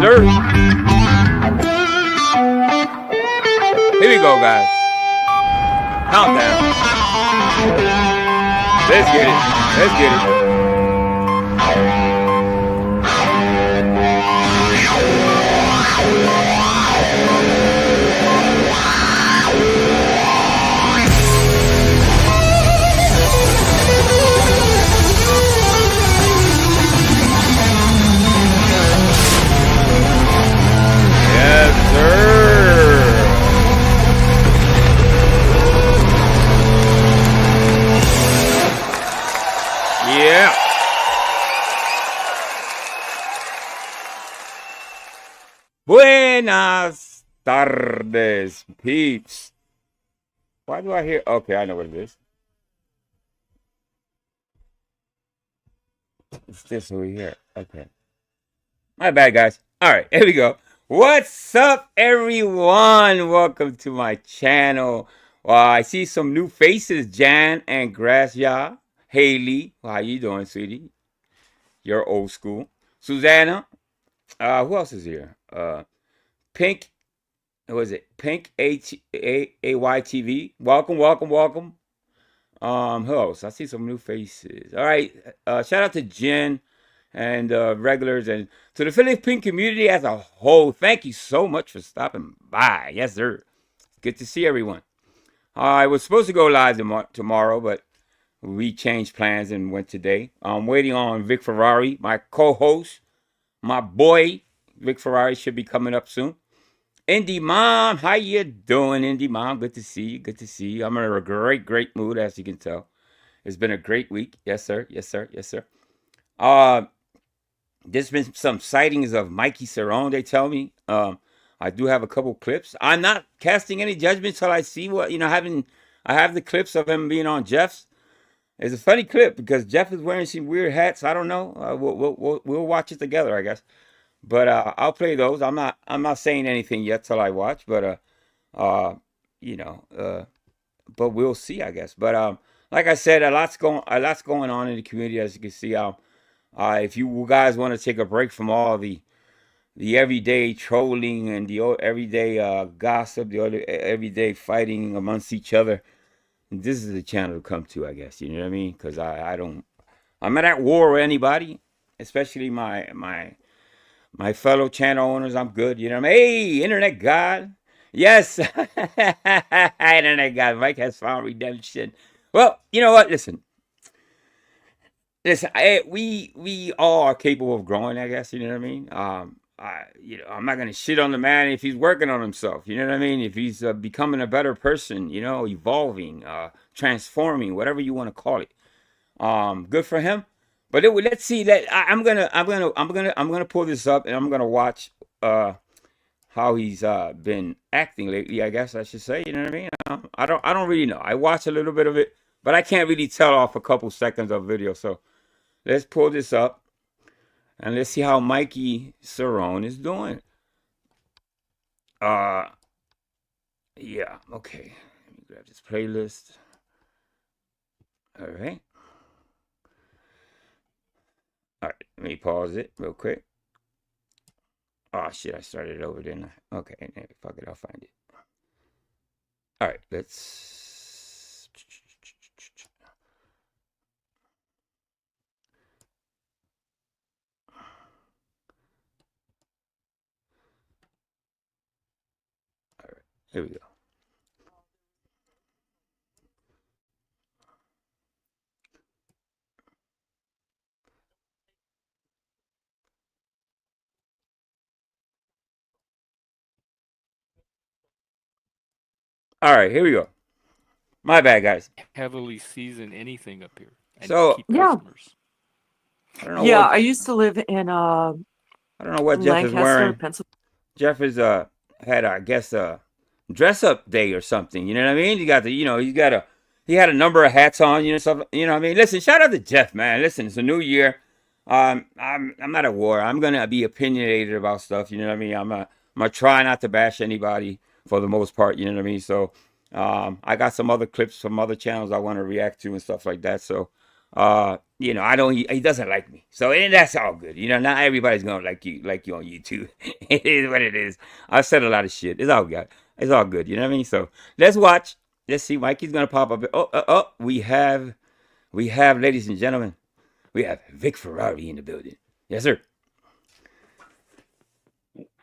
dirt. Here we go, guys. Countdown. Let's get it. Let's get it. Buenas tardes, peeps. Why do I hear? Okay, I know what it is. It's this over here. Okay. My bad, guys. All right, here we go. What's up, everyone? Welcome to my channel. I see some new faces, Jan and Gracia. Haley, how you doing, sweetie? You're old school. Susanna. Who else is here? Pink. What was it? Pink AYTV. Welcome, welcome, welcome. Who else? I see some new faces. All right. Shout out to Jen and regulars and to the Philippine community as a whole. Thank you so much for stopping by. Yes, sir. Good to see everyone. I was supposed to go live tomorrow, but we changed plans and went today. I'm waiting on Vic Ferrari, my co-host, my boy. Vic Ferrari should be coming up soon. Indy Mom, how you doing, Indy Mom? Good to see you. Good to see you. I'm in a great mood, as you can tell. It's been a great week. Yes, sir. Yes, sir. Yes, sir. Uh, there's been some sightings of Mikey Cerrone, they tell me. I do have a couple clips. I'm not casting any judgment till I see what, I have the clips of him being on Jeff's. It's a funny clip because Jeff is wearing some weird hats. I don't know. We'll watch it together, I guess. But I'll play those. I'm not saying anything yet till I watch. But uh, you know, but we'll see, I guess. But like I said, a lot's going on in the community, as you can see. If you guys want to take a break from all the everyday trolling and the everyday gossip, the everyday fighting amongst each other, this is the channel to come to, I guess. You know what I mean? Because I'm not at war with anybody, especially my fellow channel owners. I'm good. You know what I mean? Hey, internet god. Yes, internet god. Mike has found redemption. Well, you know what? Listen. We all are capable of growing, I guess. You know what I mean? I'm not gonna shit on the man if he's working on himself. You know what I mean? If he's becoming a better person, evolving, transforming, whatever you want to call it. Good for him. But let's see. I'm gonna pull this up and I'm gonna watch how he's been acting lately. I guess I should say. You know what I mean? I don't really know. I watched a little bit of it, but I can't really tell off a couple seconds of video. So let's pull this up and let's see how Mikey Cerrone is doing. Uh, yeah. Okay. Let me grab this playlist. All right. All right. Let me pause it real quick. Oh shit! I started it over, didn't I? Okay. Fuck it. I'll find it. All right. Let's. All right. Here we go. All right. Here we go. My bad, guys. Heavily season anything up here and So keep Yeah. customers. I don't know Yeah, what I used to live in I don't know what Jeff is Lancaster, wearing. Pennsylvania. Jeff is had I guess a dress up day or something. You know what I mean? He had a number of hats on. Stuff. You know what I mean? Listen, shout out to Jeff, man. Listen, it's a new year. I'm not at war. I'm gonna be opinionated about stuff. You know what I mean? I'm gonna try not to bash anybody for the most part. You know what I mean? So I got some other clips from other channels I want to react to and stuff like that. So I don't. He doesn't like me, so that's all good. Not everybody's gonna like you on YouTube. It is what it is. I've said a lot of shit. It's all good. It's all good. You know what I mean? So let's watch. Let's see. Mikey's gonna pop up. Oh. We have, ladies and gentlemen, we have Vic Ferrari in the building. Yes, sir.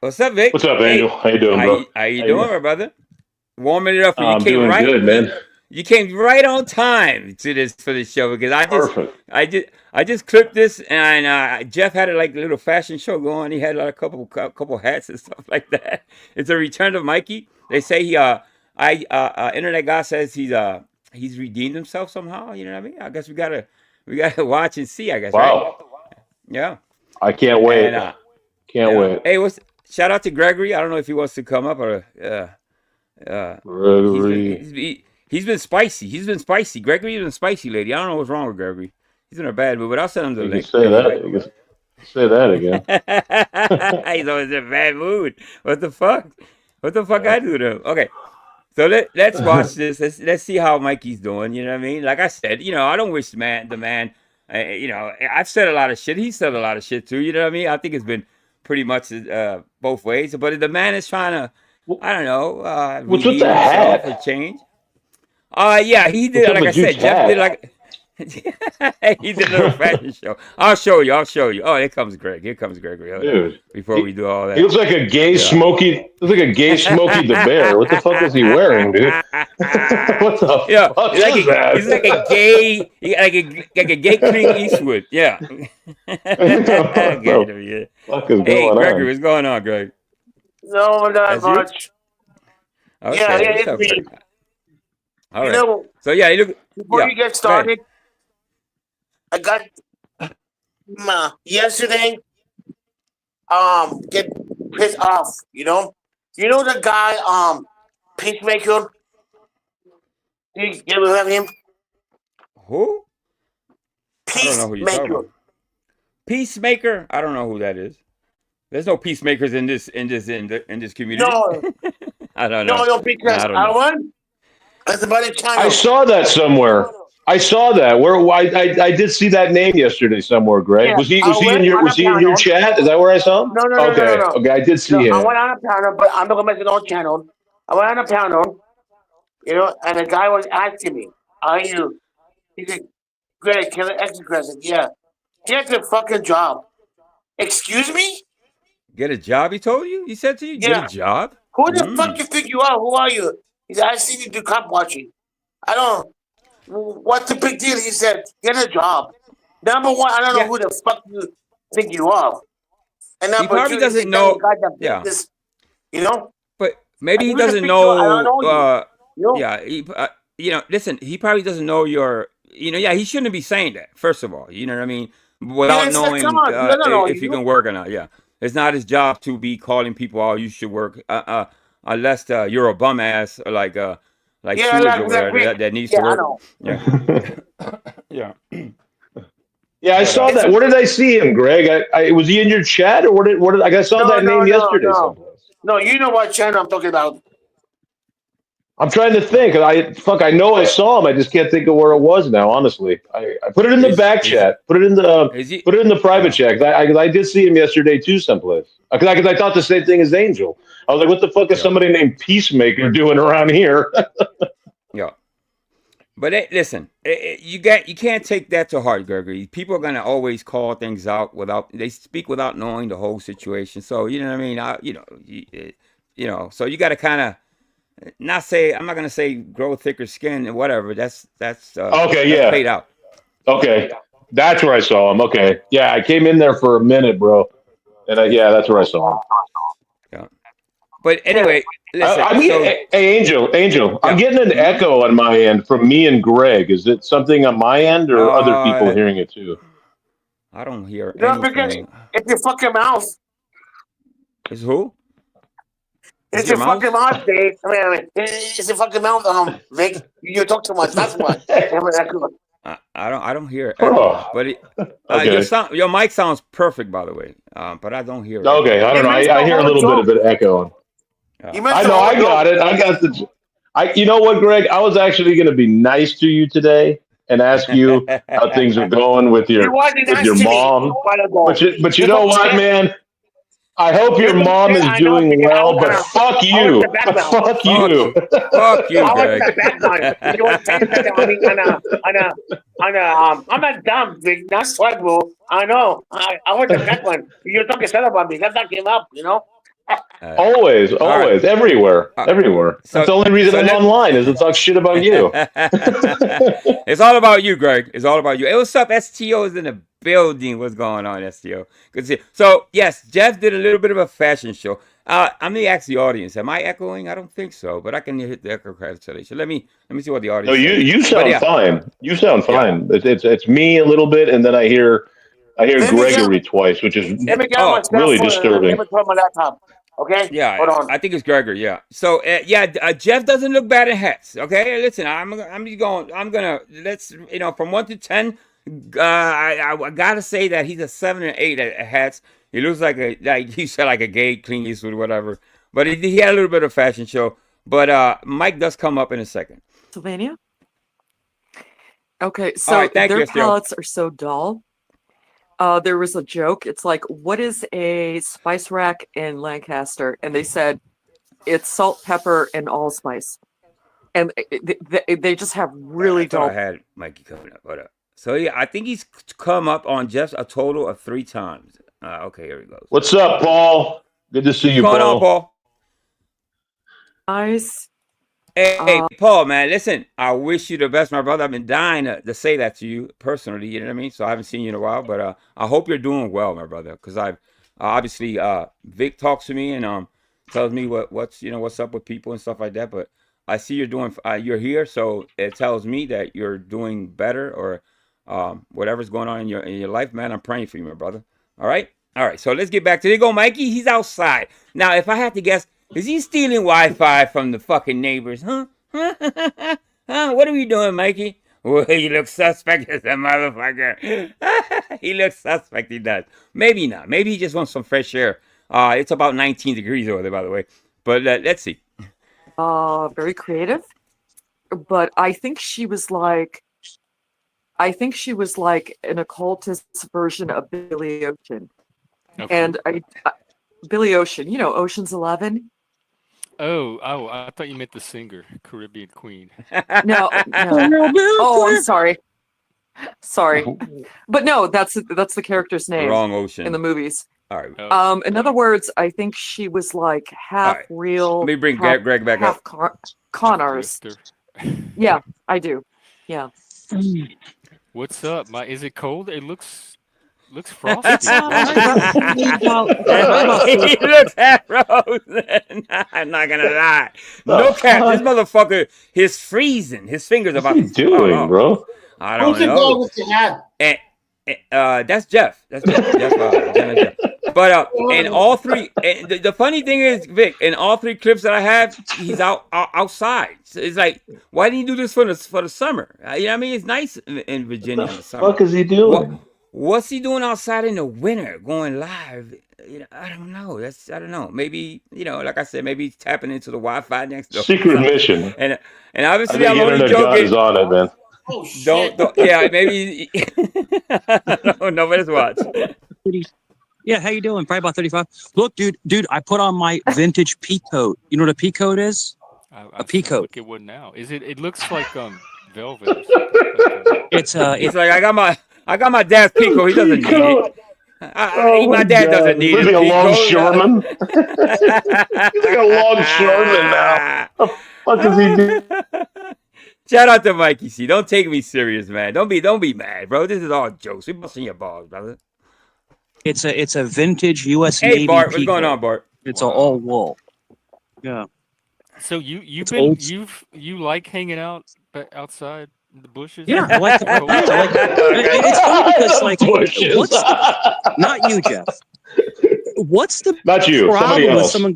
What's up, Vic? What's up, Angel? Hey, How you doing, bro? how you doing, my brother? Warming it up for you. I'm doing good, man. You came right on time to this for this show because Perfect. I just clipped this and Jeff had a little fashion show going. He had a couple hats and stuff like that. It's a return of Mikey. They say internet guy says he's redeemed himself somehow. You know what I mean? I guess we gotta watch and see. I guess. Wow. Right? Yeah. I can't wait. And Can't wait. hey, shout out to Gregory. I don't know if he wants to come up or Gregory. he's been spicy. He's been spicy. Gregory's been spicy lately. I don't know what's wrong with Gregory. He's in a bad mood, but I'll send him the You can link. say that. Anyway. You can say that again. He's always in a bad mood. What the fuck? What the fuck I do to him? Okay. So let's watch this. Let's see how Mikey's doing. You know what I mean? Like I said, I don't wish the man. I've said a lot of shit. He said a lot of shit too. You know what I mean? I think it's been pretty much both ways. But the man is trying to, I don't know, What's with redeem the himself hat? or change. Yeah, he did. What's up Like I with said, Duke's Jeff hat? did like. He did a little fashion show. I'll show you. Oh, here comes Greg. Here comes Gregory. Dude, Before we do all that. he looks like a gay Smokey. Looks like a gay Smokey the Bear. What the fuck is he wearing, dude? What the fuck is that? He's like a gay, like a gay Clint Eastwood. Yeah. What the fuck is Hey, going Gregory, on? what's going on, Greg? No, not That's you? much. Okay, Yeah, what's it's up, me. Greg? All You right. know, So yeah, you look. before Yeah, you get go ahead. started, I got yesterday. Get pissed off. You know the guy Peacemaker. You ever heard of him? Who? I don't know who you're talking Peacemaker. about. Peacemaker? I don't know who that is. There's no peacemakers in this community. No, I don't know. no, because I don't I know. won. That's about it. I Channel. saw that somewhere. I saw that. Where I did see that name yesterday somewhere. Greg, Yeah, was he I went on was a he in your panel. chat? Is that where I saw him? No. Okay, okay, I did see No, I him. went on a panel, but I'm not gonna mention no channel. I went on a panel, and the guy was asking me, "Are you?" He said, "Greg, can I exercise?" I said, "Yeah." Get your fucking job. Excuse me? Get a job, he told you? He said to you, get a Yeah. job? Who the fuck you think you are? Who are you? He said, I seen you do cop watching. I don't. What's the big deal? He said, get a job. Number one, I don't know Yeah. who the fuck you think you are. And He number probably two, doesn't you know. got the Yeah. business. You know? But maybe he Who the doesn't fuck you are? I don't know. know you. You know? Yeah. Listen, he probably doesn't know your. Yeah, he shouldn't be saying that, first of all. You know what I mean? Without It's like, come knowing on. He doesn't know if you you. can work or not. Yeah. It's not his job to be calling people, oh, you should work. Unless you're a bum ass like Yeah, sewage over there Rick. that needs Yeah, to I work. know. Yeah. Yeah. Yeah, I But saw that. Where did I see him, Greg? Was he in your chat, or what did I saw that name yesterday someplace? No, you know what channel I'm talking about. I'm trying to think. I know I saw him. I just can't think of where it was now. Honestly, I put it in the back chat. Put it in the private chat. 'Cause I did see him yesterday too, someplace. Because I thought the same thing as Angel. I was like, what the fuck is somebody named Peacemaker doing around here? Yeah. But listen, you can't take that to heart, Gregory. People are gonna always call things out they speak without knowing the whole situation. So you know what I mean. So you got to kind of not say. I'm not gonna say grow thicker skin and whatever. That's okay. Yeah. Played out. Okay, that's where I saw him. Okay, yeah, I came in there for a minute, bro, and that's where I saw him. Yeah. But anyway, listen. Hey, Angel, yeah. I'm getting an echo on my end from me and Greg. Is it something on my end or other people hearing it too? I don't hear No, because anything. it's your fucking mouth. Is who? It's your fucking mouth, Dave. I mean, it's your fucking mouth, Vic. You talk too much. That's why. I don't hear echo, but okay. your mic sounds perfect, by the way. But I don't hear. Okay, I don't know. I hear a little bit of an echo. I know. I got it. I got the. You know what, Greg? I was actually going to be nice to you today and ask you how things are going with your mom. But you know what, man? I hope your mom is doing well, but fuck you. Fuck you. Fuck you, Greg. I'm not dumb, Vic. Not swag, bro. I know. I want the back one. You're talking shit about me. That's not came up, Always, right. Everywhere. That's the only reason I'm online is to talk shit about you. It's all about you, Greg. It's all about you. Hey, what's up? STO is in the building. What's going on, STO? Good to see you. So, yes, Jeff did a little bit of a fashion show. I'm going to ask the audience. Am I echoing? I don't think so, but I can hit the echo cancellation. Let me see what the audience says. You sound fine. You sound fine. Yeah. It's me a little bit, and then I hear Gregory twice, which is really disturbing. Let me put my laptop. Okay? Yeah, Hold on. I think it's Gregor. Yeah. So Jeff doesn't look bad in hats. Okay, listen, I'm just going. I'm gonna let's from 1 to 10. I gotta say that he's a 7 or 8 at hats. He looks like you said like a gay Clint Eastwood, whatever. But he had a little bit of fashion show. But Mike does come up in a second. Pennsylvania. Okay, All so right, thank their you, Estelle. palettes are so dull. There was a joke. It's like, what is a spice rack in Lancaster? And they said it's salt, pepper, and allspice. And they just have really I thought dull. I had Mikey coming up. Hold up. So yeah, I think he's come up on just a total of 3 times. Okay, here he goes. What's up, Paul? Good to see you, What's going on, Paul? Nice. Hey, Paul, man, listen, I wish you the best, my brother. I've been dying to say that to you personally, you know what I mean? So I haven't seen you in a while, but I hope you're doing well, my brother, because I've obviously Vic talks to me and tells me what's up with people and stuff like that, but I see you're here, so it tells me that you're doing better or whatever's going on in your life, man. I'm praying for you, my brother. All right? So let's get back to there. You go, Mikey. He's outside. Now, if I had to guess, is he stealing Wi-Fi from the fucking neighbors? Huh? What are we doing, Mikey? Well, he looks suspect as a motherfucker. He looks suspect, he does. Maybe not. Maybe he just wants some fresh air. It's about 19 degrees over there, by the way. But let's see. Very creative. But I think she was like an occultist version of Billy Ocean. Okay. And Billy Ocean, Ocean's 11. Oh, I thought you meant the singer, Caribbean Queen. No. Oh, I'm sorry. But no, that's the character's name. Wrong Ocean. In the movies. All right. In other words, I think she was like half real. Let me bring Greg back half up. Con artist. Yeah, I do. Yeah. What's up? Is it cold? It looks frosty. He looks at Rosen. I'm not gonna lie. No cap. This motherfucker is freezing. His fingers about to doing, bro? I don't Who's the know. dog with the hat? That's Jeff. That's Jeff. But in all 3, the funny thing is, Vic, in all 3 clips that I have, he's outside. So it's like, why didn't you do this for the summer? You know what I mean? It's nice in Virginia in the summer. What the fuck is he doing? What's he doing outside in the winter, going live? I don't know. I don't know. Maybe like I said, maybe he's tapping into the Wi-Fi next door. Secret mission. And obviously, I I'm think only Internet God joking. is on it, man. Oh, shit. Don't yeah, maybe. Nobody's watch. Yeah, how you doing? Probably about 35. Look, dude, I put on my vintage pea coat. You know what a pea coat is? A pea coat. Look at one now. It looks like velvet or something. It's like I got my dad's Pico. He doesn't need it. My dad doesn't need it. He's like a longshoreman. He's like a longshoreman now. What the fuck is he doing? Shout out to Mikey C. Don't take me serious, man. Don't be mad, bro. This is all jokes. We busting your balls, brother. It's a vintage U.S. Hey, Navy Bart, what's pea going coat. on, Bart? It's all wool. Yeah. So you like hanging out outside in the bushes? Yeah, I like it's funny because like not you, Jeff. What's the Not you, somebody problem with else. someone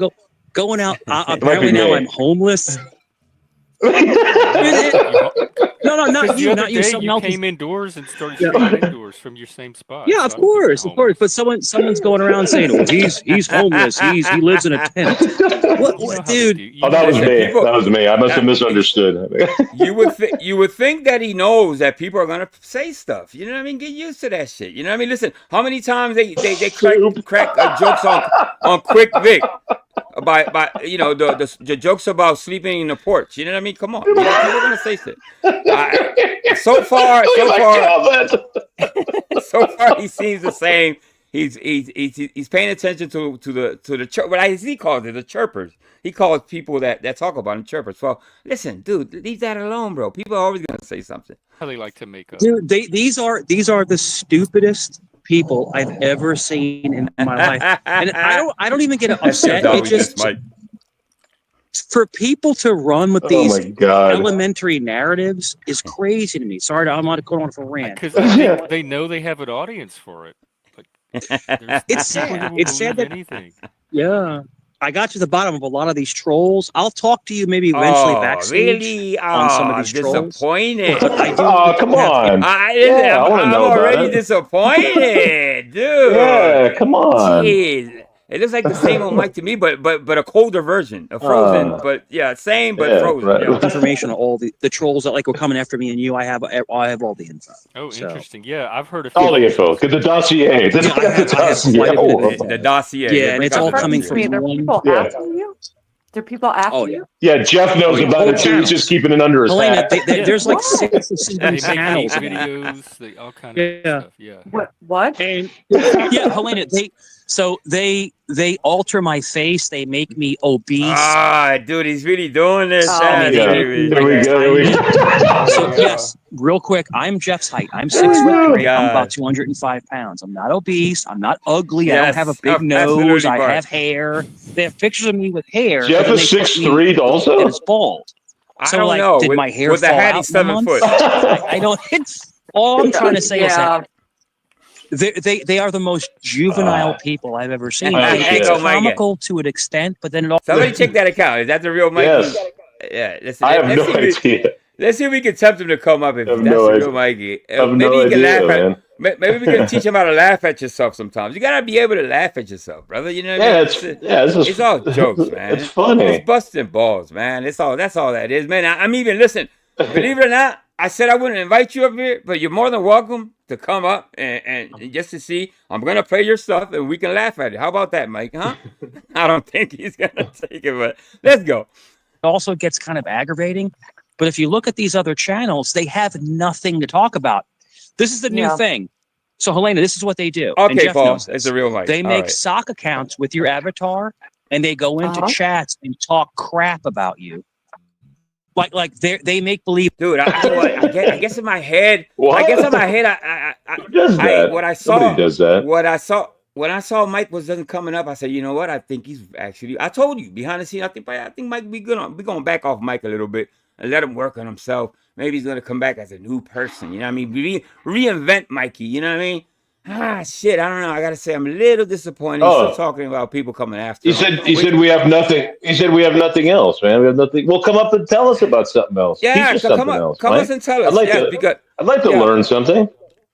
going out? might be Apparently now me. I'm homeless. No, not you. Someone else came indoors and started shooting indoors from your same spot. Yeah, so of I don't think you're course. But someone's going around saying, "Oh, he's homeless. He lives in a tent." What dude? Oh, that was me. People- That was me. I must have misunderstood. You would think that he knows that people are gonna say stuff. You know what I mean? Get used to that shit. You know what I mean? Listen, how many times they crack jokes on Quick Vic by the jokes about sleeping in the porch. You know what I mean? Come on, people are gonna say shit. So far, he seems the same. He's paying attention to the chirp. What he calls it, the chirpers. He calls people that talk about him chirpers. Well, listen, dude, leave that alone, bro. People are always gonna say something. How they like to make up. Dude, these are the stupidest people I've ever seen in my life, and I don't even get upset. It just for people to run with these elementary narratives is crazy to me. Sorry, I'm not going on for a rant. Because they know they have an audience for it. Like, It's sad. It's sad that anything. Yeah, I got to the bottom of a lot of these trolls. I'll talk to you maybe eventually backstage really? on some of I'm these trolls. disappointed. But I do Oh, come on. Yeah, I want to I'm know about already it. disappointed, dude. Yeah, come on. Jeez. It looks like the same old Mike to me, but a colder version, a frozen, but yeah, same but Yeah, frozen. right. Yeah. Information on all the trolls that like were coming after me and you. I have all the info. Oh, So, interesting. Yeah, I've heard a All few. the info. Get the dossier. Yeah, I have quite a bit of info. The dossier. Yeah, and it's all coming Reference from me. There are one. people Yeah. after you. There are people after Oh yeah. you. Yeah, Jeff knows yeah. about Whole it too. He's just channels. keeping it under his Helena, hat. there's like Why? 6 or They 7 make channels. hate in it. videos, they, all kind of Yeah. stuff. Yeah. What? And yeah, Helena, they alter my face. They make me obese. Ah, dude, he's really doing this. Oh, That's Yeah. really- Here we go. Here we go. So yes, real quick, I'm Jeff's height. I'm 6'3". I'm God. about 205 pounds. I'm not obese. I'm not ugly. I Yes, don't have a big nose. absolutely, I Bart. have hair. They have pictures of me with hair. Jeff and then is they put me 6'3" also? And it's bald. I So don't like, know. did With- my hair with the fall hat, out he's in a 7 month? foot. I don't. All I'm trying to say is Yeah. that they are the most juvenile people I've ever seen. I It's understand. comical to an extent, but then it also Somebody check that account. Is that the real Mikey? Yes. Yeah. Let's, I have let's no see if we- idea. Let's see if we can tempt him to come up if I have that's no the idea. real Mikey. I have Maybe no you can idea, laugh man. at. Maybe we can teach him how to laugh at yourself sometimes. You gotta be able to laugh at yourself, brother. You know what I Yeah, mean? this is It's all jokes, man. It's funny. It's busting balls, man. That's all that is, man. I'm even listen. Believe it or not, I said I wouldn't invite you up here, but you're more than welcome to come up and just to see. I'm gonna play your stuff and we can laugh at it. How about that, Mike? Huh? I don't think he's gonna take it, but let's go. also gets kind of aggravating. But if you look at these other channels, they have nothing to talk about. This is the new Yeah. thing. So Helena, this is what they do. and Okay, Jeff Paul, knows it's this. a real Mike. They All make right. sock accounts with your avatar, and they go into Uh-huh. chats and talk crap about you. Like they make believe. Dude, I guess in my head, What? I guess in my head, Who does that? what I saw, Nobody does that. when I saw Mike wasn't coming up, I said, you know what? I think he's actually. I told you behind the scene. I think Mike be good on. We're gonna back off Mike a little bit and let him work on himself. Maybe he's gonna come back as a new person. You know what I mean? Reinvent Mikey. You know what I mean? Shit. I don't know. I gotta say, I'm a little disappointed. He's still talking about people coming after. He said we have nothing. He said we have nothing else, man. We have nothing. Well, come up and tell us about something else. Yeah, Teach us come something up, else, come Mike. us and tell us. I'd like Yes, to. because I'd like to yeah. learn something.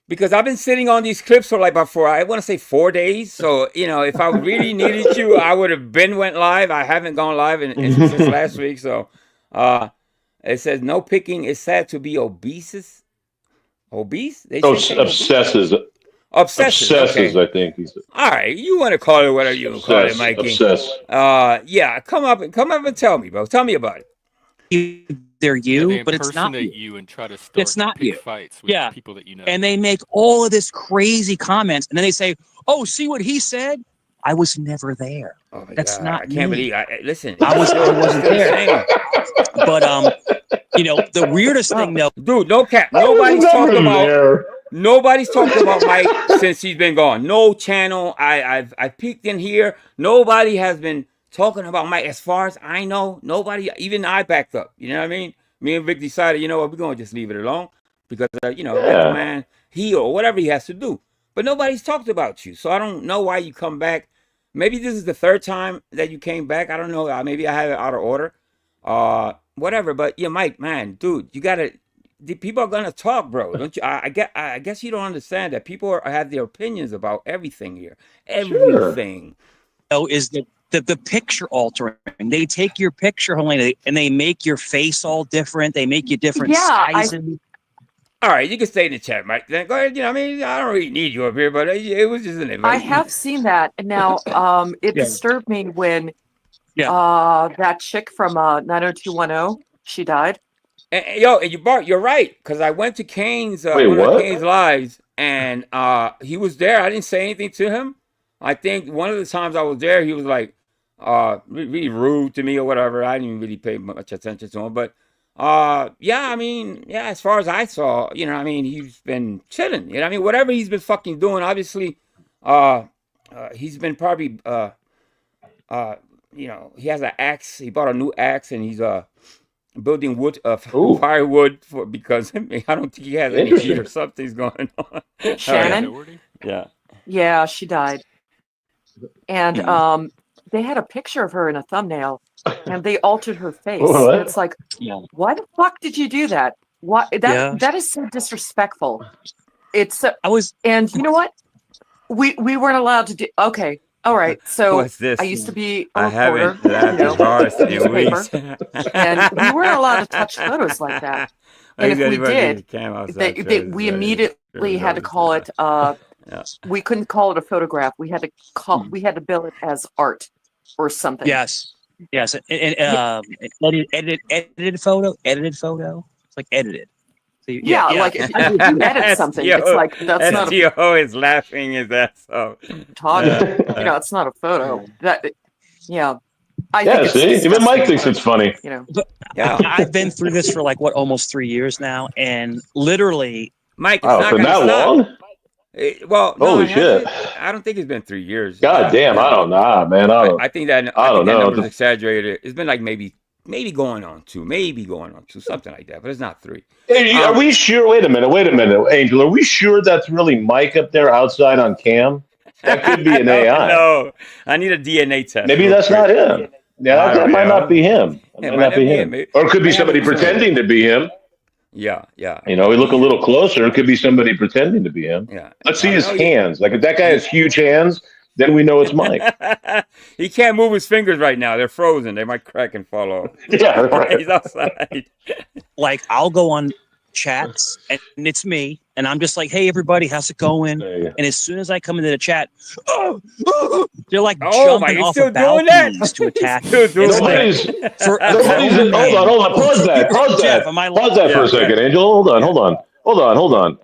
Because I've been sitting on these clips for like about I want to say 4 days. So, you know, if I really needed you, I would have went live. I haven't gone live since last week. So, it says no picking. It's sad to be obese. Obese? They say Obsesses. Obsesses. Okay. I think he said. All right, you want to call it whatever you want to call it, Mikey. Obsess. Yeah, come up and tell me, bro. Tell me about it. They're you, They but it's not impersonate you. you and try to start It's not big you. fights with Yeah. people that you know. And they make all of this crazy comments, and then they say, "Oh, see what he said? I was never there." Oh my That's God, not I can't me. believe. Listen, I wasn't there. there. But you know, the weirdest thing though, Dude, no cap. I was Nobody's never talking about. there. Nobody's talked about Mike since he's been gone. No channel. I've peeked in here. Nobody has been talking about Mike. As far as I know, nobody. Even I backed up. You know what I mean? Me and Vic decided, you know what, we're gonna just leave it alone because you know, let the man heal or whatever he has to do. But nobody's talked about you, so I don't know why you come back. Maybe this is the third time that you came back. I don't know. Maybe I have it out of order. Whatever. But yeah, Mike, man, dude, you gotta. The people are gonna talk, bro. Don't you? I guess you don't understand that people have their opinions about everything here. Everything. though, is the picture altering. They take your picture, Helena, and they make your face all different. They make you different sizes. All right, you can stay in the chat, Mike. Then go ahead. You know, I mean, I don't really need you up here, but it was just an invite. I have seen that. And now it disturbed me when that chick from 90210, she died. And you're right, because I went to Kane's Wait, one what? of Kane's lives, and he was there. I didn't say anything to him. I think one of the times I was there, he was like really rude to me or whatever. I didn't really pay much attention to him, but yeah, I mean, yeah, as far as I saw, you know, I mean, he's been chilling. You know, I mean, whatever he's been fucking doing, obviously, he's been probably you know, he has an axe. He bought a new axe, and he's building wood firewood because I don't think he has any heat or something's going on. Shannon? Yeah. Yeah, she died. And they had a picture of her in a thumbnail, and they altered her face. What? And it's like, why the fuck did you do that? What that is so disrespectful. It's and you know what? We weren't allowed to do. Okay, all right. So What's this? I used to be a I reporter, haven't laughed as hard in weeks. and we weren't allowed to touch photos like that. And if we did, we immediately had to call it. We couldn't call it a photograph. We had to bill it as art or something. Yes. Edited photo. It's like edited. So like if you edit something, it's like that's not. STO is laughing his ass off. It's not a photo. I think see, even Mike thinks it's funny. But I've been through this for almost 3 years now, and literally, Mike, it's not been that long. Well, holy shit! I don't think it's been 3 years. God damn, I don't know, man. I think that number's exaggerated. It's been like maybe going on 2, something like that. But it's not 3. Hey, are we sure? Wait a minute, Angel. Are we sure that's really Mike up there outside on cam? That could be an AI. No, I need a DNA test. Maybe that's not him. Yeah, that might not be him. That might not be him. Or it could be somebody pretending to be him. Yeah. We look a little closer. It could be somebody pretending to be him. Yeah. Let's see his hands. Like if that guy has huge hands, then we know it's Mike. He can't move his fingers right now. They're frozen. They might crack and fall off. Yeah, right. He's outside. I'll go on chats and it's me, and I'm just like, hey everybody, how's it going? And as soon as I come into the chat, they're like jumping off of balconies to attack. Nobody's hold on, pause that for a second, Angel. Hold on.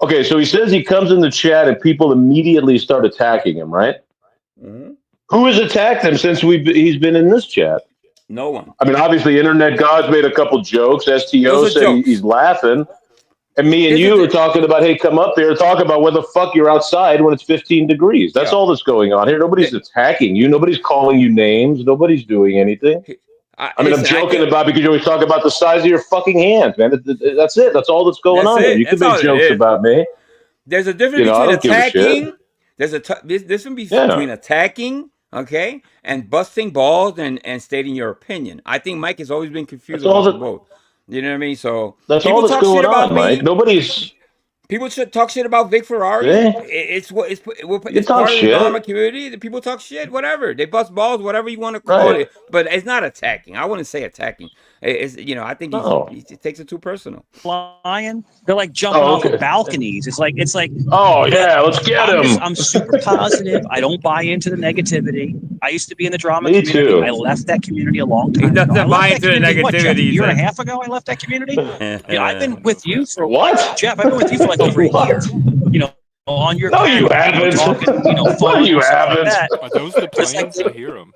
Okay, so he says he comes in the chat and people immediately start attacking him, right? Mm-hmm. Who has attacked him since he's been in this chat? No one. I mean, obviously, Internet Gods made a couple jokes. STO said he's laughing. And me and you are talking about, hey, come up here, talk about where the fuck you're outside when it's 15 degrees. That's all that's going on here. Nobody's attacking you. Nobody's calling you names. Nobody's doing anything. I'm joking about because you always talk about the size of your fucking hands, man. That's it. That's all that's going on here. You can make jokes about me. There's a difference between attacking. There's a difference between attacking, okay, and busting balls and stating your opinion. I think Mike has always been confused about both. You know what I mean? So that's all that's going on, Mike. People should talk shit about Vic Ferrari. Yeah. It's part of the drama community. The people talk shit, whatever. They bust balls, whatever you want to call it. But it's not attacking. I wouldn't say attacking. It's I think he takes it too personal. Flying, they're like jumping off of balconies. It's like. Oh yeah, let's get him. I'm super positive. I don't buy into the negativity. I used to be in the drama community. Too. I left that community a long time ago. He doesn't buy into the negativity. A year and a half ago, I left that community. I've been with you for Jeff. I've been with you for over a year. On your you haven't. No, you haven't. Are those the planes? I hear them.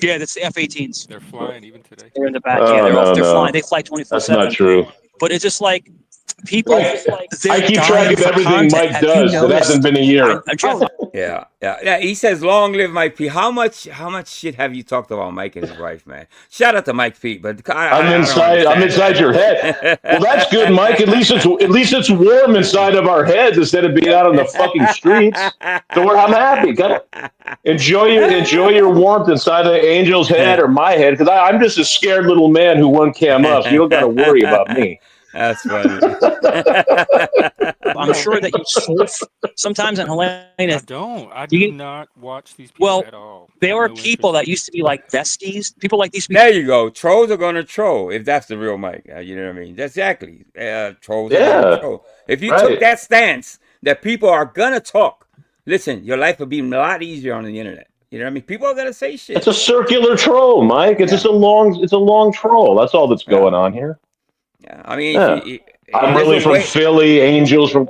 Yeah, that's the F-18s. They're flying even today. They're in the back. They're flying. They fly 24/7. That's not true. But it's just like people. I keep track of everything Mike does. It hasn't been a year. Yeah. He says, "Long live Mike P." How much shit have you talked about Mike and his wife, man? Shout out to Mike P. But I'm inside your head. Well, that's good, Mike. At least it's warm inside of our heads instead of being out on the fucking streets. So I'm happy. Enjoy your warmth inside of Angel's head or my head, because I'm just a scared little man who won't cam up. So you don't got to worry about me. That's funny. I'm sure that you surf sometimes in Helena. I do not watch these people at all. There are people that used to be like besties. People like these people. There you go. Trolls are going to troll if that's the real Mike. You know what I mean? That's exactly. Trolls are going to troll. If you took that stance that people are going to talk, listen, your life would be a lot easier on the internet. You know what I mean? People are going to say shit. It's a circular troll, Mike. It's just a long troll. That's all that's going on here. Yeah, I mean, I'm really from Philly. Angels from.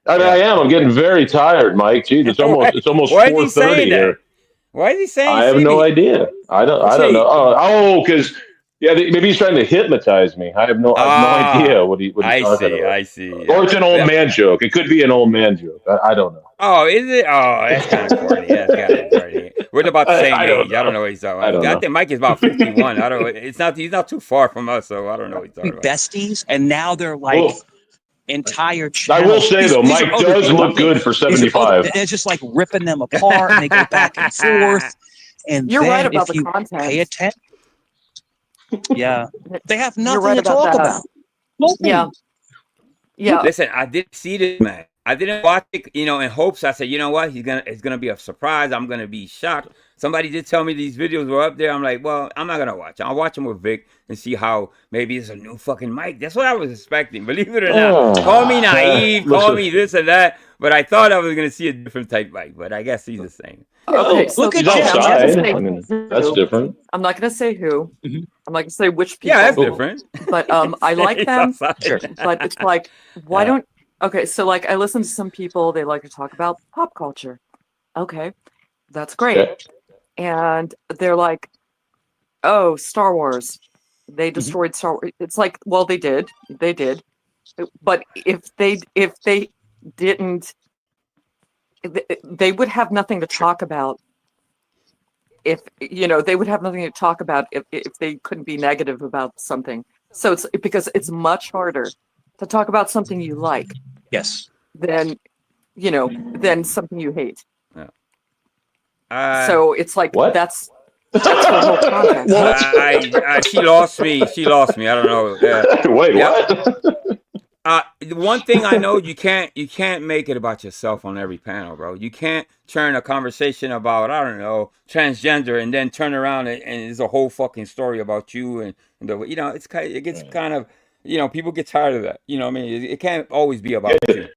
I mean, I am. I'm getting very tired, Mike. Jeez, it's almost 4:30 here. Why is he saying? I have no idea. I don't know. Because maybe he's trying to hypnotize me. I have no idea what he's talking about. I see. Or it's an old man joke. It could be an old man joke. I don't know. Oh, is it? Oh, that's kind of corny. That's kind of corny. We're about the same age. I don't know what he's talking about. I think Mike is about 51. I don't know. He's not too far from us, so I don't know what he's talking about. Besties, and now they're like entire channels. I will say though, Mike does look good for 75. It's just like ripping them apart, and they go back and forth. And You're then right about if the you content. pay attention, yeah, they have nothing right to about talk that. about. Nothing. Yeah. Yeah. Listen, I didn't see this man. I didn't watch it, you know, in hopes. I said, you know what, it's gonna be a surprise. I'm gonna be shocked. Somebody did tell me these videos were up there. I'm like, well, I'm not gonna watch. I'll watch them with Vic and see how maybe it's a new fucking mic. That's what I was expecting. Believe it or not, call me naive, call me this and that, but I thought I was gonna see a different type mic. But I guess he's the same. Okay, so look at He's okay, I'm not outside. gonna say I mean, who. that's different. I'm not gonna say who. Mhm. I'm not gonna say which people. Yeah, that's different. But I like He's them. outside. Sure. But it's like, why Yeah. don't? Okay, so like I listen to some people. They like to talk about pop culture. Okay, that's great. Okay. And they're like, oh, Star Wars. They destroyed Star Wars. It's like, well, they did. But if they didn't, they would have nothing to talk about. If they would have nothing to talk about if they couldn't be negative about something. So it's because it's much harder to talk about something you like Yes. than something you hate. Yeah. So it's like What? that's the whole context. She lost me. I don't know. Wait, Yeah. what? The one thing I know, you can't make it about yourself on every panel, bro. You can't turn a conversation about, I don't know, transgender and then turn around and there's a whole fucking story about you and it gets kind of, people get tired of that. You know what I mean? It can't always be about you.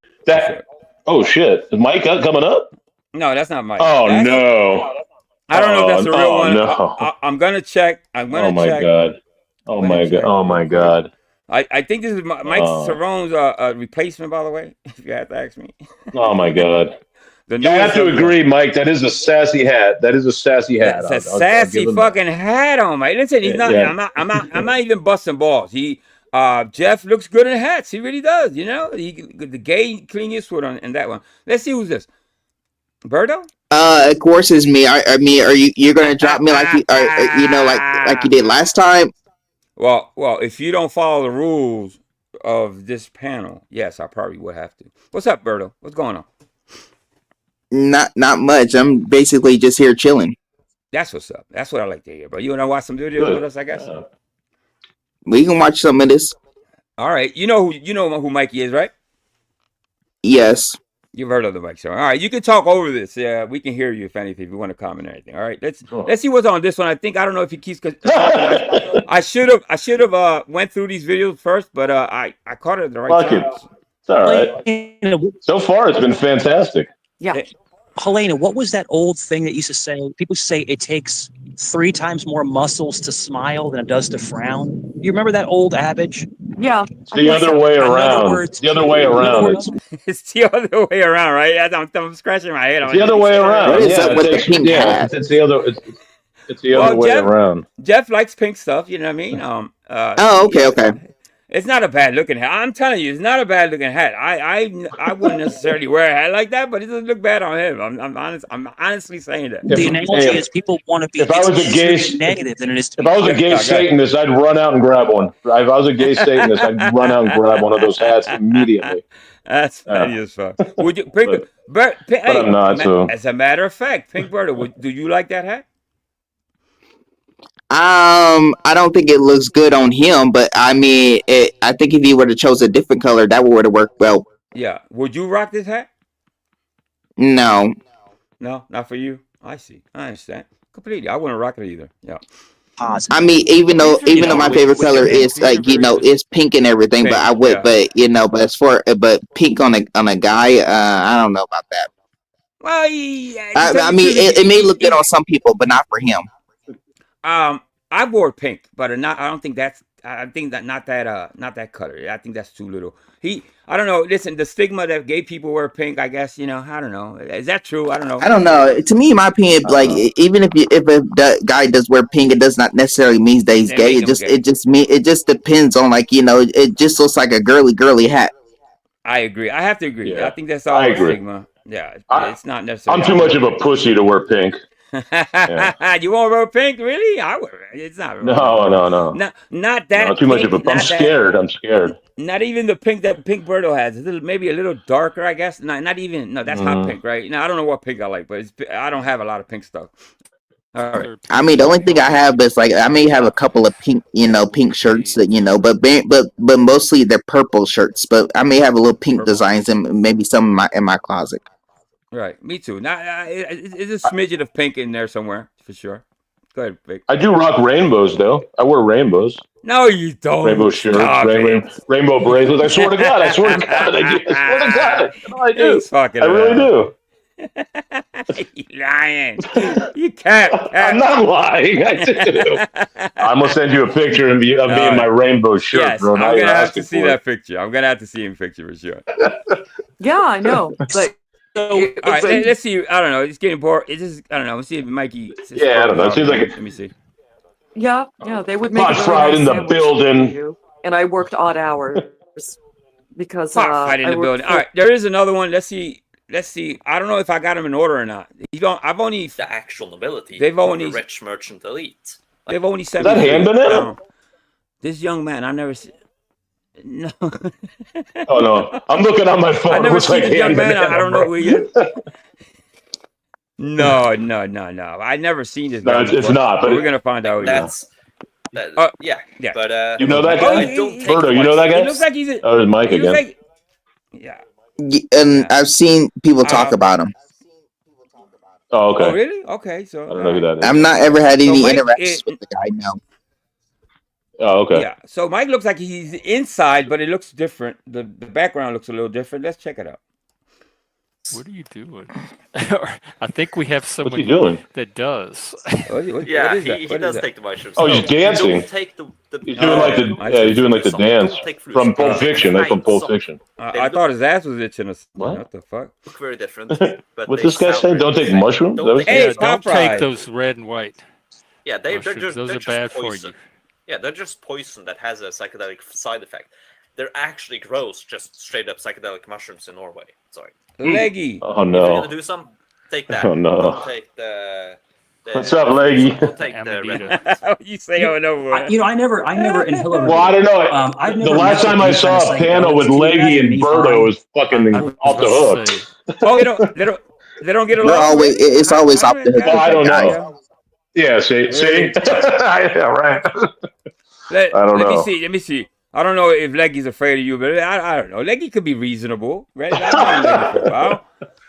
Oh shit! Is Mike coming up? No, that's not Mike. Oh no! I don't know if that's the real one. No. I'm gonna check. Oh my god! Oh my god! Oh my god! I think this is Mike Cerrone's replacement, by the way, if you have to ask me. Oh my god! I have to agree, Mike. That is a sassy hat. It's a sassy fucking hat on, Mike. Listen, he's not. Yeah. I'm not even busting balls. Jeff looks good in hats. He really does. The gay Clint Eastwood in that one. Let's see who's this. Berto? Of course it's me. I mean, you're gonna drop me like like you did last time? Well, if you don't follow the rules of this panel, yes, I probably would have to. What's up, Berto? What's going on? Not much. I'm basically just here chilling. That's what's up. That's what I like to hear, bro. You wanna watch some videos with us, I guess? We can watch some of this. All right. You know who Mikey is, right? Yes. You've heard of the Mike show. All right, you can talk over this. Yeah, we can hear you if anything, if you want to comment or anything. All right, let's see what's on this one. I don't know if he keeps. I should have went through these videos first, but I caught it at the right time. It's all right. So far, it's been fantastic. Yeah. Helena, what was that old thing that used to say? People say it takes 3 times more muscles to smile than it does to frown. Do you remember that old adage? Yeah. It's the other way around. It's the other way around. It's the other way around, right? I'm scratching my head. It's the other way around. What is up with the pink hat? It's the other. It's the other way around. Jeff likes pink stuff. You know what I mean? Oh, okay. It's not a bad looking hat. I'm telling you, it's not a bad looking hat. I wouldn't necessarily wear a hat like that, but it doesn't look bad on him. I'm honest. I'm honestly saying that. The analogy is people want to be. If I was a gay negative than it is. If I was a gay Satanist, I'd run out and grab one. If I was a gay Satanist, I'd run out and grab one of those hats immediately. That's funny as fuck. Would you pink? But I'm not. So as a matter of fact, Pink Bird, do you like that hat? I don't think it looks good on him, but I mean, I think if he would have chose a different color, that would have worked well. Yeah. Would you rock this hat? No. No, not for you. I see. I understand completely. I wouldn't rock it either. Yeah. I mean, even though my favorite color is it's pink and everything, Pink, but I would, yeah. but pink on a guy, I don't know about that. Well, yeah, I mean, it may look good on some people, but not for him. I wore pink, but not. I don't think that's. I think that not that color. I think that's too little. I don't know. Listen, the stigma that gay people wear pink. I guess I don't know. Is that true? I don't know. I don't know. To me, in my opinion, like even if a guy does wear pink, it does not necessarily mean that he's gay. It just depends on it just looks like a girly hat. I agree. I have to agree. Yeah. I think that's all stigma. Yeah, it's not necessarily. I'm too much of a pussy to wear pink. Yeah. You won't wear pink, really? I wear it. It's not. No. Not that. No, too much of a. I'm scared. I'm scared. Not even the pink that Pink Birdo has. Maybe a little darker, I guess. Not even. No, that's hot pink, right? Now I don't know what pink I like, but I don't have a lot of pink stuff. All right. I mean, the only thing I have is like I may have a couple of pink, pink shirts that but mostly they're purple shirts. But I may have a little pink designs and maybe some in my closet. Right. Me too. Now, it's a smidget of pink in there somewhere for sure. Go ahead, Vic. I do rock rainbows though. I wear rainbows. No, you don't. Rainbow shirts, rainbow bracelets. I swear to God. I swear to God. I do. I swear to God. No, I do. I really do. You lying. You can't. I'm not lying. I do. I'm gonna send you a picture of me in my rainbow shirt, yes, bro. I'm gonna have to see that picture. I'm gonna have to see him picture for sure. Yeah, I know. But all right, let's see. I don't know. It's getting bored. It's just I don't know. Let's see if Mikey. Yeah, I don't know. It seems like let me see. Yeah, they would make Fox fried in the building. And I worked odd hours because fried in the building. All right, there is another one. Let's see. I don't know if I got them in order or not. I've only the actual nobility. They've only the rich merchant elite. They've only sent me. Is that hand banana? This young man, I never seen. No. Oh no, I'm looking on my phone. I never seen like this young man. Banana, I don't know who he is. No. I never seen this. No, it's not. But we're gonna find out. Yeah. But you know that guy? Berto, you know that guy? He looks like he's. Oh, it's Mike again. Yeah. And I've seen people talk about him. Oh, okay. Oh, really? Okay, so I don't know who that is. I've not ever had any interactions with the guy. No. Oh, okay. Yeah. So Mike looks like he's inside, but it looks different. The background looks a little different. Let's check it out. What are you doing? I think we have someone that does. What he does take the mushrooms. Oh, he's dancing. He's doing like the dance from Pulp Fiction. That's from Pulp Fiction. I thought his ass was itching us. What the fuck? Look very different. What's this guy saying? Don't take mushrooms? Don't take those red and white. Yeah, they're bad poison. for you. Yeah, they're just poison that has a psychedelic side effect. They're actually gross, just straight up psychedelic mushrooms in Norway. Sorry. Leggy. Oh no. If you're gonna do some, take that. Oh no. Don't take the What's up, Leggy? Don't take the red. You say oh no. I never inhale. Well, I don't know. The last time I saw a panel with Leggy and Berto was fucking off the hook. Oh, they don't get along. It's always off the hook. Well, I don't know. Yeah, see? Yeah, right. I don't know. Let me see. I don't know if Leggy's afraid of you, but I don't know. Leggy could be reasonable, right? I've known Leggy for a while.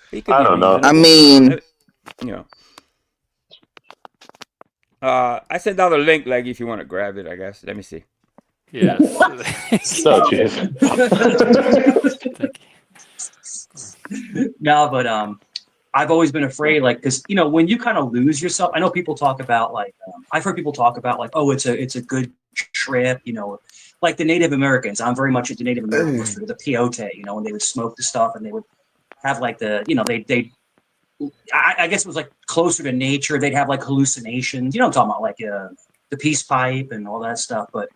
He could I don't know. I mean, I sent out a link, Leggy, if you want to grab it, I guess. Let me see. Yes. So cheers. No, but I've always been afraid, like, because when you kind of lose yourself, I know people talk about like, I've heard people talk about like, oh, it's a good trip, like the Native Americans. I'm very much into Native Americans, the peyote, when they would smoke the stuff and they would have like the, I guess it was like closer to nature. They'd have like hallucinations. I'm talking about like the peace pipe and all that stuff. But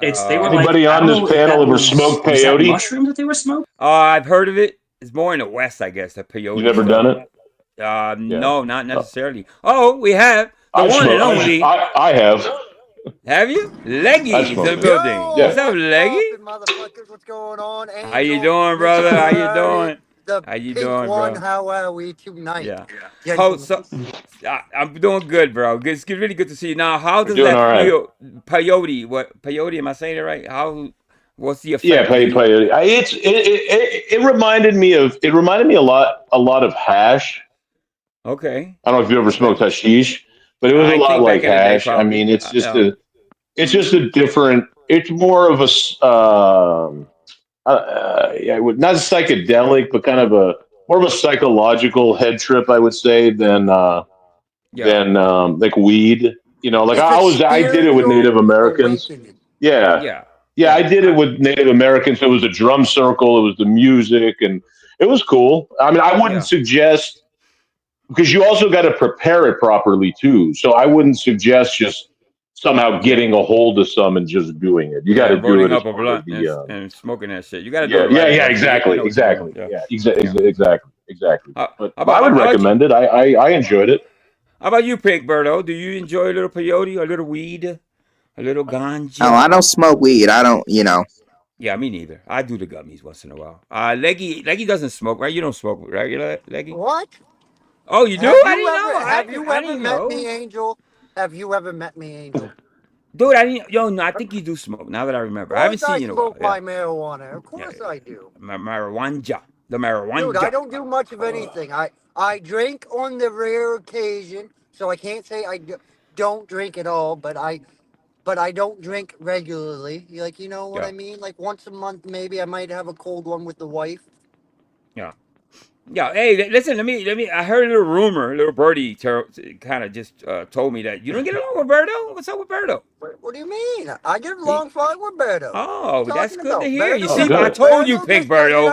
they were anybody like, on this panel ever smoked peyote? Mushrooms that they were smoking? I've heard of it. It's more in the West, I guess. The peyote. You never done it? No, not necessarily. Oh, we have the one and only. I have. Have you? Leggy's in the building. Yeah. What's up, Leggy? What's going on? How you doing, brother? How you doing? How you doing, bro? How are we tonight? Yeah. I'm doing good, bro. It's really good to see you. Now, how does that peyote? What peyote? Am I saying it right? What's the effect? Yeah, peyote. It reminded me a lot of hash. Okay. I don't know if you ever smoked hashish. But it was a lot like hash. I mean, it's just a different. It's more of a not psychedelic, but kind of more of a psychological head trip, I would say, than like weed. I did it with Native Americans. Yeah, I did it with Native Americans. It was a drum circle. It was the music, and it was cool. I mean, I wouldn't suggest. Because you also got to prepare it properly too. So I wouldn't suggest just somehow getting a hold of some and just doing it. You got to do it up a blunt and smoking that shit. You got to do it. Exactly. But I would recommend it. I enjoyed it. How about you, Pink Berto? Do you enjoy a little peyote, a little weed, a little ganja? Oh, I don't smoke weed. I don't, Yeah, me neither. I do the gummies once in a while. Leggy doesn't smoke, right? You don't smoke, right? Leggy? What? Oh, you do? I didn't know. Have you I ever didn't met know. me, Angel? Have you ever met me, Angel? Dude, I didn't. Yo, no, I think you do smoke. Now that I remember, I haven't seen you in a while. Smoke my marijuana. Of course I do. Marijuana. The marijuana. Dude, I don't do much of anything. I drink on the rare occasion, so I can't say don't drink at all. But I don't drink regularly. Like, you know what I mean? Like once a month, maybe I might have a cold one with the wife. Yeah. Yeah, hey, listen, let me. I heard a little rumor, a little birdie kind of just told me that you don't get along with Berto. What's up with Berto? What do you mean? I get along fine with Berto. Oh, that's good to hear. Berto, You see, I told you, Pink Berto.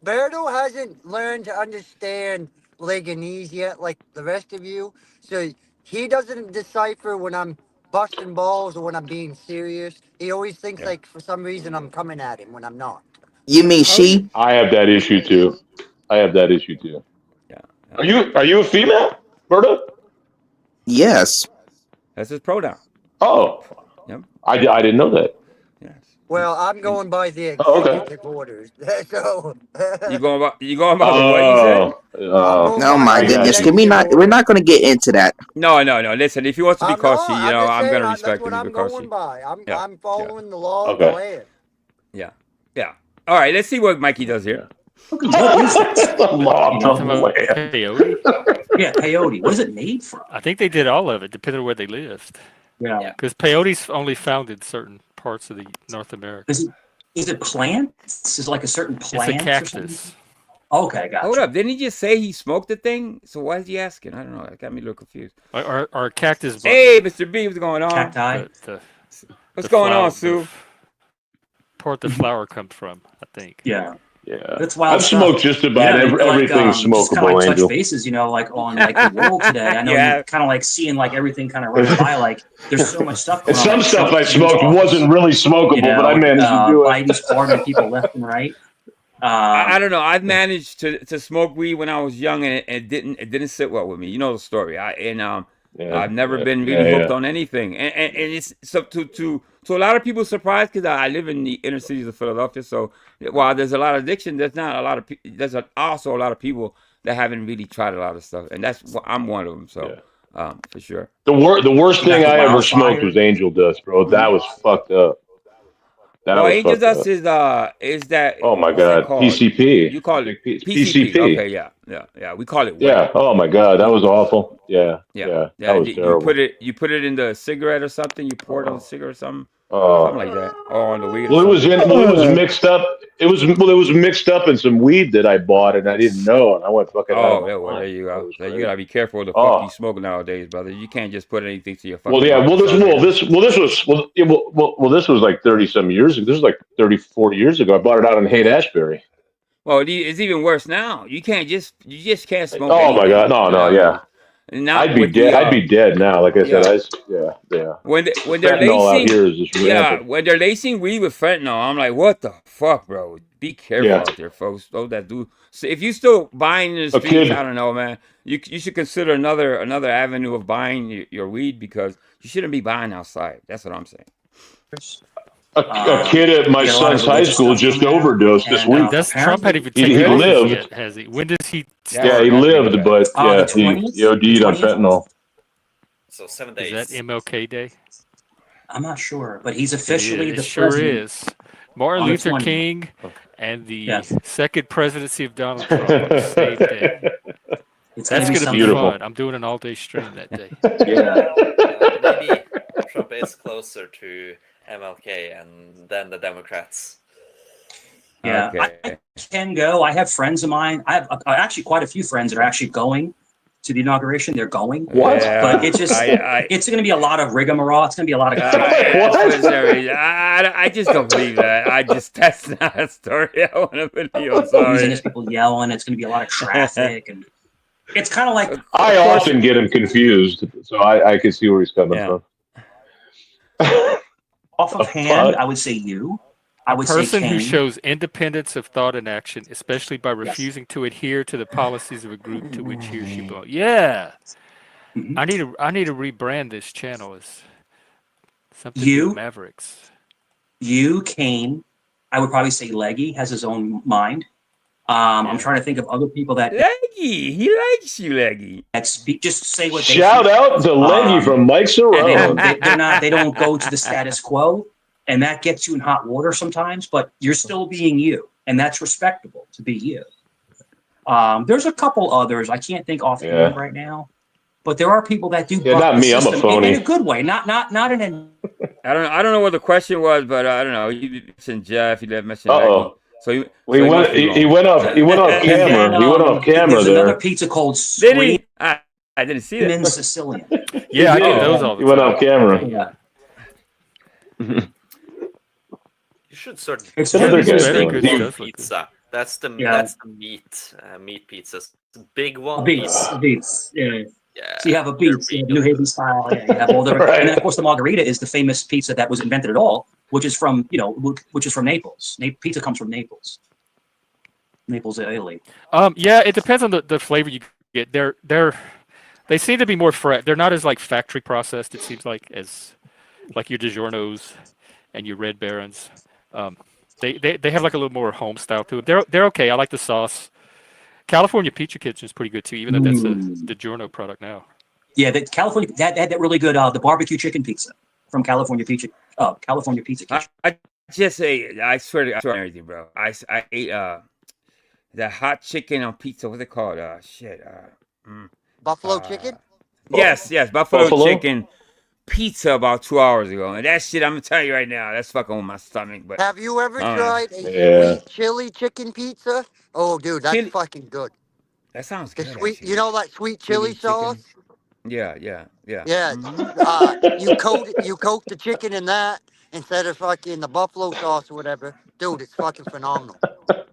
Berto hasn't learned to understand Leganese yet, like the rest of you. So he doesn't decipher when I'm busting balls or when I'm being serious. He always thinks like for some reason I'm coming at him when I'm not. You mean she? I have that issue too. Yeah. Are you a female, Berta? Yes. That's his pronoun. Oh. Yep. I didn't know that. Yes. Well, I'm going by the executive orders. So you going by what you said? Oh my goodness! We're not going to get into that. No. Listen, if he wants to be cautious, I'm going to respect him because I'm following the law of the land. Yeah. All right, let's see what Mikey does here. What is this? The law of the land. Peyote? Yeah, peyote. What is it made from? I think they did all of it, depending on where they lived. Yeah. Because peyote's only found in certain parts of the North America. Is it plants? Is it like a certain plant? It's a cactus. Okay, gotcha. Hold up, didn't he just say he smoked the thing? So why is he asking? I don't know. That got me a little confused. Or cactus. Hey, Mr. B, what's going on? Cacti. What's going on, Sue? Part the flower comes from, I think. Yeah. That's wild. I've smoked just about everything smokable. Just kind of like touch bases, like on like the world today. I know you're kind of like seeing like everything kind of running by. Like there's so much stuff going on. Some stuff I smoked wasn't really smokable, but I managed to do it. Biden's pardon people left and right. I don't know. I've managed to smoke weed when I was young, and it didn't sit well with me. You know the story. I've never been really hooked on anything, and it's so to a lot of people surprised because I live in the inner cities of Philadelphia. So while there's a lot of addiction, there's not a lot of there's also a lot of people that haven't really tried a lot of stuff, and I'm one of them. So for sure. The worst thing I ever smoked was angel dust, bro. That was fucked up. Angel dust is that? Oh my god, PCP. You call it PCP? Okay, yeah. We call it. Yeah. Oh my god, that was awful. Yeah. That was terrible. You put it in the cigarette or something. You pour it on the cigarette or something. Something like that. Or on the weed. Well, it was mixed up. It was mixed up in some weed that I bought and I didn't know, and I went fucking. There you go. So you gotta be careful with the fuck you smoke nowadays, brother. You can't just put anything to your fucking. Well, yeah. This was like 30-some years ago. This was like 30, 40 years ago. I bought it out in Haight-Ashbury. Well, it's even worse now. You just can't smoke. Oh my god, no, yeah. Now, I'd be dead. I'd be dead now. Like I said, When they're lacing, when they're lacing weed with fentanyl, I'm like, what the fuck, bro? Be careful out there, folks. Those that do. So if you still buying in the streets, I don't know, man. You should consider another avenue of buying your weed because you shouldn't be buying outside. That's what I'm saying. A kid at my son's high school just overdosed this week. Does Trump had even he lived? Yet, has he? When does he? Yeah, he lived, but he OD'd on fentanyl. So 7 days. Is that MLK Day? I'm not sure, but he's officially the sure president. is. Martin Luther King and the second presidency of Donald Trump on the same day. That's going to be fun. I'm doing an all-day stream that day. Maybe Trump is closer to MLK and then the Democrats. Yeah, I can go. I have friends of mine. I have actually quite a few friends that are actually going to the inauguration. They're going. What? Yeah. But it's just it's going to be a lot of rigmarole. It's going to be a lot of. I just don't believe that. That's not a story I want to believe. I'm sorry. There's people yelling. It's going to be a lot of traffic, and it's kind of like. I often get him confused, so I can see where he's coming from. Off of hand, I would say you. I would say person who shows independence of thought and action, especially by refusing to adhere to the policies of a group to which he or she belongs. Yeah, I need to rebrand this channel as something to Mavericks. You, Kane. I would probably say Leggy has his own mind. I'm trying to think of other people that Leggy, he likes you, Leggy. Just say what they shout out to Leggy from Mike Cerrone. And they don't go to the status quo, and that gets you in hot water sometimes. But you're still being you, and that's respectable to be you. There's a couple others I can't think offhand right now, but there are people that do. Yeah, not me. I'm a phony in a good way, not in an. I don't know what the question was, but I don't know. You mentioned Jeff. You mentioned Leggy. So he went off camera. He went off camera there's there. Another pizza called Did he? I didn't see that. Sicilian. Yeah, I get those all the time. He went off camera. Yeah. You should start. It's another good pizza. That's the meat pizzas. The big one. Beets. Yeah. Yeah. So you have a Beets, New Haven style. Yeah, you have all the and then of course the margarita is the famous pizza that was invented at all, which is from Naples. Pizza comes from Naples, Italy. Yeah, it depends on the flavor you get. They seem to be more fresh. They're not as like factory processed. It seems like as like your DiGiorno's and your Red Barons. They have like a little more home style to them. They're okay. I like the sauce. California Pizza Kitchen is pretty good too, even though that's a DiGiorno product now. Yeah, the California that had that really good the barbecue chicken pizza from California Pizza Kitchen. I just ate. I swear to everything, bro. I ate the hot chicken on pizza. What's it called? Buffalo chicken. Yes, buffalo chicken pizza about 2 hours ago, and that shit I'm gonna tell you right now, that's fucking with my stomach. But have you ever tried a sweet chili chicken pizza? Oh, dude, that's fucking good. That sounds the good. Sweet, actually. you know that sweet chili sauce? Yeah. Yeah. Mm-hmm. You coat the chicken in that instead of fucking the buffalo sauce or whatever. Dude, it's fucking phenomenal.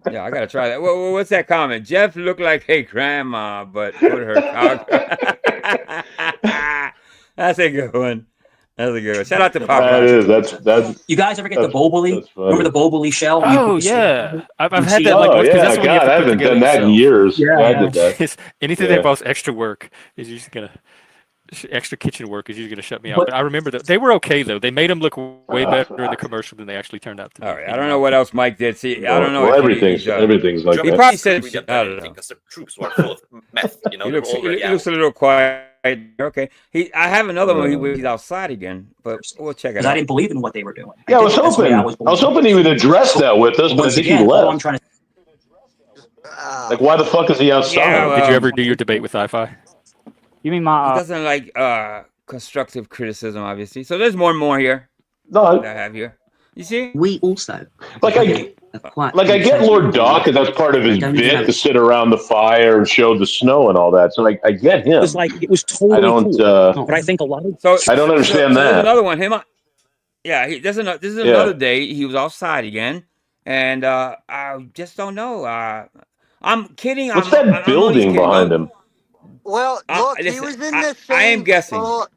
Yeah, I gotta try that. What's that comment? Jeff looked like hey grandma, but put her cock. That's a good one. Shout out to Pop. That is. That's. You guys ever get the Boboli? Remember the Boboli shell? Oh yeah, I've had that. Oh yeah, God, I haven't done that in years. Yeah, I did that. Anything that involves extra work is usually gonna. Extra kitchen work is usually going to shut me out. But I remember that they were okay though. They made them look way better in the commercial than they actually turned out to be. All right, I don't know what else Mike did. See, I don't know. Well, everything's like he that. probably said, I don't know. Because the troops were full of meth. You know, he looks a little quiet. Okay, I have another one where he's outside again, but we'll check it out. I didn't believe in what they were doing. Yeah, I was hoping he would address that with us, but I think he left. Like, why the fuck is he outside? Yeah, did you ever do your debate with Hi-Fi? You mean my? He doesn't like constructive criticism, obviously. So there's more and more here. No, that I have here. You see? We also I get Lord Doc, and that's part of his bit to sit around the fire and show the snow and all that. So I get him. It was totally I don't. cool. But I think a lot of. I don't understand that. There's another one. This is another day. He was outside again, and I just don't know. I'm kidding. What's that building behind him? Well, look, he was in the same. I am guessing. Spot.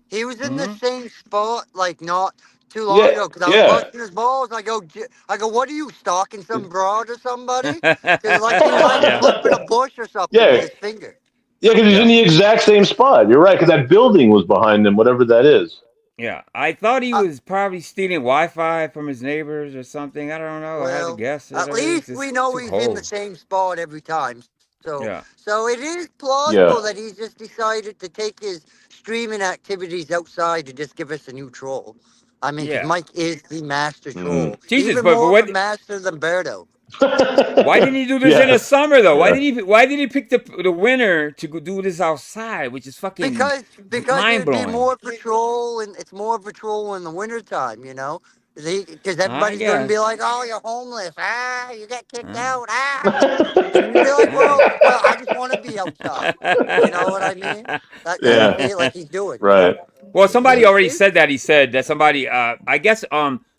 He was in the same spot, like not too long ago. Because I was busting his balls. I go, what are you stalking some broad or somebody? Because like he was flipping a bush or something with his finger. Yeah, because he's in the exact same spot. You're right, because that building was behind him, whatever that is. Yeah, I thought he was probably stealing Wi-Fi from his neighbors or something. I don't know. I had to guess. At least we know he's in the same spot every time. So it is plausible that he just decided to take his streaming activities outside to just give us a new troll. I mean, 'cause Mike is the master troll. Jesus, even but more master than Berto. Why didn't he do this in the summer though? Why did he pick the winter to go do this outside, which is fucking because mind blowing. It'd be more patrol, and it's more patrol in the wintertime, you know. Because everybody's going to be like, "Oh, you're homeless. You get kicked out. And you'd be like, well, I just want to be outside. You know what I mean? That's like he's doing. Right. Well, somebody already said that. He said that somebody. I guess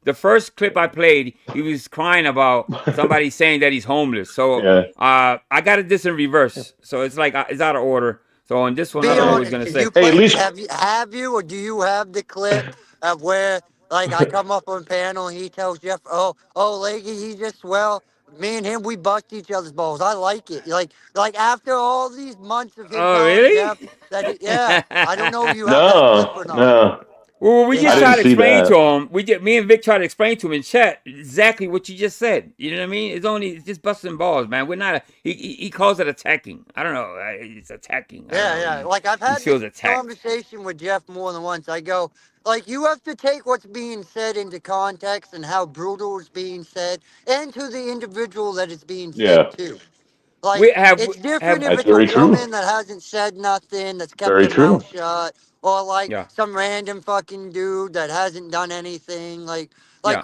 the first clip I played, he was crying about somebody saying that he's homeless. So I got this in reverse. So it's like it's out of order. So on this one, I don't know what he's going to say. Hey, at least have you or do you have the clip of where? Like, I come up on panel and he tells Jeff, oh, Leggy, he just, me and him, we bust each other's balls. I like it. Like after all these months of him telling really? Jeff that I don't know if you have that clip or not. No. Well, we just I tried to didn't see explain that. to him. Me and Vic tried to explain to him in chat exactly what you just said. You know what I mean? It's just busting balls, man. We're not. He calls it attacking. I don't know. It's attacking. Yeah. Like I've He had feels this attacked. conversation with Jeff more than once. I go, like, you have to take what's being said into context and how brutal it's being said, and to the individual that it's being said Yeah, to. Like, We have it's different have if that's it's a very true. woman that hasn't said nothing, that's kept Very her mouth true. shut, or like yeah some random fucking dude that hasn't done anything. Like yeah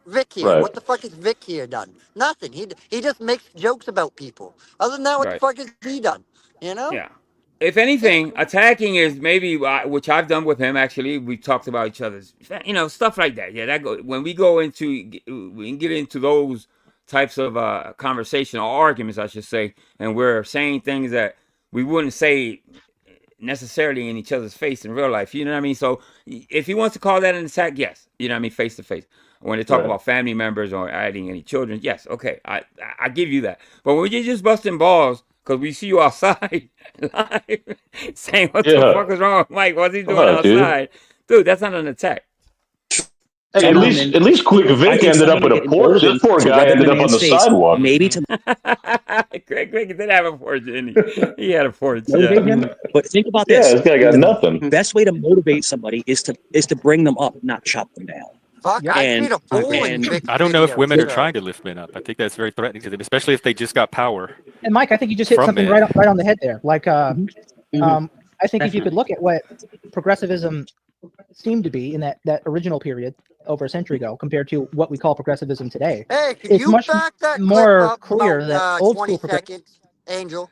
Vic here. Right. What the fuck has Vic here done? Nothing. He just makes jokes about people. Other than that, what the right fuck has he done? You know? yeah. If anything, attacking is maybe which I've done with him. Actually, we talked about each other's, stuff like that. Yeah, when we can get into those types of conversation or arguments, I should say, and we're saying things that we wouldn't say necessarily in each other's face in real life. You know what I mean? So if he wants to call that an attack, yes. You know what I mean? Face to face. When they talk Right. about family members or adding any children, yes. Okay, I give you that. But when you're just busting balls because we see you outside live saying what the Yeah. fuck is wrong with Mike? What's he Come doing on, dude. outside? Dude, that's not an attack. Hey, at least Quick I Vic think ended up someone in a porch. This emboldened poor to guy get in ended the up on man's the face, sidewalk. maybe to Greg did have a porch, didn't he? He had a porch. motivate Yeah. him. But think about Yeah, this: this guy got the nothing. best way to motivate somebody is to bring them up, not chop them down. Fuck, Yep. I've And seen a fool in and Vic's I don't know if videos, women are so. trying to lift men up. I think that's very threatening to them, especially if they just got power And Mike, I think you just hit from something men. right on the head there. Like, Mhm. I think if you could Definitely. look at what progressivism seemed to be in that original period over a century ago compared to what we call progressivism today, Hey, could it's you much back that more clip up clear about that old 20 school seconds, Angel?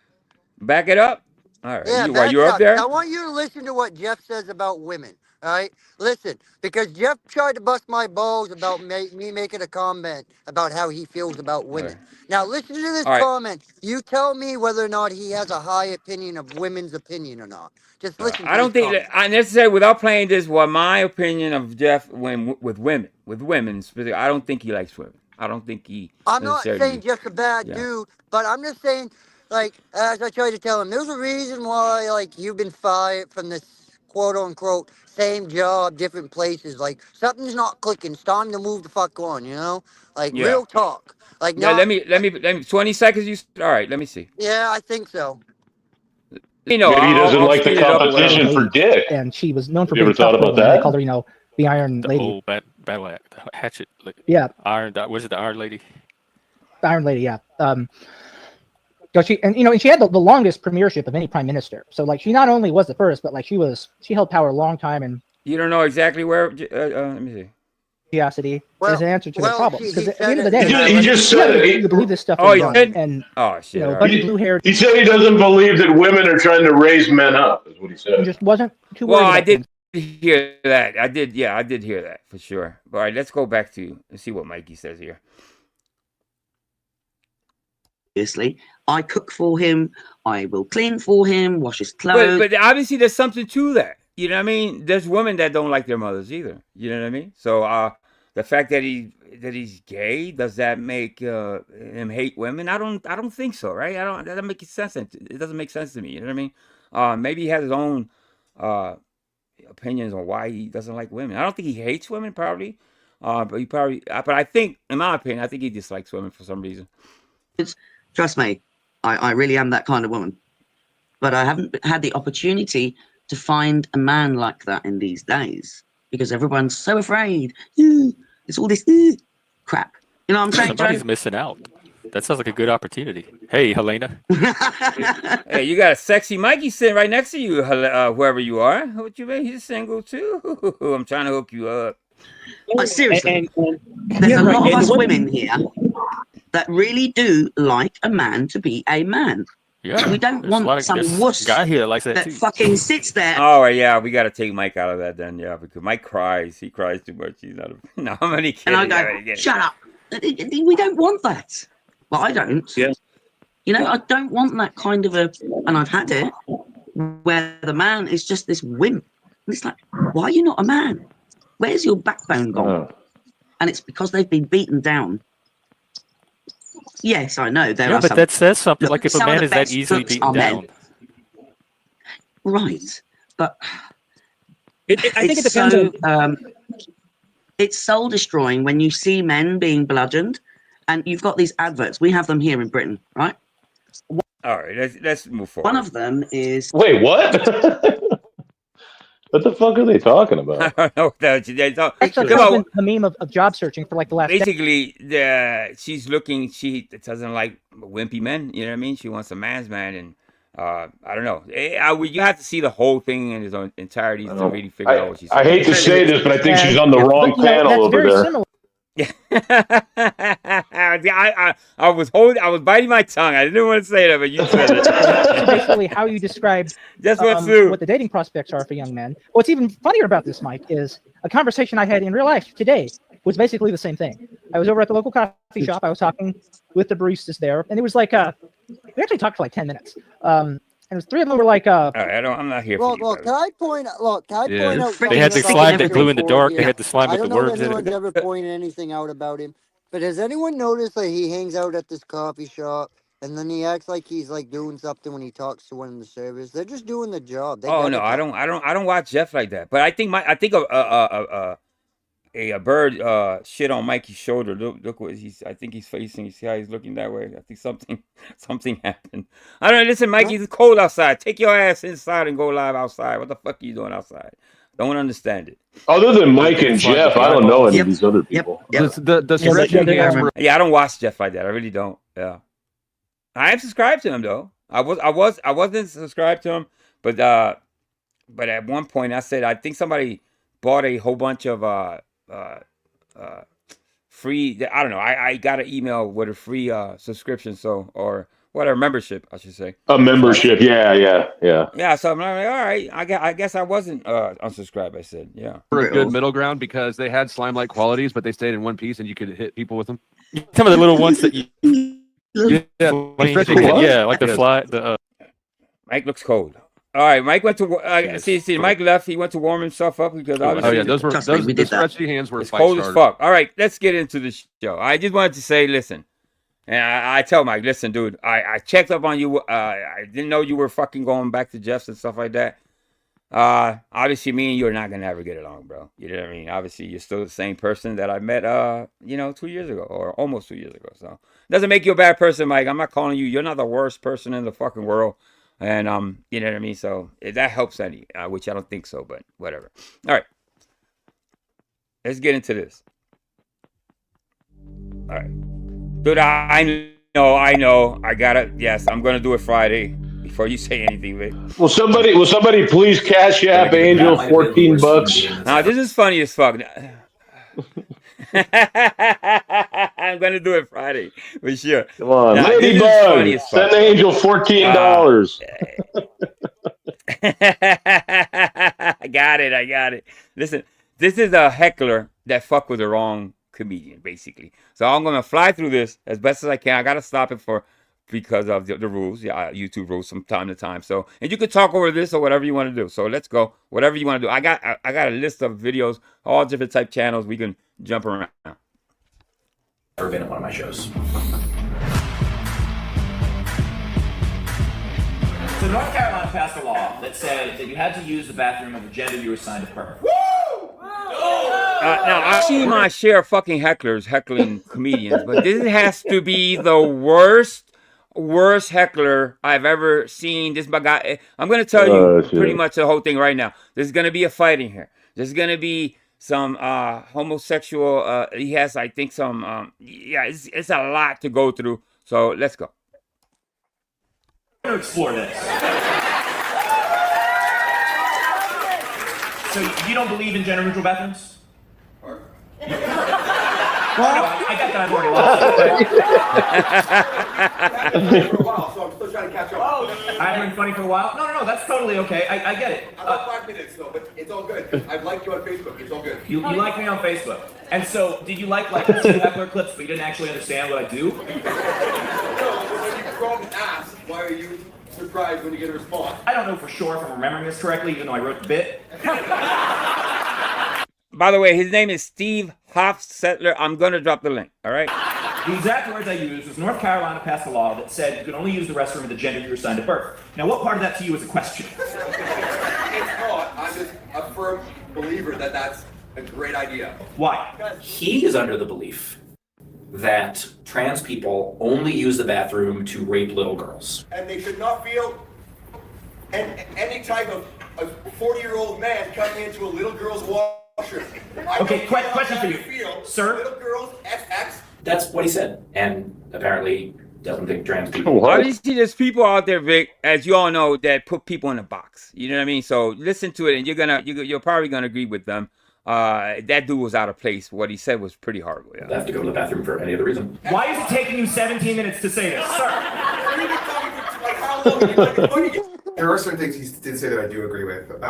Back it up. All right. Yeah, While back you're it up up. 'Cause I there? want you to listen to what Jeff says about women. All right, listen, because Jeff tried to bust my balls about me making a comment about how he feels about All right. women. Now listen to this All right. comment. You tell me whether or not he has a high opinion of women's opinion or not. Just listen I to this don't think comment. I necessarily, without playing this, what my opinion of Jeff with women specifically, I don't think he likes women. I don't think he I'm not saying necessarily. Jeff's a bad Yeah. dude, but I'm just saying, like, as I tried to tell him, there's a reason why, like, you've been fired from this quote unquote same job, different places. Like, something's not clicking. It's time to move the fuck on, you know? Like, Yeah. real talk. Like, Yeah. not, Let me. 20 seconds. All right. Let me see. yeah, I think so. You know, Maybe he doesn't I'll like the speed it up or whatever. old competition for lady, dick. and she was known for Have you being ever thought tough for about women. They that? called her, the Iron The Lady. old battle hatchet. Yeah, Iron. Was it the Iron Lady? the Iron Lady. Yeah. So she and she had the longest premiership of any prime minister. So like she not only was the first, but like she held power a long time, and You don't know exactly where. Let me see. curiosity Well, is an answer to the well, problems. he Because at the said end of the it. day, He just you said have it. to believe this stuff Oh, is he wrong. did? And Oh shit! a All bunch right. of blue-haired He said he doesn't believe that women are trying to raise men up. Is what he and said. just wasn't too Well, worried I about did things. hear that. I did. Yeah, I did hear that for sure. All right, let's go back to and see what Mikey says here. Obviously, I cook for him. I will clean for him, wash his clothes. But obviously there's something to that. You know what I mean? There's women that don't like their mothers either. You know what I mean? So the fact that he's gay, does that make him hate women? I don't think so, right? That doesn't make sense. It doesn't make sense to me. You know what I mean? Maybe he has his own opinions on why he doesn't like women. I don't think he hates women, probably. But I think, in my opinion, I think he dislikes women for some reason. Trust me, I really am that kind of woman. But I haven't had the opportunity to find a man like that in these days because everyone's so afraid. It's all this crap. You know what I'm saying? Somebody's missing out. That sounds like a good opportunity. Hey, Helena. Hey, you got a sexy Mikey sitting right next to you, whoever you are. What you mean? He's single too. I'm trying to hook you up. Seriously, there's a lot of us women here that really do like a man to be a man. Yeah, we don't want some wuss guy here likes that too. fucking sits there. Oh yeah, we got to take Mike out of that then. Yeah, because Mike cries. He cries too much. He's not. No, I'm only kidding. And I go, shut up. We don't want that. Well, I don't. Yeah. You know, I don't want that kind of and I've had it, where the man is just this wimp. And it's like, why are you not a man? Where's your backbone gone? And it's because they've been beaten down. Yes, I know. There are but some, that says something. look, like if a some of man the is that best easily cooks beaten are men. down. Right. But I think it depends on. It's soul destroying when you see men being bludgeoned, and you've got these adverts. We have them here in Britain, right? All right, let's move forward. One of them is. Wait, what? What the fuck are they talking about? I don't know. That's been the meme of job searching for like the last. Basically, she's looking. She doesn't like wimpy men. You know what I mean? She wants a man's man, and I don't know. You have to see the whole thing in its entirety to really figure out what she's saying. I hate to say this, but I think she's on the wrong panel over there. Similar. Yeah. I was biting my tongue. I didn't want to say that, but you said it. Basically, how you describe what the dating prospects are for young men. What's even funnier about this, Mike, is a conversation I had in real life today was basically the same thing. I was over at the local coffee shop. I was talking with the baristas there, and it was like we actually talked for like 10 minutes. And it was three of them were like, all right, I'm not here for you. Look, can I point out they had the slime that glue in the dark. They had the slime with the worms in it. I don't know if anyone's ever pointed anything out about him, but has anyone noticed that he hangs out at this coffee shop and then he acts like he's like doing something when he talks to one of the servers? They're just doing the job. Oh no, I don't watch Jeff like that. But I think a bird shit on Mikey's shoulder. Look what I think he's facing. You see how he's looking that way? I think something happened. I don't know. Listen, Mikey, it's cold outside. Take your ass inside and go live outside. What the fuck are you doing outside? Don't understand it. Other than Mike and Jeff, I don't know any of these other people. Yeah, I don't watch Jeff like that. I really don't. Yeah, I am subscribed to him though. I wasn't subscribed to him, but at one point I said I think somebody bought a whole bunch of free. I don't know. I got an email with a free subscription, or whatever, membership, I should say. A membership, yeah. Yeah, so I'm like, all right. I guess I wasn't unsubscribed. I said, yeah. For a good middle ground because they had slime-like qualities, but they stayed in one piece, and you could hit people with them. Some of the little ones that like the fly. Mike looks cold. All right, Mike went to see. Mike left. He went to warm himself up because obviously those stretchy hands were it's cold as fuck. All right, let's get into the show. I just wanted to say, listen, and I tell Mike, listen, dude, I checked up on you. I didn't know you were fucking going back to Jeff's and stuff like that. Obviously, me and you are not gonna ever get along, bro. You know what I mean? Obviously, you're still the same person that I met, 2 years ago or almost 2 years ago. So it doesn't make you a bad person, Mike. I'm not calling you. You're not the worst person in the fucking world. And you know what I mean? So that helps any, which I don't think so, but whatever. All right. Let's get into this. All right. Dude, I know. I gotta, yes, I'm gonna do it Friday before you say anything, Vic. Will somebody please cash app Angel $14? Now this is funny as fuck. I'm gonna do it Friday for sure. Come on, Ladybug, send Angel $14. I got it. Listen, this is a heckler that fuck with the wrong comedian, basically. So I'm gonna fly through this as best as I can. I gotta stop it because of the rules, YouTube rules from time to time. So, and you could talk over this or whatever you want to do. So let's go, whatever you want to do. I got a list of videos, all different type channels. We can jump around. Ever been at one of my shows? So North Carolina passed a law that said that you had to use the bathroom of the gender you were assigned to birth. Now, I've seen my share of fucking hecklers heckling comedians, but this has to be the worst heckler I've ever seen. This guy, I'm going to tell you pretty much the whole thing right now. There's going to be a fight in here. There's going to be some homosexual, he has, I think, some, it's a lot to go through. So let's go. We're going to explore this. So you don't believe in gender neutral bathrooms? Well, I got that. I've already lost. For a while, so I'm still trying to catch up. I've been funny for a while. No, that's totally okay. I get it. About 5 minutes though, but it's all good. I've liked you on Facebook. It's all good. You like me on Facebook, and so did you like see the heckler clips, but you didn't actually understand what I do? No, when you called and asked, why are you surprised when you get a response? I don't know for sure if I'm remembering this correctly, even though I wrote the bit. By the way, his name is Steve Hofstetler. I'm going to drop the link, all right? The exact words I used was North Carolina passed a law that said you could only use the restroom of the gender you were assigned at birth. Now, what part of that to you is a question? It's not. I'm just firm believer that that's a great idea. Why? He is under the belief that trans people only use the bathroom to rape little girls. And they should not feel any type of a 40-year-old man coming into a little girl's washroom. Okay, question for you, sir. Little girls, XX. That's what he said, and apparently doesn't think trans people. What? Obviously, there's people out there, Vic, as you all know, that put people in a box. You know what I mean? So listen to it, and you're probably gonna agree with them. That dude was out of place. What he said was pretty horrible. Yeah. I have to go to the bathroom for any other reason. Why is it taking you 17 minutes to say this, sir? There are certain things he did say that I do agree with. What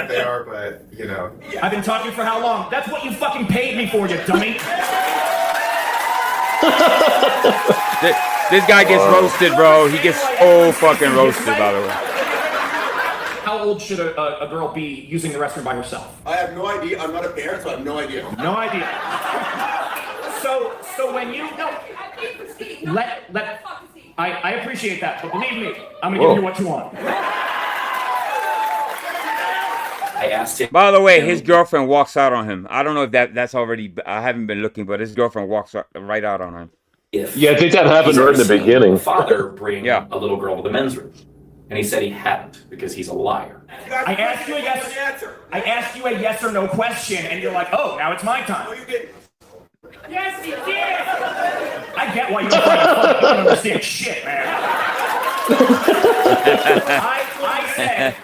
they are, but you know. I've been talking for how long? That's what you fucking paid me for, you dummy. This guy gets roasted, bro. He gets so fucking roasted, by the way. How old should a girl be using the restroom by herself? I have no idea. I'm not a parent, so I have no idea. No idea. So when you I appreciate that, but believe me, I'm gonna give you what you want. I asked him. By the way, his girlfriend walks out on him. I don't know if that's already. I haven't been looking, but his girlfriend walks right out on him. Yeah, I think that happened right in the beginning. Father bring a little girl to the men's room, and he said he hadn't because he's a liar. I asked you a yes or no question, and you're like, oh, now it's my time. No, you didn't. Yes, he did. I get why you don't understand shit, man.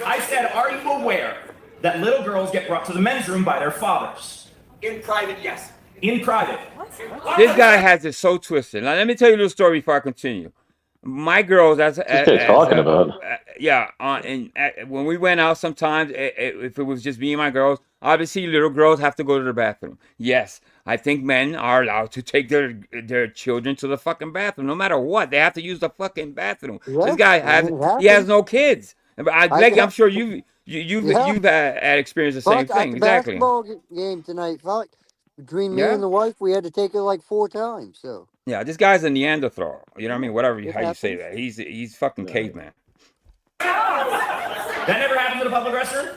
I said, are you aware that little girls get brought to the men's room by their fathers? In private, yes. In private. This guy has it so twisted. Now, let me tell you a little story before I continue. My girls, when we went out sometimes, if it was just me and my girls, obviously little girls have to go to the bathroom. Yes, I think men are allowed to take their children to the fucking bathroom. No matter what, they have to use the fucking bathroom. Yeah, this guy has no kids. I'm sure you've had experienced the same thing. Exactly. Basketball game tonight, fuck. Between me and the wife, we had to take her like 4 times. So. Yeah, this guy's a Neanderthal. You know what I mean? Whatever how you say that. He's fucking caveman. That never happened in a public restroom?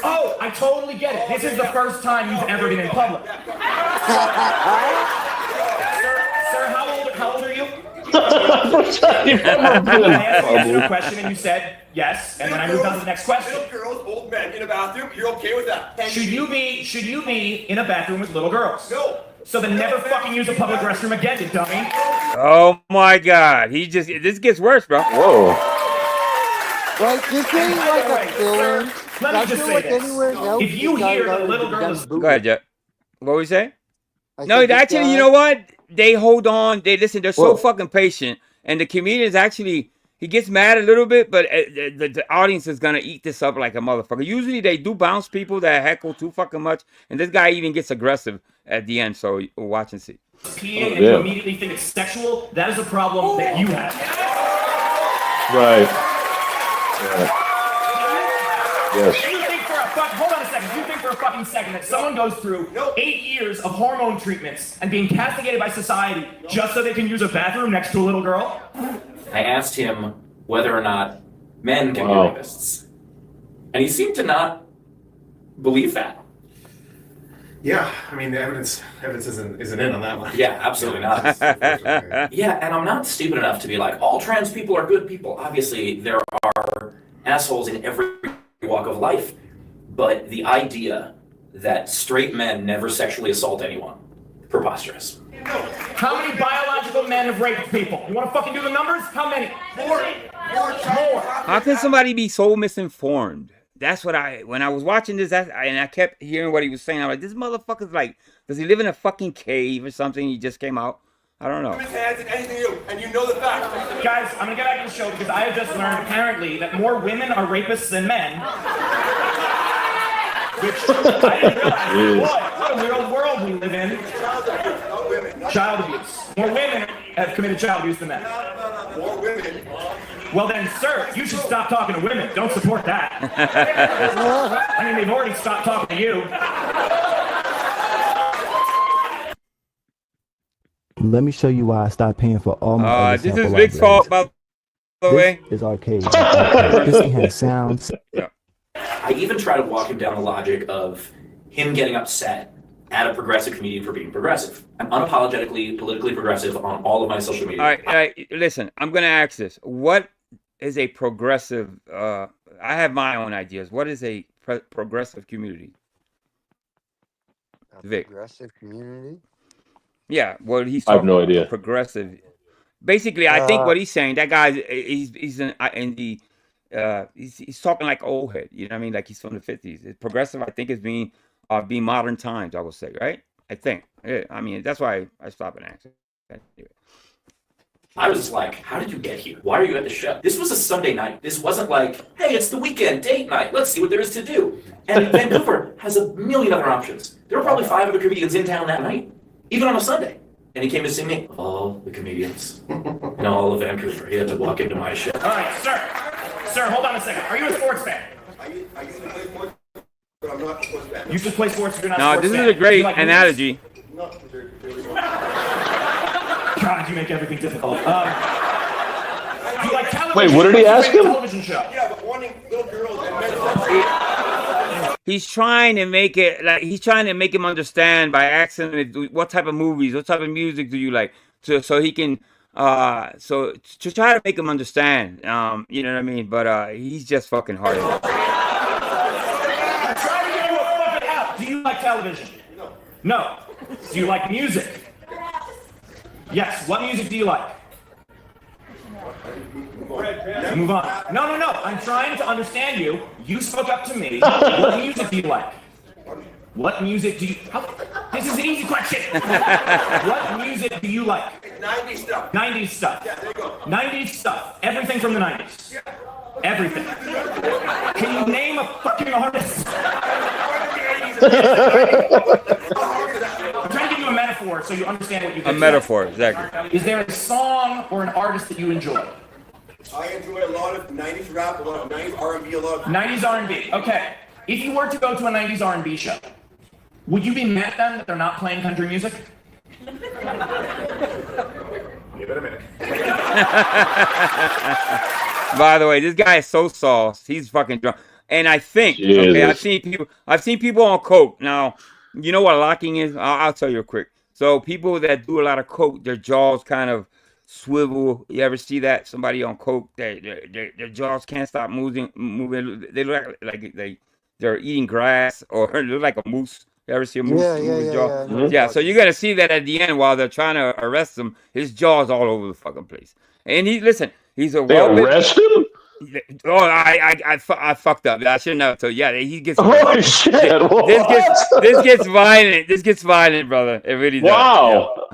Oh, I totally get it. This is the first time you've ever been in public. Sir, how old are you? I asked you a question and you said yes, and then I moved on to the next question. Little girls, old men in a bathroom, you're okay with that? Should you be in a bathroom with little girls? No. So then never fucking use a public restroom again, you dummy. Oh my God. This gets worse, bro. Whoa. Like, this ain't like a film. Let me just say this. If you hear the little girls... Go ahead, Jet. What were you saying? No, actually, you know what? They hold on. They listen. They're so fucking patient. And the comedians actually... He gets mad a little bit, but the audience is going to eat this up like a motherfucker. Usually they do bounce people that heckle too fucking much. And this guy even gets aggressive at the end. So watch and see. Peeing and you immediately think it's sexual. That is a problem that you have. Right. Yeah. Yes. Hold on a second. You think for a fucking second that someone goes through 8 years of hormone treatments and being castigated by society just so they can use a bathroom next to a little girl? I asked him whether or not men can be rapists, and he seemed to not believe that. Yeah, I mean the evidence isn't in on that one. Yeah, absolutely not. Yeah, and I'm not stupid enough to be like, all trans people are good people. Obviously, there are assholes in every walk of life, but the idea that straight men never sexually assault anyone, preposterous. How many biological men have raped people? You want to fucking do the numbers? How many? More. How can somebody be so misinformed? That's what when I was watching this, and I kept hearing what he was saying. I'm like, this motherfucker's like, does he live in a fucking cave or something? He just came out. I don't know. And you know the fact. Guys, I'm gonna get back to the show because I have just learned apparently that more women are rapists than men. Which I didn't realize. What a weird world we live in. Child abuse. More women have committed child abuse than men. More women. Well then, sir, you should stop talking to women. Don't support that. I mean, they've already stopped talking to you. Let me show you why I stopped paying for all my this is Vic's fault, by the way. This is arcade. This has sounds. Yeah. I even try to walk him down the logic of him getting upset at a progressive comedian for being progressive. I'm unapologetically politically progressive on all of my social media. All right, listen, I'm going to ask this. What is a progressive, I have my own ideas. What is a progressive community? Vic. Progressive community? Yeah, well, he's I have talking no about idea. progressive. Basically, I think what he's saying, that guy, he's in the, he's talking like old head. You know what I mean? Like he's from the 50s. Progressive, I think, is being modern times, I would say, right? I think. Yeah, I mean, that's why I stopped and asked. I was just like, how did you get here? Why are you at the show? This was a Sunday night. This wasn't like, hey, it's the weekend, date night. Let's see what there is to do. And Vancouver has a million other options. There were probably 5 other comedians in town that night, even on a Sunday. And he came to see me. All the comedians in all of Vancouver. He had to walk into my show. All right, sir. Sir, hold on a second. Are you a sports fan? I used to play sports, but I'm not a sports fan. You used to play sports, but you're not a No, sports this fan. is a great Like analogy. No, really God, you make everything difficult. You like television? Wait, what did he ask him? Television show. Yeah, but wanting little girls and men. He's trying to make it like he's trying to make him understand by asking him what type of movies, what type of music do you like, so he can so to try to make him understand. You know what I mean? But he's just fucking hard. I'm trying to get you a fucking out. Do you like television? No. No. Do you like music? Yes. What music do you like? Move on. No. I'm trying to understand you. You spoke up to me. What music do you like? What music do you... This is an easy question. What music do you like? 90s stuff. 90s stuff. Yeah, there you go. 90s stuff. Everything from the 90s. Yeah. Everything. Can you name a fucking artist? I'm trying to give you a metaphor so you understand what you get. A metaphor, exactly. Is there a song or an artist that you enjoy? I enjoy a lot of 90s rap, a lot of 90s R&B, a lot of... 90s R&B. Okay. If you were to go to a 90s R&B show, would you be mad at them that they're not playing country music? Give it a minute. By the way, this guy is so sauced. He's fucking drunk. And I think, okay, I've seen people on coke. Now, you know what locking is? I'll tell you quick. So people that do a lot of coke, their jaws kind of swivel. You ever see that? Somebody on coke, their jaws can't stop moving. They look like they're eating grass, or they look like a moose. You ever see a moose? Yeah. So you're gonna see that at the end while they're trying to arrest him. His jaw's all over the fucking place. And he's a They arrest him? Oh, I fucked up. I shouldn't have told you. Yeah, he gets. Holy shit! This gets violent. This gets violent, brother. It really does. Wow.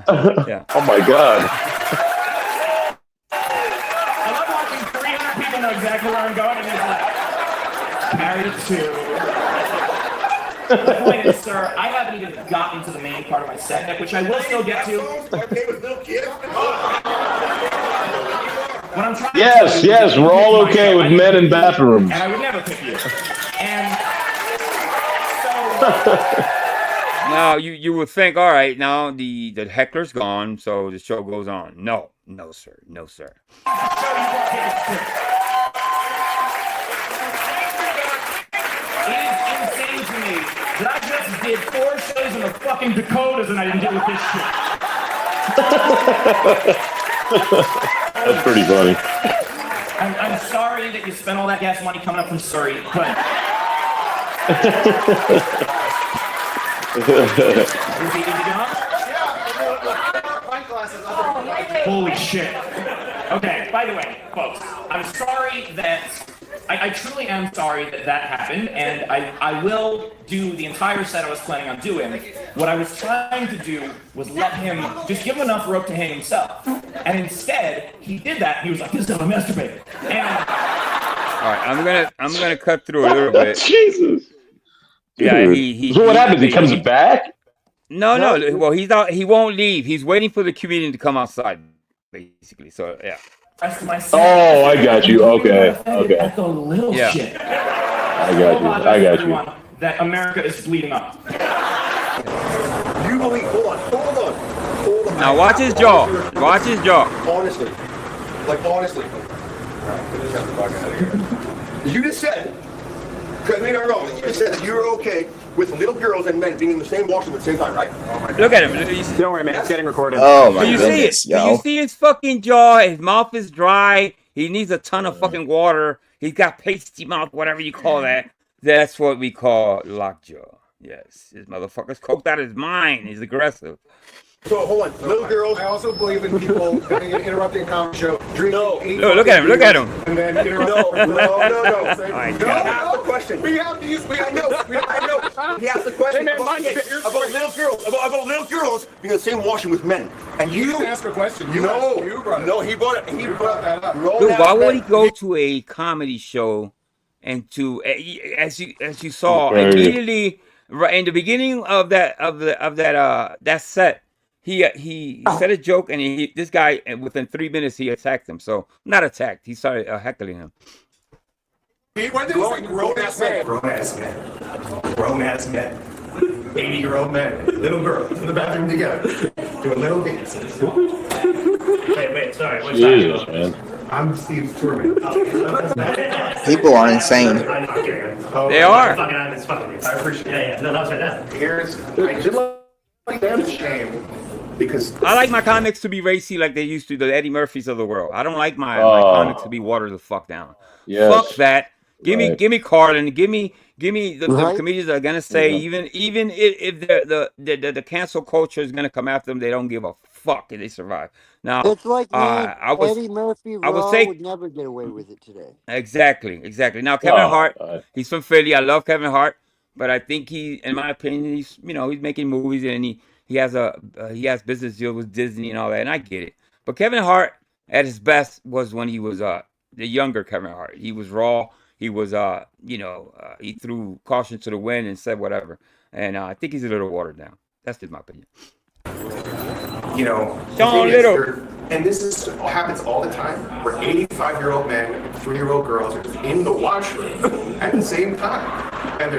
Yeah. Oh my god. I love watching 300 people know exactly where I'm going, and it's like, married to. The point is, sir, I haven't even gotten to the main part of my set yet, which I will still get to. What I'm trying Yes, we're all okay with men in bathrooms. And I would never pick you. And so... Now, you would think, all right, now the heckler's gone, so the show goes on. No, sir. No, sir. It is insane to me that I just did 4 shows in the fucking Dakotas and I didn't deal with this shit. That's pretty funny. I'm sorry that you spent all that gas money coming up from Surrey, but... Holy shit. Okay, by the way, folks, I'm sorry that... I truly am sorry that happened, and I will do the entire set I was planning on doing. What I was trying to do was let him, just give him enough rope to hang himself. And instead, he did that, and he was like, this is how I masturbate. And... All right, I'm gonna cut through a little bit. Jesus. Yeah, So what happens? He comes back? No. Well, he's out. He won't leave. He's waiting for the comedian to come outside, basically. So yeah. Oh, I got you. Okay. At the little shit. I got you. That America is bleeding up. You believe? Hold on. Now watch his jaw. Watch his jaw. Honestly. All right, get the fuck out of here. You just said No. You said that you're okay with little girls and men being in the same washroom at the same time, right? Oh my God. Look at him. Don't worry, man. It's getting recorded. Oh my Do you goodness, see it? Do you see his fucking jaw? His mouth is dry. He needs a ton of fucking water. He's got pasty mouth, whatever you call that. That's what we call lockjaw. Yes, this motherfucker's coked out of his mind. He's aggressive. So hold on, little girls. I also believe in people interrupting a comedy show. Look at him. Look at him. And then No. Oh my No, God. ask the question. We have to use. I know. He asked the question about little girls. About little girls being in the same washroom with men. And you asked a question. No, he brought it. He brought that up. Dude, why would he go to a comedy show and to as you saw immediately right in the beginning of that set? He said a joke and this guy within 3 minutes he attacked him. So not attacked. He started heckling him. When did he say grown-ass man? Grown-ass men. 80-year-old men, little girls in the bathroom together, doing little dances. Wait, sorry. What's Jesus, man. I'm Steve Tourman. People are insane. They are. I appreciate it. Yeah. No, that was right now. I just like them shame because I like my comics to be racy like they used to, the Eddie Murphys of the world. I don't like my comics to be watered the fuck down. Yes. Fuck that. Give me Carlin. Give me the comedians that are gonna say even if the cancel culture is gonna come after them, they don't give a fuck if they survive. Now It's like man, Eddie Murphy would never get away with it today. Exactly. Now Kevin Hart, he's from Philly. I love Kevin Hart, but I think in my opinion, he's making movies and he has business deals with Disney and all that, and I get it. But Kevin Hart at his best was when he was the younger Kevin Hart. He was raw. He was he threw caution to the wind and said whatever. And I think he's a little watered down. That's just my opinion. Sean Little. And this happens all the time, where 85-year-old men and 3-year-old girls are just in the washroom at the same time, and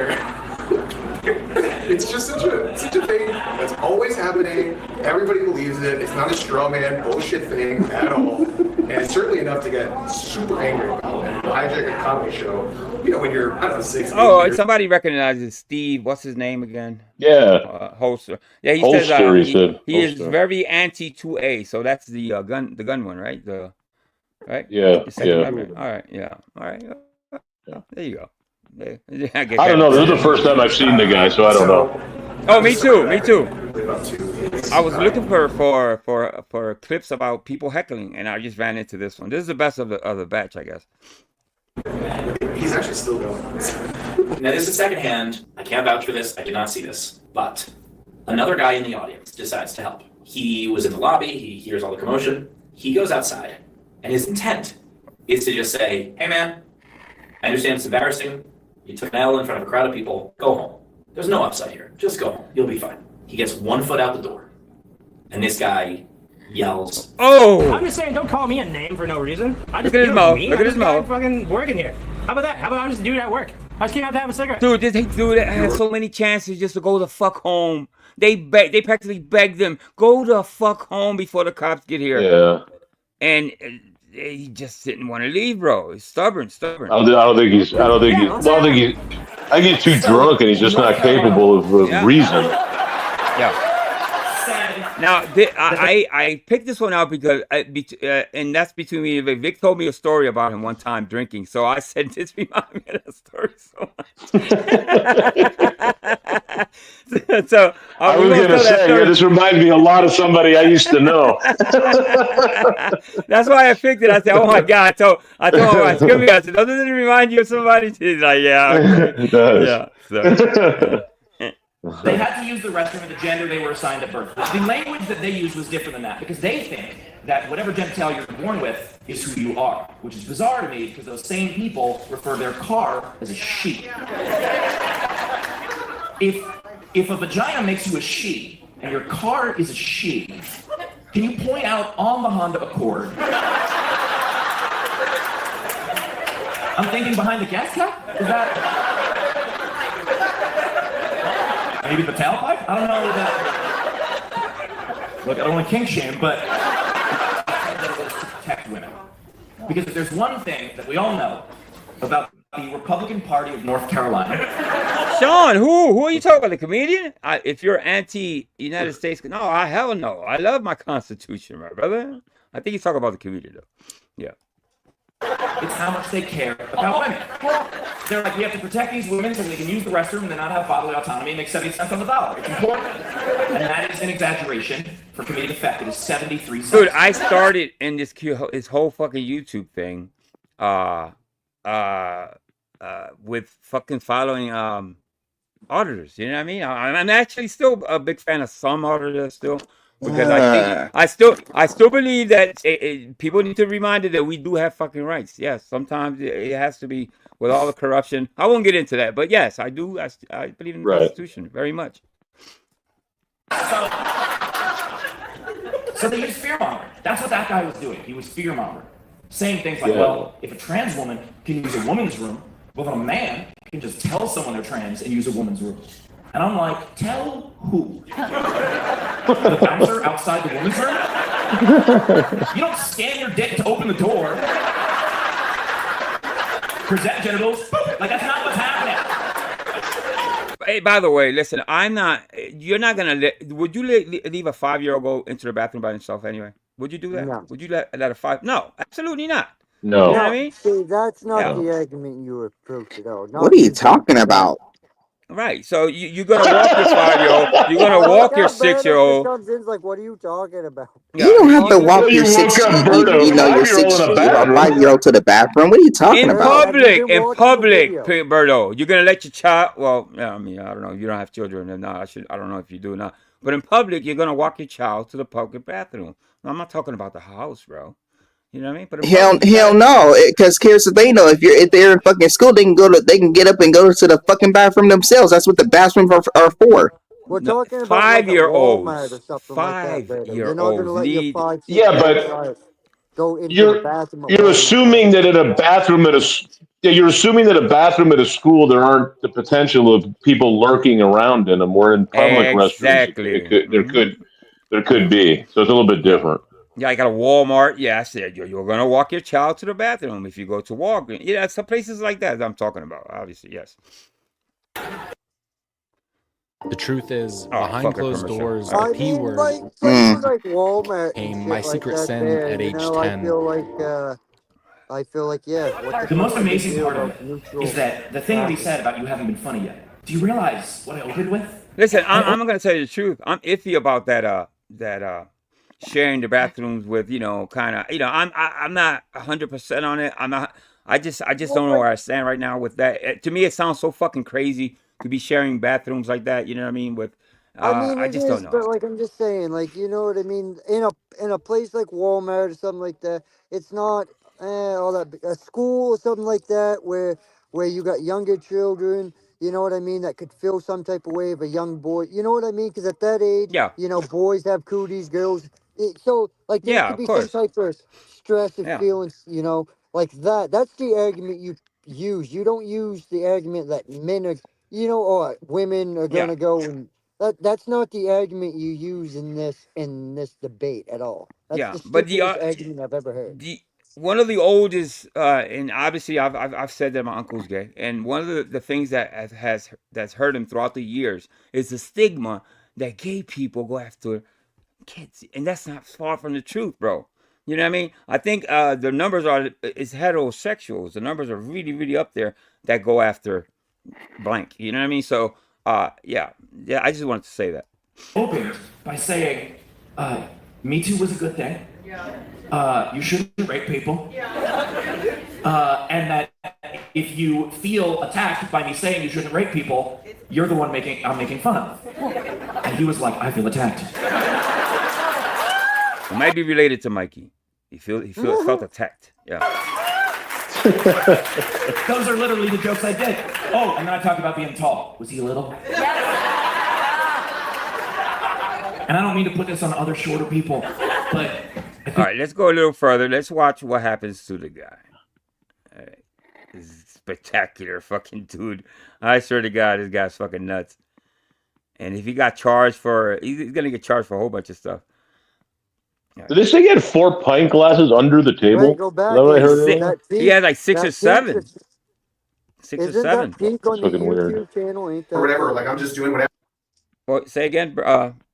it's just such a thing that's always happening. Everybody believes it. It's not a straw man bullshit thing at all, and it's certainly enough to get super angry about it. Hijack a comedy show, when you're 60. Oh, somebody recognizes Steve. What's his name again? Yeah. Holster. Yeah, he Holster, says he is very anti 2A. So that's the gun one, right? Right? Yeah. The Second Amendment. All right. Yeah. All right. There you go. I don't know. This is the first time I've seen the guy, so I don't know. Oh, me too. I was looking for clips about people heckling, and I just ran into this one. This is the best of the batch, I guess. He's actually still going. Now, this is secondhand. I can't vouch for this. I did not see this. But another guy in the audience decides to help. He was in the lobby. He hears all the commotion. He goes outside, and his intent is to just say, "Hey, man, I understand it's embarrassing. You took an L in front of a crowd of people. Go home. There's no upside here. Just go home. You'll be fine." He gets 1 foot out the door, and this guy yells, "Oh!" I'm just saying, don't call me a name for no reason. Look at his mouth. Look at his mouth. Fucking working here. How about that? How about I'm just a dude at work? I just came out to have a cigarette. Dude, this dude had so many chances just to go the fuck home. They practically begged him, go the fuck home before the cops get here. Yeah. And he just didn't want to leave, bro. He's stubborn. I think he's too drunk and he's just not capable of reason. Yeah. Now, I picked this one out because, and that's between me and Vic. Vic told me a story about him one time drinking. So I said, this reminds me of that story so much. So I was going to say, this reminds me a lot of somebody I used to know. That's why I picked it. I said, oh my God. I told him, excuse me, I said, doesn't it remind you of somebody? He's like, yeah. Okay. It does. Yeah. So, They had to use the restroom of the gender they were assigned at birth. The language that they used was different than that because they think that whatever genitalia you're born with is who you are, which is bizarre to me because those same people refer to their car as a she. If a vagina makes you a she and your car is a she, can you point out on the Honda Accord? I'm thinking behind the gas cap? Is that... Maybe the tailpipe? I don't know that. Look, I don't want to kink shame, but to protect women. Because if there's one thing that we all know about the Republican Party of North Carolina. Sean, who are you talking about? The comedian? If you're anti-United States, no, hell no. I love my Constitution, my brother. I think he's talking about the comedian, though. Yeah. It's how much they care about women. They're like, we have to protect these women so they can use the restroom and then not have bodily autonomy and make 70 cents on the dollar. It's important. And that is an exaggeration for comedic effect. It is 73 cents. Dude, I started in this whole fucking YouTube thing with fucking following auditors. You know what I mean? I'm actually still a big fan of some auditors still. Because I still believe that people need to be reminded that we do have fucking rights. Yes, sometimes it has to be with all the corruption. I won't get into that, but yes, I do. I believe in the Constitution very much. So they use fear-mongering. That's what that guy was doing. He was fear-mongering. Saying things like, well, if a trans woman can use a woman's room, well, then a man can just tell someone they're trans and use a woman's room. And I'm like, tell who? The bouncer outside the women's room? You don't scan your dick to open the door. Present genitals. Like, that's not what's happening. Hey, by the way, listen, you're not going to would you leave a 5-year-old go into the bathroom by himself anyway? Would you do that? No. Would you let a 5? No, absolutely not. No. You know what I mean? See, that's not the argument you approach at all. What are you talking about? Right. So you're gonna walk your 5-year-old. You're gonna walk your 6-year-old. Comes in, like, what are you talking about? You don't have to walk your 5-year-old to the bathroom. What are you talking about? In public, Berto, you're gonna let your child. Well, I mean, I don't know. You don't have children, and I don't know if you do or not. But in public, you're gonna walk your child to the public bathroom. No, I'm not talking about the house, bro. You know what I mean? But hell no, because here's the thing though, if they're in fucking school, they can get up and go to the fucking bathroom themselves. That's what the bathrooms are for. We're talking about 5-year-olds. Like a Walmart or something like that. They're not going to let your 5, 6, but go into the bathroom. You're assuming that in a bathroom at you're assuming that a bathroom at a school there aren't the potential of people lurking around in them. Where in public restrooms, there could be. So it's a little bit different. Yeah, I got a Walmart. Yeah, I said you're gonna walk your child to the bathroom if you go to Walgreens. Yeah, some places like that I'm talking about. Obviously, yes. The truth is, behind closed doors, I the P mean, word like Walmart became my secret like sin there, at age 10. I feel like yeah. The most amazing part of it is that the thing that he said about you haven't been funny yet. Do you realize what I opened with? Listen, I'm gonna tell you the truth. I'm iffy about that sharing the bathrooms with, kind of, I'm not 100% on it. I'm not. I just don't know where I stand right now with that. To me, it sounds so fucking crazy to be sharing bathrooms like that. You know what I mean? With, I just don't know. But like I'm just saying, like you know what I mean. In a place like Walmart or something like that, it's not all that a school or something like that where you got younger children. You know what I mean? That could feel some type of way of a young boy. You know what I mean? Because at that age, boys have cooties, girls. So like there could be some type of stress and feelings. Like that. That's the argument you use. You don't use the argument that men are, or women are gonna go and. That's not the argument you use in this debate at all. That's the stupidest argument I've ever heard. One of the oldest, and obviously I've said that my uncle's gay, and one of the things that's hurt him throughout the years is the stigma that gay people go after kids, and that's not far from the truth, bro. You know what I mean? I think the numbers is heterosexuals. The numbers are really, really up there that go after blank. You know what I mean? So. Yeah, I just wanted to say that. Opened by saying, Me Too was a good thing. Yeah. You shouldn't rape people. Yeah. And that if you feel attacked by me saying you shouldn't rape people, you're the one I'm making fun of. And he was like, I feel attacked. It might be related to Mikey. He felt attacked. Yeah. Those are literally the jokes I did. Oh, and then I talked about being tall. Was he little? Yes. And I don't mean to put this on other shorter people, but... All right, let's go a little further. Let's watch what happens to the guy. All right. This is spectacular fucking dude. I swear to God, this guy's fucking nuts. And if he got charged he's going to get charged for a whole bunch of stuff. Right. Did they say he had 4 pint glasses under the table? Go back. He had like 6 or 7. 6 or Isn't 7. that peak on the fucking YouTube weird. channel? Ain't that Or whatever. Like I'm just doing whatever. Well, say again,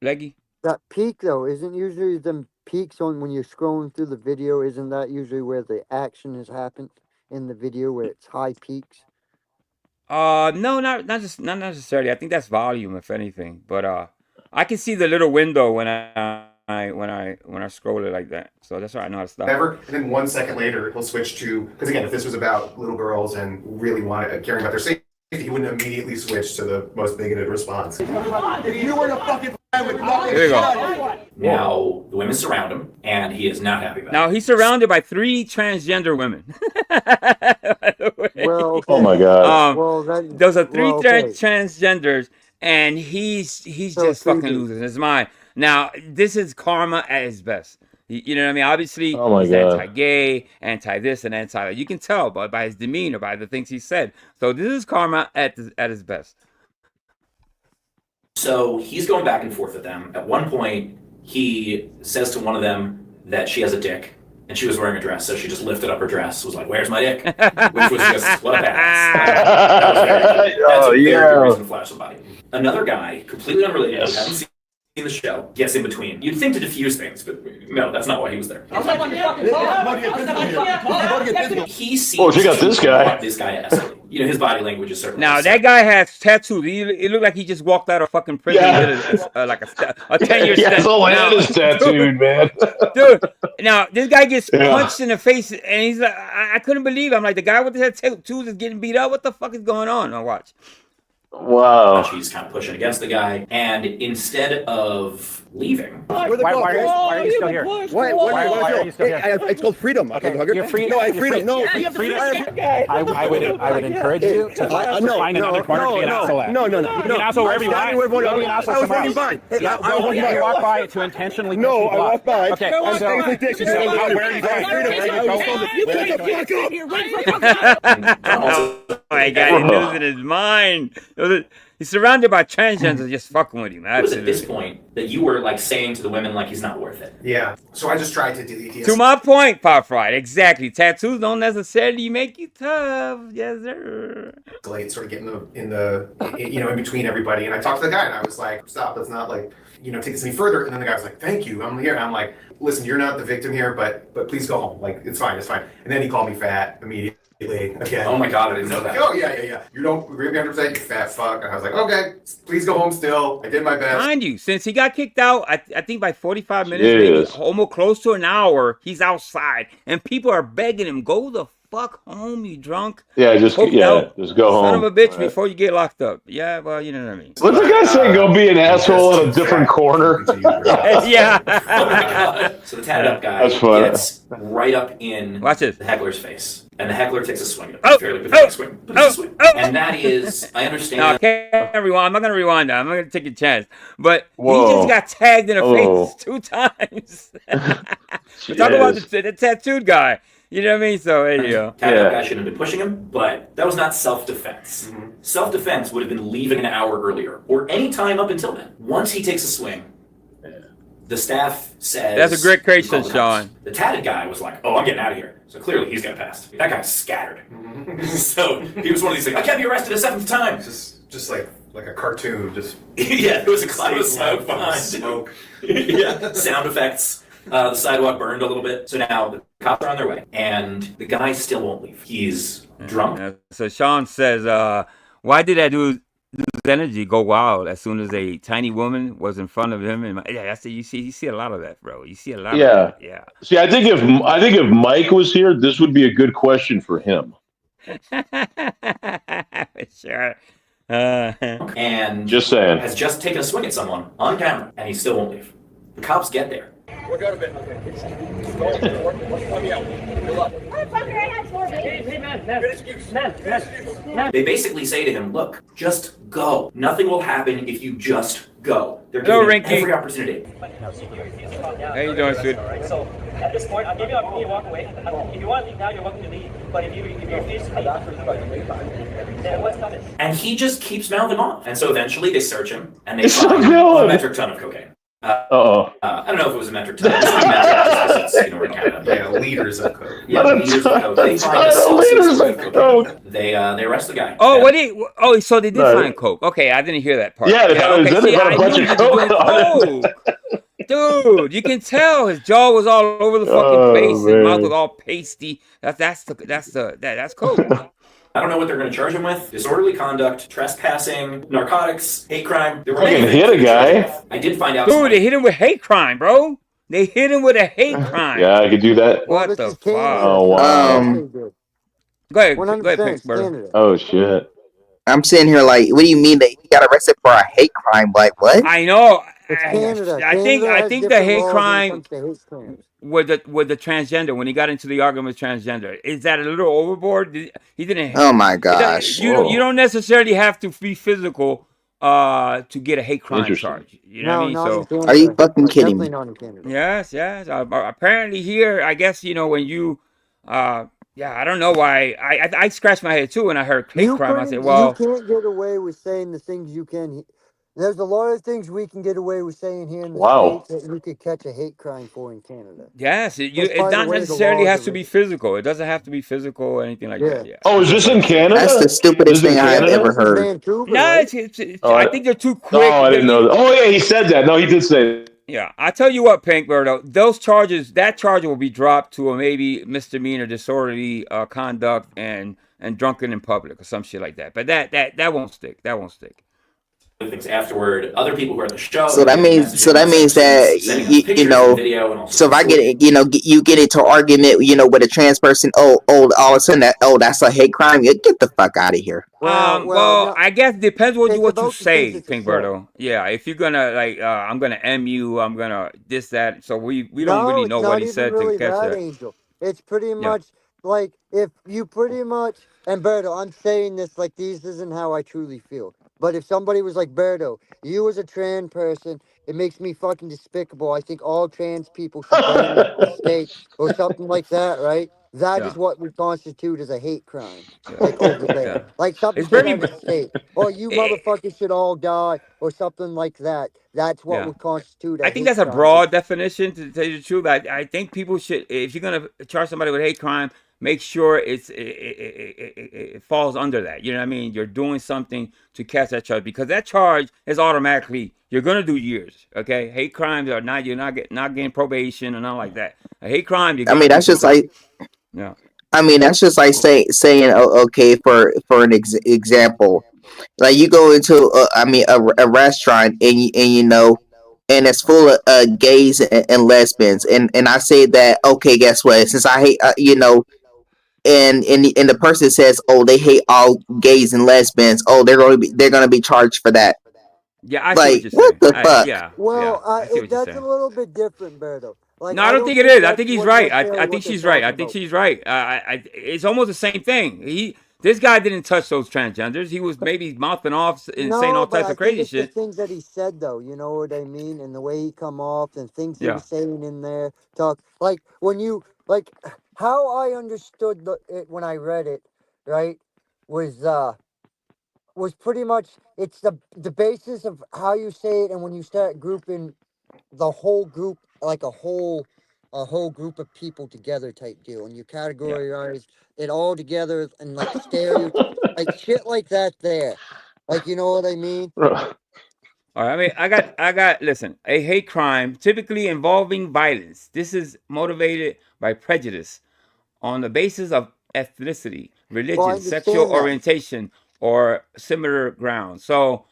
Leggy. that peak though? Isn't usually them peaks on when you're scrolling through the video? Isn't that usually where the action has happened in the video, where it's high peaks? No, not necessarily. I think that's volume, if anything. But I can see the little window when I scroll it like that. So that's why I know how to stop. Whatever, and then 1 second later he'll switch to, because again, if this was about little girls and really caring about their safety, he wouldn't immediately switch to the most bigoted response. If you were to fucking with nothing, Here we go. Now the women surround him, and he is not happy about it. Now he's surrounded by 3 transgender women. By the way. Well, okay. Oh my god. Well, then, Those are 3 okay. transgenders, and he's So just fucking 3 losing his mind. Now this is karma at his best. You know what I mean? Obviously, Oh my he's God. anti-gay, anti-this, and anti-that. You can tell by his demeanor, by the things he said. So this is karma at his best. So he's going back and forth with them. At one point, he says to one of them that she has a dick, and she was wearing a dress, so she just lifted up her dress, was like, "Where's my dick?" Which was just, what a badass. That was very, that's a very good reason to flash somebody. Another guy, completely unrelated, who hadn't seen the show, gets in between. You'd think to diffuse things, but no, that's not why he was there. He seems Oh, check out this to guy. want this guy to escalate. You know, his body language is certainly. Now that guy has tattoos. It looked like he just walked out of fucking prison. Yeah. And did like a 10-year Yeah, stint. his whole hand is tattooed, man. Dude, now this guy gets Yeah. punched in the face, and he's like, I couldn't believe it. I'm like, the guy with the tattoos is getting beat up. What the fuck is going on? Now watch. Wow. She's kind of pushing against the guy, and instead of leaving, Why are you still here? Why are you still here? It's called freedom. Okay, Hugger. you're free. No, I have freedom. No, I would encourage you to find another corner to be an asshole at. No. You can be an asshole wherever you want. You can be an asshole I was somewhere walking else. by. Yeah, I was you walk by to intentionally piss No, people I off. walked by. Okay, I was so like this. where are you going? Oh my god, he's losing his mind. He's surrounded by transgenders just fucking with him. it was at Absolutely. this point that you were like saying to the women like he's not worth it. Yeah. So I just tried to delete the To my point, Pop Fried. Exactly. Tattoos don't necessarily make you tough. Yes, sir. escalate, sort of get in between everybody. And I talked to the guy and I was like, stop, let's not take this any further. And then the guy was like, thank you, I'm here. And I'm like, listen, you're not the victim here, but please go home. Like, it's fine. And then he called me fat immediately. Again. Oh my god, I didn't know that. Oh yeah. You don't agree with me 100%, you fat fuck. And I was like, okay, please go home still. I did my best. Mind you, since he got kicked out, I think by 45 minutes, maybe almost close to an hour, he's outside. And people are begging him, go the fuck home, you drunk. Yeah, just go home. Son of a bitch, before you get locked up. Yeah, well, you know what I mean. What's the guy saying? Go be an asshole in a different corner. Yeah. Oh my god. So the tatted up guy gets right up in the heckler's face. And the heckler takes a swing. Fairly pathetic swing. But it's a swing. And that is, I understand. No, I can't rewind. I'm not going to rewind that. I'm not going to take a chance. But Whoa. he just got tagged in the face 2 times. We're talking about the tattooed guy. You know what I mean? So, there you go. Tatted up guy shouldn't have been pushing him, but that was not self-defense. Mm-hmm. Self-defense would have been leaving an hour earlier, or any time up until then. Once he takes a swing, the staff says... That's a great creation, Sean. The tatted guy was like, oh, I'm getting out of here. So clearly he's got passed. That guy's scattered. So he was one of these things, I can't be arrested a 7th time. Just like a cartoon, just... Yeah, there was a cloud of smoke behind. Smoke. Yeah, sound effects. The sidewalk burned a little bit. So now the cops are on their way, and the guy still won't leave. He's drunk. So Sean says, why did that dude's energy go wild as soon as a tiny woman was in front of him? And you see a lot of that, bro. You see a lot of that. Yeah. See, I think if Mike was here, this would be a good question for him. Sure. And just saying, has just taken a swing at someone on camera, and he still won't leave. The cops get there. Work out a bit. Let me out. Good luck. They basically say to him, look, just go. Nothing will happen if you just go. They're Hello, giving him Rinky. every opportunity. How you doing, sweet? So at this point, I'll give you an opportunity to walk away. If you want to leave now, you're welcome to leave. But if you refuse to leave, then what's coming? And he just keeps mouthing off. And so eventually they search him, and they find a metric ton of cocaine. I don't know if it was a metric ton. It was a metric just because it's, we're in Canada. Yeah, liters of coke. Yeah, liters of coke. They find a Celsius worth of coke. They arrest the guy. Oh, so they did find coke. Okay, I didn't hear that part. Yeah, they okay. See, found I a bunch knew of you coke were doing coke. Dude, you can tell his jaw was all over the fucking face. His mouth was all pasty. That's coke. I don't know what they're going to charge him with. Disorderly conduct, trespassing, narcotics, hate crime. There were Fucking many hit things a guy. I did find out. Dude, they hit him with hate crime, bro. They hit him with a hate crime. Yeah, I could do that. What the fuck? Oh wow. Go ahead, 100% Canada. Oh shit. I'm sitting here like, what do you mean that he got arrested for a hate crime? Like what? I know. It's Canada. I think the different hate laws when it crime comes to hate crimes. with the transgender, when he got into the argument with transgender, is that a little overboard? He didn't. Oh my gosh. You don't necessarily have to be physical to get a hate crime charge. You know what I mean? Not in So Canada. Are you fucking kidding me? Definitely not in Canada. yes. Apparently here, I guess when you I don't know why. I scratched my head too when I heard hate crime. I said, well, you can't get away with saying the things you can. There's a lot of things we can get away with saying here in the States that you could catch a hate crime for in Canada. yes, it Just by the not way the necessarily laws has are to be physical. It doesn't have to be physical or anything like that. Yeah. Oh, is this in Canada? That's the stupidest thing I have ever heard. Vancouver, No, right? I think they're too quick. Oh, I didn't know that. Oh yeah, he said that. No, he did say that. Yeah, I tell you what, Pinkbird, those charges, that charge will be dropped to a maybe misdemeanor, disorderly conduct, and drunken in public or some shit like that. But that won't stick. That won't stick. Things afterward, other people who are at the show. So that means that you know. So if I get you get into argument with a trans person, all of a sudden that's a hate crime. Get the fuck out of here. Well, I guess it depends what you say, Pinkbirdo. Yeah, if you're gonna I'm gonna M you, I'm gonna this that. So we don't really know what he said to catch that. Angel. It's pretty much like if you pretty much and Berto, I'm saying this like this isn't how I truly feel. But if somebody was like, Berto, you as a trans person, it makes me fucking despicable. I think all trans people should burn at the stake or something like that, right? That is what would constitute as a hate crime. Like over there. Like something should have a stake. Or you motherfuckers should all die or something like that. That's what would constitute a I think hate that's a crime. broad definition, to tell you the truth. I think people should, if you're gonna charge somebody with hate crime, make sure it falls under that. You know what I mean? You're doing something to catch that charge, because that charge is automatically, you're gonna do years. Okay, hate crimes are not, you're not getting probation or nothing like that. A hate crime, I mean, that's just like I mean, that's just like saying okay, for an example, like you go into a restaurant and and it's full of gays and lesbians, and I say that, okay, guess what? Since I hate and the person says, oh, they hate all gays and lesbians, oh, they're gonna be charged for that. Yeah, I like see what the fuck? That's a little bit different, Berto. Like, no, I don't think it is. I think he's right. I think she's right. I think she's right. It's almost the same thing. This guy didn't touch those transgenders. He was maybe mouthing off and saying all types of crazy shit. The things that he said, though, you know what I mean, and the way he come off, and things he was saying in there. Talk like when you like how I understood it when I read it, right? Was pretty much it's the basis of how you say it, and when you start grouping the whole group like a whole group of people together type deal, and you categorize it all together and like stereotypes like shit like that there, like, you know what I mean? All right, I mean, I got listen, a hate crime typically involving violence. This is motivated by prejudice on the basis of ethnicity, religion, sexual orientation, or similar grounds. So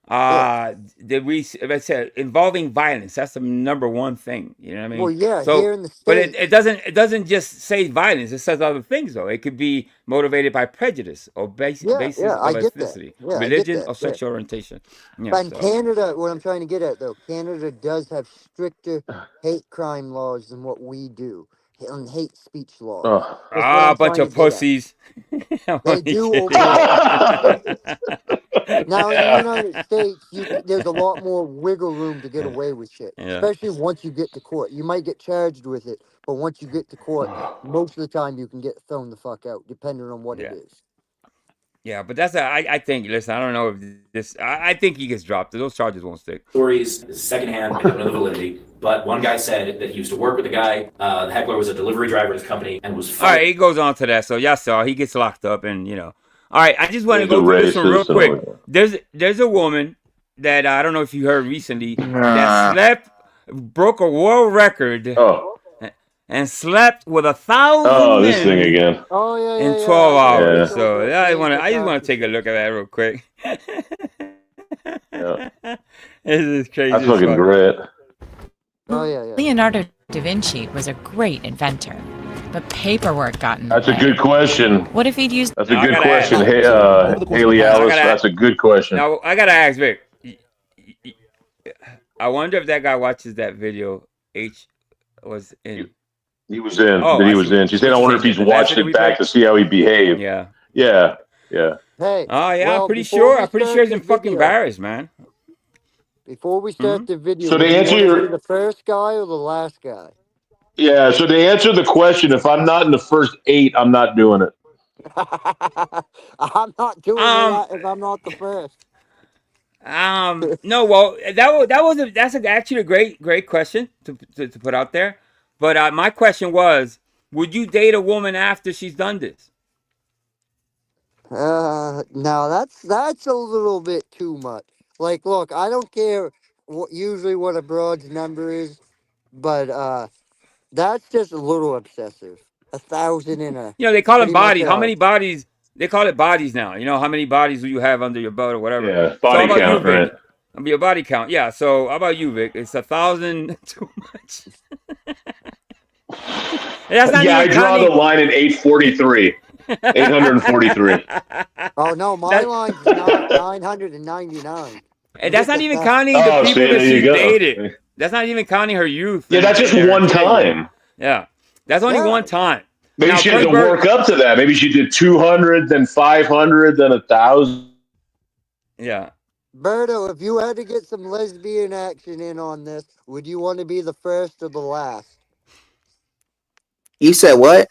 if I said involving violence, that's the number one thing. You know what I mean? Well, yeah, so, here in the States. But it doesn't just say violence. It says other things though. It could be motivated by prejudice or basis of ethnicity, religion, or sexual orientation. Yeah, and Canada, what I'm trying to get at though, Canada does have stricter hate crime laws than what we do. On hate speech laws. Bunch of pussies. They do over there. Now in the United States, there's a lot more wiggle room to get away with shit. Especially once you get to court. You might get charged with it, but once you get to court, most of the time you can get thrown the fuck out, depending on what it is. Yeah, but that's I think. Listen, I don't know if this. I think he gets dropped. Those charges won't stick. Stories secondhand. I don't know the validity, but one guy said that he used to work with a guy. The heckler was a delivery driver at his company and was. All right, he goes on to that. So y'all saw he gets locked up, and you know. All right, I just want to go through this one real quick. There's a woman that I don't know if you heard recently that broke a world record. And slept with 1,000 this thing again. In 12 hours. So I just want to take a look at that real quick. This is crazy. That's fucking great. Leonardo da Vinci was a great inventor, but paperwork got in the That's way. a good question. What if he'd used? That's a good question. Hey, Haley Alice. That's a good question. Now I gotta ask Vic. I wonder if that guy watches that video. H was in. He was in. He was in. She said, "I wonder if he's watched it back to see how he behaved." Yeah. Yeah. Hey. Oh yeah, well, I'm pretty sure he's in fucking embarrassed, man. Before we start the video, So to answer the first guy or the last guy? Yeah. So to answer the question, if I'm not in the first 8, I'm not doing it. I'm not doing that if I'm not the first. No, well, that's actually a great question to put out there. But my question was, would you date a woman after she's done this? No, that's a little bit too much. Like, look, I don't care usually what a broad's number is, but that's just a little obsessive. 1,000 in a. You know, they call them bodies. How many bodies? They call it bodies now. You know, how many bodies do you have under your belt or whatever? Yeah, body count, right? Your body count. Yeah. So how about you, Vic? It's 1,000 too much. I draw the line at 843. 843. Oh no, my line's 999. And that's not even counting the people that she dated. That's not even counting her youth. Yeah, that's just one time. Yeah, that's only one time. Maybe now, she had to work up to that. Maybe she did 200, then 500, then 1,000. Yeah. Berto, if you had to get some lesbian action in on this, would you want to be the first or the last? You said what?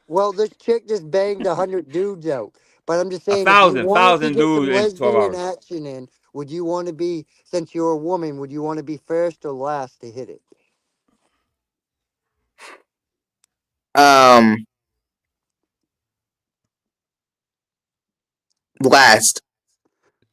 Well, this chick just banged 100 dudes out. But I'm just saying, 1,000 dudes in 12 hours. Action in, would you want to be, since you're a woman, would you want to be first or last to hit it? Last.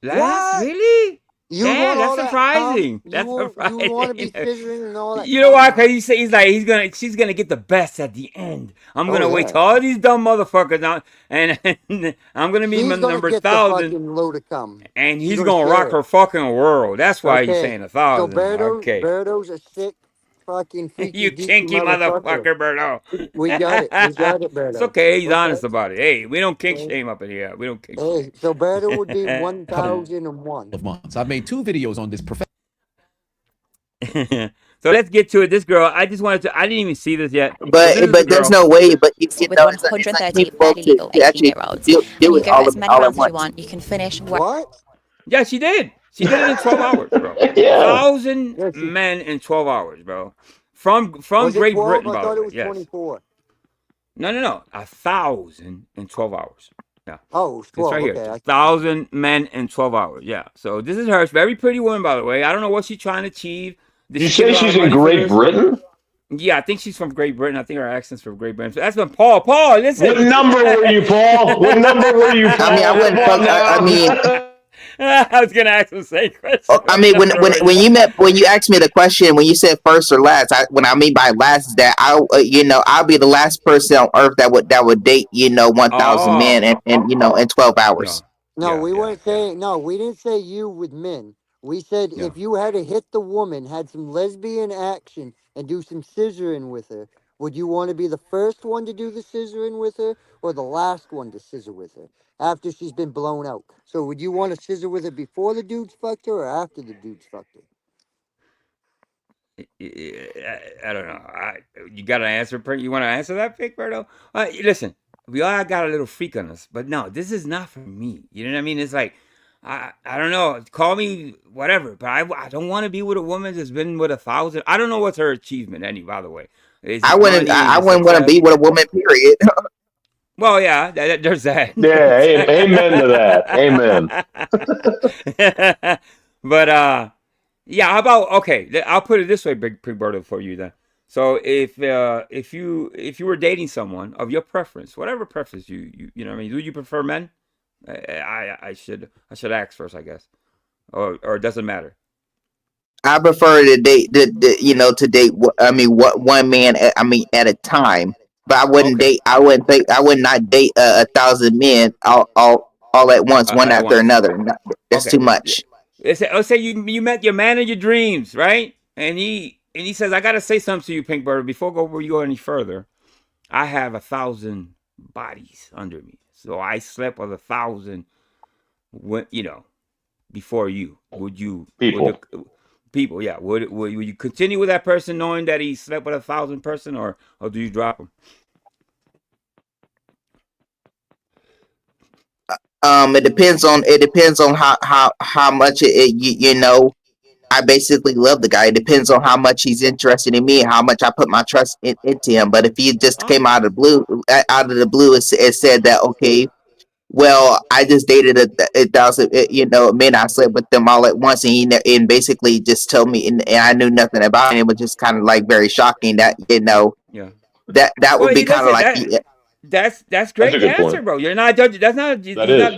Last? Really? Yeah, that's surprising. That's surprising. You want to be scissoring and all that. You know why? Because he's like she's gonna get the best at the end. I'm gonna wait till all these dumb motherfuckers out, and I'm gonna meet number 1,000. And he's gonna rock her fucking world. That's why he's saying 1,000. So Berto's a sick fucking freaky. You kinky motherfucker, Berto. We got it, Berto. It's okay. He's honest about it. Hey, we don't kink shame up in here. We don't kink shame. So Berto would be 1,001. Months. I've made 2 videos on this. So let's get to it. This girl, I just wanted to. I didn't even see this yet. But there's no way. But you With know, 130 fairly legal 18-year-olds, do you it go all as many at rounds as once. you want. You can finish. What? Yeah, she did. She did it in 12 hours, bro. 1,000 men in 12 hours, bro. From Great Britain, I by thought the it way. was Yes. 24. No. 1,000 in 12 hours. Yeah. Oh, it was 12. It's right Okay. here. 1,000 men in 12 hours. Yeah. So this is her. Very pretty woman, by the way. I don't know what she's trying to achieve. Did you say she's in Great Britain? Yeah, I think she's from Great Britain. I think her accent's from Great Britain. So that's been Paul. Paul, listen. What number were you, Paul? What number were you, Paul? I mean, I wouldn't. I mean. I was gonna ask the same question. I mean, when you asked me the question, when you said first or last, what I mean by last is that I'll be the last person on earth that would date 1,000 men and in 12 hours. No, we weren't saying. No, we didn't say you with men. We said if you had to hit the woman, had some lesbian action, and do some scissoring with her, would you want to be the first one to do the scissoring with her, or the last one to scissor with her after she's been blown out? So would you want to scissor with her before the dudes fucked her, or after the dudes fucked her? I don't know. You got an answer? You want to answer that, Vic, Berto? Listen, we all got a little freak on us, but no, this is not for me. You know what I mean? It's like, I don't know. Call me whatever, but I don't want to be with a woman that's been with 1,000. I don't know what's her achievement, by the way. I wouldn't want to be with a woman, period. Well, yeah, there's that. Yeah, amen to that. Amen. But yeah, how about, okay, I'll put it this way, Big Birdo, for you then. So if you were dating someone of your preference, whatever preference you know what I mean, do you prefer men? I should ask first, I guess, or it doesn't matter. I prefer to date to date. I mean, what one man at a time. But I wouldn't date. I would not date 1,000 men all at once, one after another. That's too much. Let's say you met your man of your dreams, right? And he says, I gotta say something to you, Pink Bird, before we go any further. I have 1,000 bodies under me, so I slept with 1,000. Before you, would you people? Yeah, would you continue with that person knowing that he slept with 1,000 person, or do you drop him? It depends on how much I basically love the guy. It depends on how much he's interested in me and how much I put my trust into him. But if he just came out of the blue, it said that, okay, well, I just dated 1,000 men. I slept with them all at once, and basically just told me, and I knew nothing about it. It was just kind of like very shocking that that would be kind of like. That's great answer, bro. You're not judging. He's not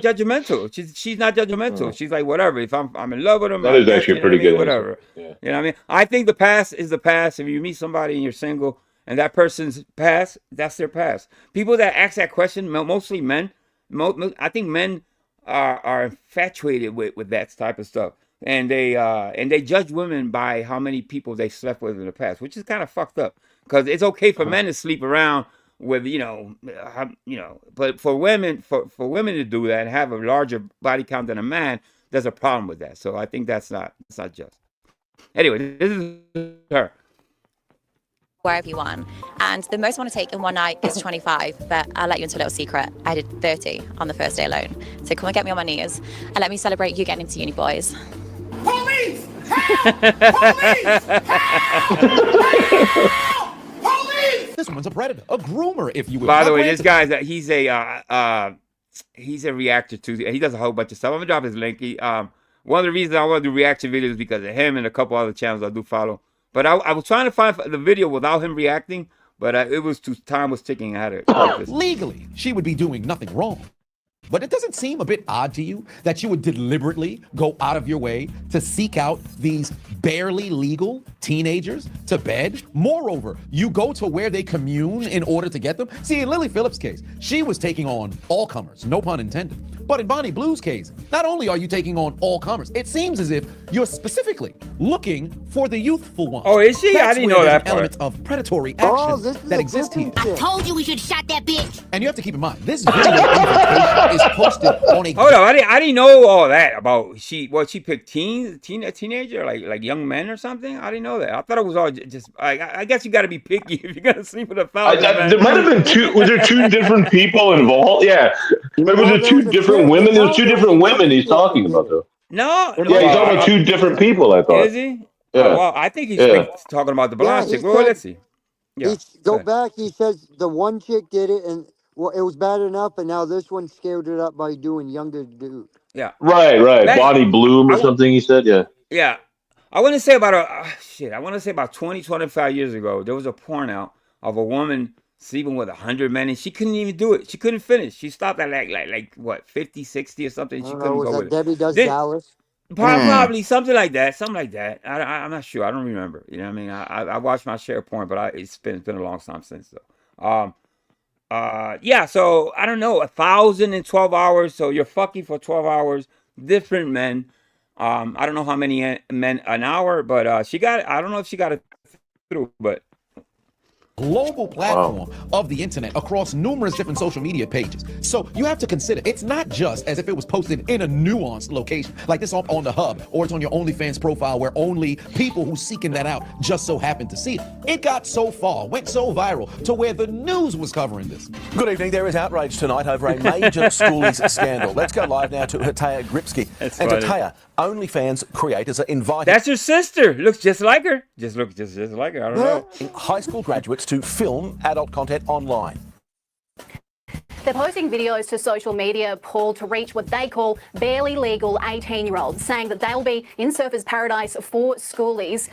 judgmental. She's not judgmental. She's like, whatever. If I'm in love with him, that is actually pretty good. Whatever. Yeah. You know what I mean? I think the past is the past. If you meet somebody and you're single, and that person's past, that's their past. People that ask that question, mostly men. I think men are infatuated with that type of stuff, and they judge women by how many people they slept with in the past, which is kind of fucked up. Because it's okay for men to sleep around with but for women to do that and have a larger body count than a man, there's a problem with that. So I think that's not just. Anyway, this is her. Wherever you want, and the most I want to take in one night is 25, but I'll let you into a little secret. I did 30 on the first day alone. So come and get me on my knees and let me celebrate you getting into uni, boys. Police! Police! Police! This one's a predator, a groomer, if you will. By the way, this guy's he's a reactor too. He does a whole bunch of stuff. I'm gonna drop his link. One of the reasons I want to do reaction videos is because of him and a couple other channels I do follow. But I was trying to find the video without him reacting, but time was ticking. I had it. Legally, she would be doing nothing wrong. But it doesn't seem a bit odd to you that you would deliberately go out of your way to seek out these barely legal teenagers to bed? Moreover, you go to where they commune in order to get them. See, in Lily Phillips' case, she was taking on all comers, no pun intended. But in Bonnie Blue's case, not only are you taking on all comers, it seems as if you're specifically looking for the youthful ones. Oh, is she? I didn't know that part. Element of predatory action that exists here. I told you we should shot that bitch. And you have to keep in mind, this video invitation is posted on a. Hold on, I didn't know all that about she picked teenager like young men or something. I didn't know that. I thought it was all just. I guess you got to be picky if you're gonna sleep with 1,000. There might have been two. Was there two different people involved? Yeah, but was there two different women? There was two different women he's talking about though. No. Yeah, he's talking about two different people. I thought. Is he? Yeah. Oh, well, I think he's talking about the blonde chick. Well, let's see. Yeah. Go back. He says the one chick did it, and it was bad enough, and now this one scaled it up by doing younger dude. Yeah. Right. Bonnie Bloom or something. He said, yeah. Yeah. I want to say about 20, 25 years ago, there was a porn out of a woman sleeping with 100 men, and she couldn't even do it. She couldn't finish. She stopped at like what, 50, 60 or something. She couldn't go with Debbie Does Dallas? Probably something like that. I'm not sure. I don't remember. You know what I mean? I watched my share of porn, but it's been a long time since though. Yeah. So I don't know. 1,000 in 12 hours. So you're fucking for 12 hours. Different men. I don't know how many men an hour, but I don't know if she got it through, but. Global platform of the internet across numerous different social media pages. So you have to consider it's not just as if it was posted in a nuanced location, like this on the hub, or it's on your OnlyFans profile where only people who seeking that out just so happen to see it. It got so far, went so viral to where the news was covering this. Good evening. There is outrage tonight over a major schoolies scandal. Let's go live now to Hataya Gripsky. Hataya, OnlyFans creators are invited. That's her sister. Looks just like her. Just like her. I don't know. High school graduates to film adult content online. They're posting videos to social media, Paul, to reach what they call barely legal 18-year-olds, saying that they'll be in surfers' paradise for schoolies.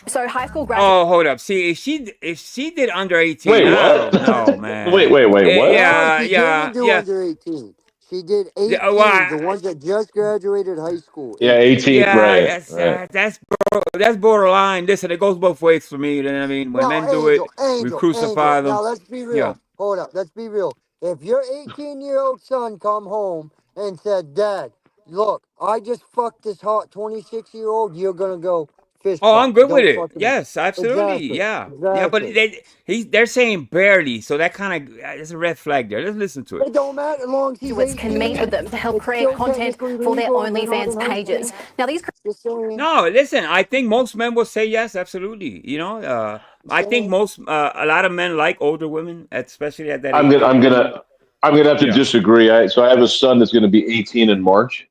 So high school graduates. Oh, hold up. See, if she did under 18, Wait, I what? don't know, man. Wait, what? Yeah, No, she yeah, didn't do yeah. under 18. She did 18. Yeah, well, The ones that just graduated high school. Yeah, 18. Yeah, Right. that's borderline. Listen, it goes both ways for me. You know what I mean? When men do it, we crucify them. Now let's be real. Yeah. Hold up. Let's be real. If your 18-year-old son come home and said, "Dad, look, I just fucked this hot 26-year-old," you're gonna go fist Oh, bump. I'm good with Don't it. fucking. Yes, absolutely. Exactly. Yeah, but Exactly. they're saying barely, so that kind of there's a red flag there. Let's listen to it. It don't matter as long as he's 18. Can meet with them to help It's create still content technically for their legal and they're not OnlyFans in high pages. school. Now, these. Just saying. No, listen. I think most men will say yes, absolutely. You know, I think a lot of men like older women, especially at that I'm age. gonna have to disagree. So I have a son that's going to be 18 in March,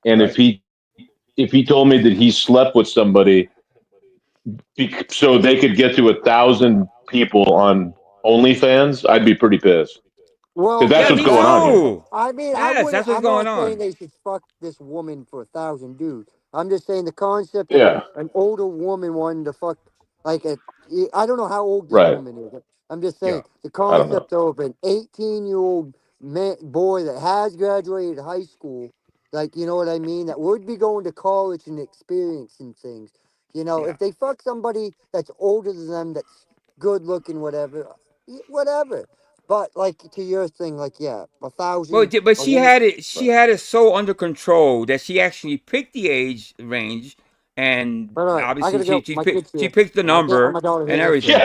and if he told me that he slept with somebody so they could get to 1,000 people on OnlyFans, I'd be pretty pissed. Well, Because that's what's going on here. I mean, Yes, that's what's I'm going not saying on. they should fuck this woman for 1,000 dudes. I'm just saying the concept Yeah. of an older woman wanting to fuck, like I don't know how old this Right. woman is. I'm just saying the I don't know. concept of an 18-year-old boy that has graduated high school, like, you know what I mean, that would be going to college and experiencing things. You know, if they fuck somebody that's older than them, that's good looking, whatever. But like to your thing, like 1,000. But she had it. She had it so under control that she actually picked the age range, and obviously she picked the number and everything.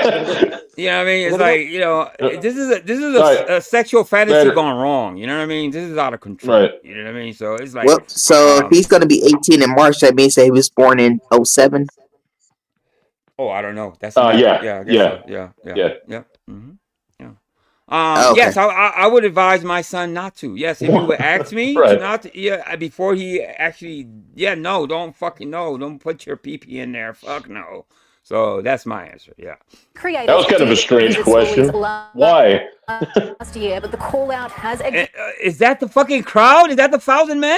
You know what I mean? It's like this is a sexual fantasy gone wrong. You know what I mean? This is out of control. Right. You know what I mean? So it's like Well, so if he's going to be 18 in March, that means that he was born in 07. Oh, I don't know. That's yeah. I guess so. Yeah. Mm-hmm. Okay. Yes, I would advise my son not to. Yes, if you would ask me not to, before he actually, no, don't fucking no, don't put your pee-pee in there. Fuck no. So that's my answer. Yeah. Creators That was kind of a strange question. Why? Last year, but the call out has. Is that the fucking crowd? Is that the 1,000 men?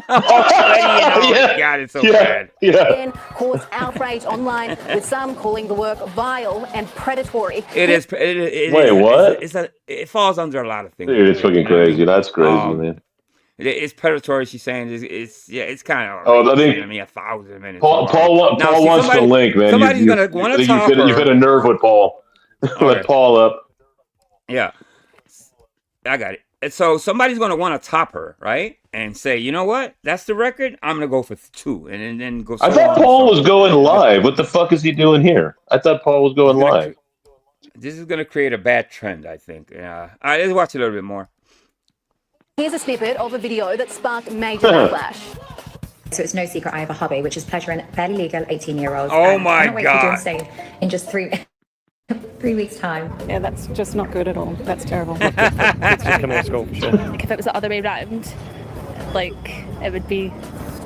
God, it's so bad. Again, caused outrage online, with some calling the work vile and predatory. It is. Wait, what? It falls under a lot of things. Dude, it's fucking crazy. That's crazy, man. It's predatory. She's saying it's kind of. Oh, I think 1,000 minutes. Paul wants the link, man. Somebody's gonna want to top her. You've hit a nerve with Paul. Let Paul up. Yeah, I got it. And so somebody's gonna want to top her, right? And say, you know what? That's the record. I'm gonna go for 2, and then go. I thought Paul was going live. What the fuck is he doing here? I thought Paul was going live. This is gonna create a bad trend, I think. Yeah. All right, let's watch a little bit more. Here's a snippet of a video that sparked major backlash. So it's no secret I have a hobby, which is pleasuring barely legal 18-year-olds. Oh my God! God! Insane in just 3 weeks' time. Yeah, that's just not good at all. That's terrible. Kids just coming to school for sure. Like if it was the other way around, like it would be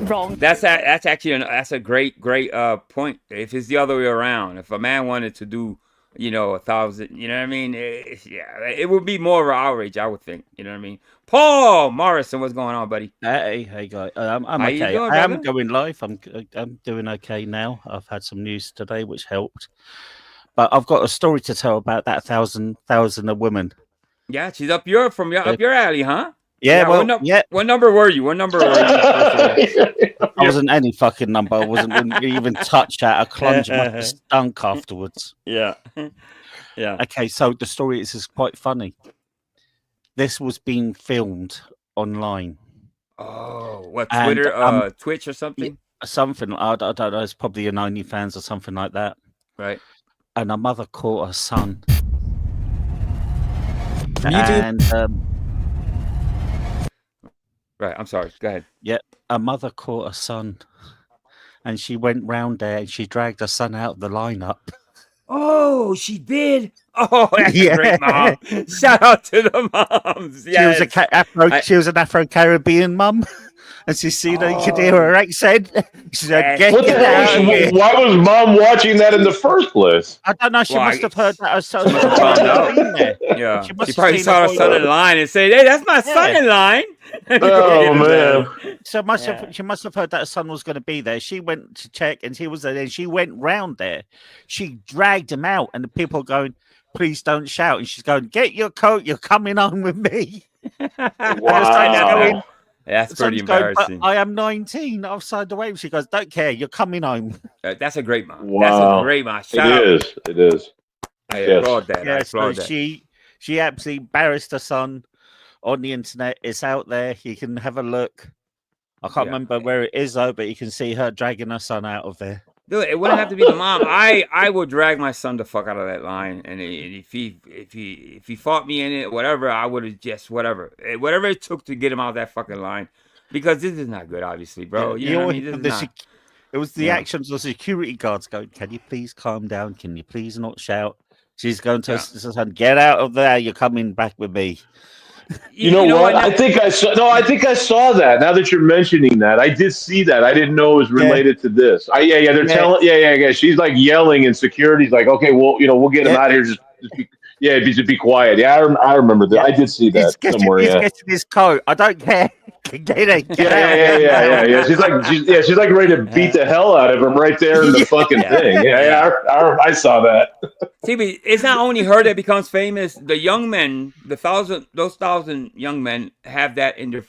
wrong. That's actually that's a great point. If it's the other way around, if a man wanted to do 1,000, you know what I mean? It would be more of an outrage, I would think. You know what I mean? Paul Morrison, what's going on, buddy? Hey guys. I'm How you okay. doing, I am brother? going live. I'm doing okay now. I've had some news today which helped, but I've got a story to tell about that thousand a woman. Yeah, she's up your alley, huh? Yeah, well, What number were you? What number were you? I wasn't any fucking number. I wouldn't even touch that. A clunge must have stunk afterwards. Yeah. Okay, so the story is quite funny. This was being filmed online. Oh, what, And, Twitter, Twitch or something? Something. I don't know. It's probably an OnlyFans or something like that. Right. And a mother caught her son. YouTube. And right. I'm sorry. Go ahead. yeah, a mother caught her son, and she went round there and she dragged her son out of the lineup. Oh, she did. Oh, that's a great mom. Shout out to the moms. Yes. She was an Afro-Caribbean mum. And she seen her, you could hear her accent. She said, "Get What the out hell? of here." Why was mom watching that in the first place? I don't know. She must have heard that. She must have found out. Yeah. She probably saw her son in line and said, "Hey, that's my son in line." Oh man. So she must have heard that her son was going to be there. She went to check, and he was there. And she went round there. She dragged him out, and the people going, "Please don't shout." And she's going, "Get your coat. You're coming home with me." Wow. That's pretty embarrassing. I am 19. I've signed away. She goes, "Don't care. You're coming home." That's a great mom. Wow. That's a great mom. Shout out. It is. I applaud that. I applaud that. She absolutely embarrassed her son on the internet. It's out there. You can have a look. I can't remember where it is though, but you can see her dragging her son out of there. Dude, it wouldn't have to be the mom. I would drag my son the fuck out of that line, and if he fought me in it, whatever, I would have just whatever it took to get him out of that fucking line, because this is not good, obviously, bro. You know what I mean? It was the actions of security guards going, "Can you please calm down? Can you please not shout?" She's going to her son, "Get out of there. You're coming back with me." You know what? I think I saw that. Now that you're mentioning that, I did see that. I didn't know it was related to this. They're telling. Yeah. She's like yelling, and security's like, "Okay, well, we'll get him out of here. Just be quiet." Yeah, I remember that. I did see that somewhere. He's getting his coat. I don't care. Get out. Yeah. She's like ready to beat the hell out of him right there in the fucking thing. Yeah. I saw that. See, but it's not only her that becomes famous. The young men, those 1,000 young men have that in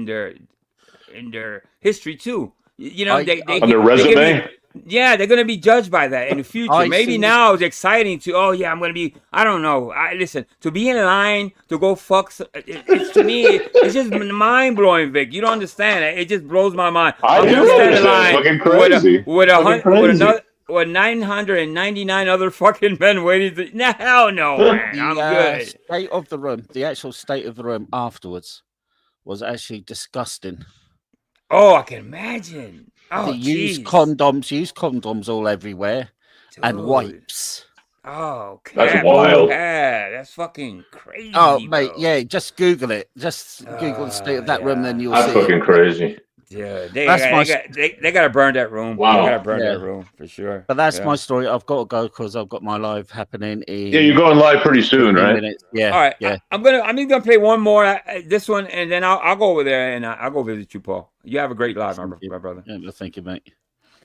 their history too. On their resume. They're going to be judged by that in the future. Maybe now it's exciting to, I'm going to be, I don't know. Listen, to be in line to go fuck, it's to me, it's just mind-blowing, Vic. You don't understand. It just blows my mind. I do understand. Fucking crazy. With 999 other fucking men waiting to, hell no, man. I'm good. State of the room, the actual state of the room afterwards was actually disgusting. Oh, I can imagine. Oh, they use condoms all everywhere. Dude. And wipes. Oh, that's wild. Yeah, that's fucking crazy. Oh, mate, just Google it. Just Google the state of that room, then you'll see. That's fucking crazy. Yeah, they got to burn that room. Wow. They got to burn that room for sure. But that's my story. I've got to go because I've got my live happening in. Yeah, you're going live pretty soon, right? Minutes. Yeah. All right. Yeah. I'm just gonna play one more. This one, and then I'll go over there and I'll go visit you, Paul. You have a great live, my brother. Yeah, thank you, mate.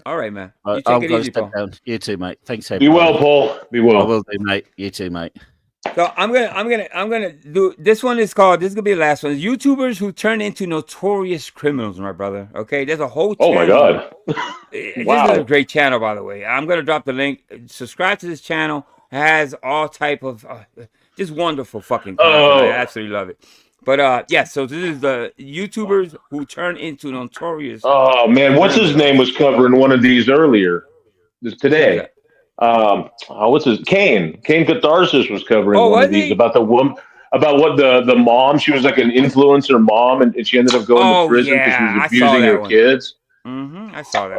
All right, man. You take it easy, Paul. Down. You too, mate. Thanks. Be well, Paul. Be well. I will do, mate. You too, mate. So I'm gonna do this one. This is gonna be the last one. YouTubers who turn into notorious criminals, my brother. Okay, there's a whole channel. Oh my god. Wow. This is a great channel, by the way. I'm gonna drop the link. Subscribe to this channel. It has all type of just wonderful fucking content. I absolutely love it. But so this is the YouTubers who turn into notorious. Oh man, what's his name was covering one of these earlier today. What's his Kane Catharsis was covering one of these about the woman, about what the mom, she was like an influencer mom, and she ended up going to prison because she was abusing her kids. I saw that.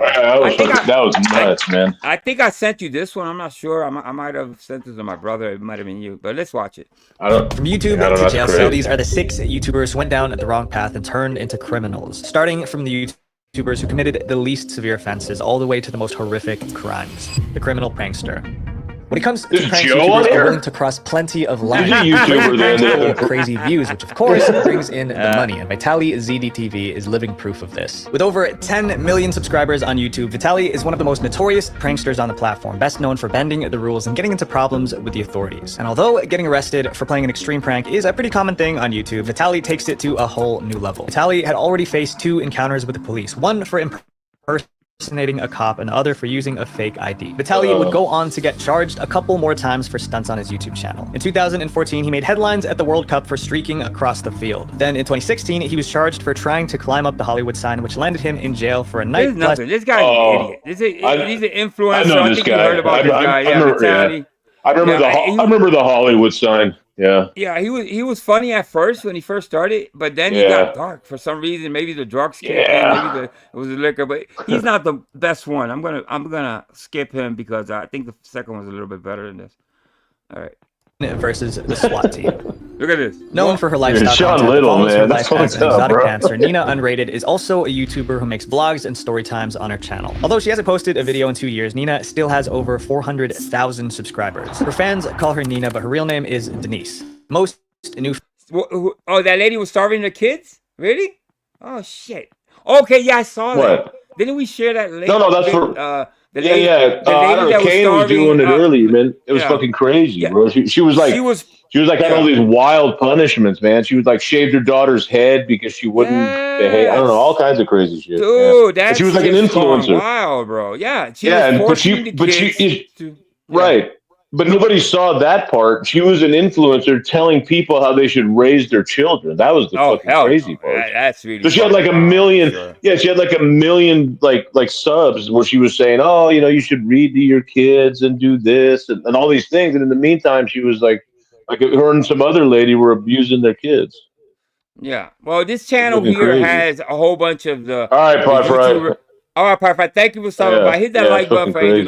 That was nuts, man. I think I sent you this one. I'm not sure. I might have sent it to my brother. It might have been you, but let's watch it. From YouTube to jail cell, these are the 6 YouTubers who went down the wrong path and turned into criminals. Starting from the YouTubers who committed the least severe offenses all the way to the most horrific crimes. The criminal prankster. When it comes to prank, YouTubers are willing to cross plenty of lines. Crazy views, which of course brings in the money, and Vitaly ZDTV is living proof of this. With over 10 million subscribers on YouTube, Vitaly is one of the most notorious pranksters on the platform, best known for bending the rules and getting into problems with the authorities. And although getting arrested for playing an extreme prank is a pretty common thing on YouTube, Vitaly takes it to a whole new level. Vitaly had already faced 2 encounters with the police, one for impersonating a cop and the other for using a fake ID. Vitaly would go on to get charged a couple more times for stunts on his YouTube channel. In 2014, he made headlines at the World Cup for streaking across the field. Then in 2016, he was charged for trying to climb up the Hollywood sign, which landed him in jail for a night. This guy's an idiot. He's an influencer. I know this guy. I remember the Hollywood sign. Yeah. Yeah, he was funny at first when he first started, but then he got dark for some reason. Maybe the drugs kicked in, maybe it was the liquor, but he's not the best one. I'm gonna skip him because I think the second one's a little bit better than this. All right. Versus the SWAT team. Look at this. Known for her lifestyle Sean content, Little, follows her man. life That's as what's an up, exotic bro. dancer. Nina Unrated is also a YouTuber who makes vlogs and story times on her channel. Although she hasn't posted a video in 2 years, Nina still has over 400,000 subscribers. Her fans call her Nina, but her real name is Denise. Most new. Oh, that lady was starving the kids? Really? Oh shit. Okay, yeah, I saw that. What? Didn't we share that link? No, that's for. The Yeah, lady, yeah. the I lady don't know. that was Kane was starving. doing it early, man. It was yeah. fucking crazy, Yeah. bro. She was like, she was like had all these wild punishments, man. She was like shaved her daughter's head because she wouldn't behave. I don't know, all kinds of crazy shit. Dude, yeah. that She was like an shit's gone influencer. wild, bro. Yeah, she Yeah, was but forcing the kids to. Right. But nobody saw that part. She was an influencer telling people how they should raise their children. That was the fucking crazy part. That's really. So she had like a million. Yeah, she had like a million like subs where she was saying, "Oh, you know, you should read to your kids and do this and all these things." And in the meantime, she was like her and some other lady were abusing their kids. Yeah. Well, this channel Looking here crazy. has a whole bunch of the. All right, Parfait. All right, Parfait. Thank you for stopping by. Hit that like button for crazy.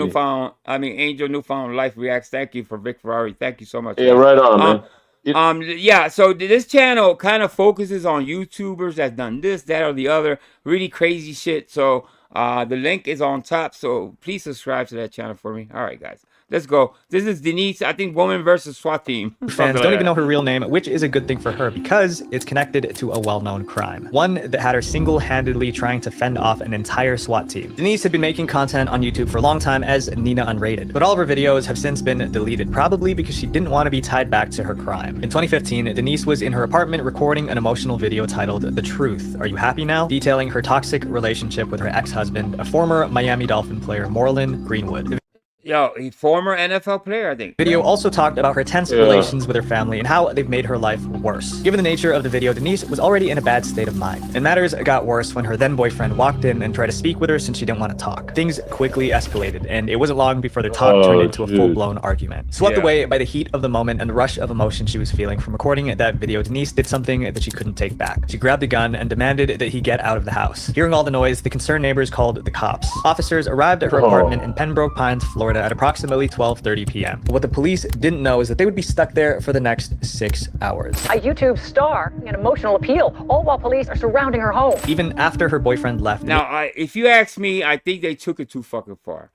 Angel Newfound Life Reacts. Thank you for Vic Ferrari. Thank you so much. Yeah, right on, man. Yeah, so this channel kind of focuses on YouTubers that's done this, that, or the other, really crazy shit. So the link is on top. So please subscribe to that channel for me. All right, guys. Let's go. This is Denise, I think, woman versus SWAT team. Fans don't even know her real name, which is a good thing for her because it's connected to a well-known crime. One that had her single-handedly trying to fend off an entire SWAT team. Denise had been making content on YouTube for a long time as Nina Unrated, but all of her videos have since been deleted, probably because she didn't want to be tied back to her crime. In 2015, Denise was in her apartment recording an emotional video titled The Truth, Are You Happy Now?, detailing her toxic relationship with her ex-husband, a former Miami Dolphin player, Moreland Greenwood. Yo, a former NFL player, I think. Video also talked about her tense relations with her family and how they've made her life worse. Given the nature of the video, Denise was already in a bad state of mind. And matters got worse when her then boyfriend walked in and tried to speak with her since she didn't want to talk. Things quickly escalated, and it wasn't long before the talk turned into a full-blown argument. Swept away by the heat of the moment and the rush of emotion she was feeling from recording that video, Denise did something that she couldn't take back. She grabbed a gun and demanded that he get out of the house. Hearing all the noise, the concerned neighbors called the cops. Officers arrived at her apartment in Pembroke Pines, Florida at approximately 12:30 p.m. What the police didn't know is that they would be stuck there for the next 6 hours. A YouTube star, an emotional appeal, all while police are surrounding her home. Even after her boyfriend left. Now, if you ask me, I think they took it too fucking far.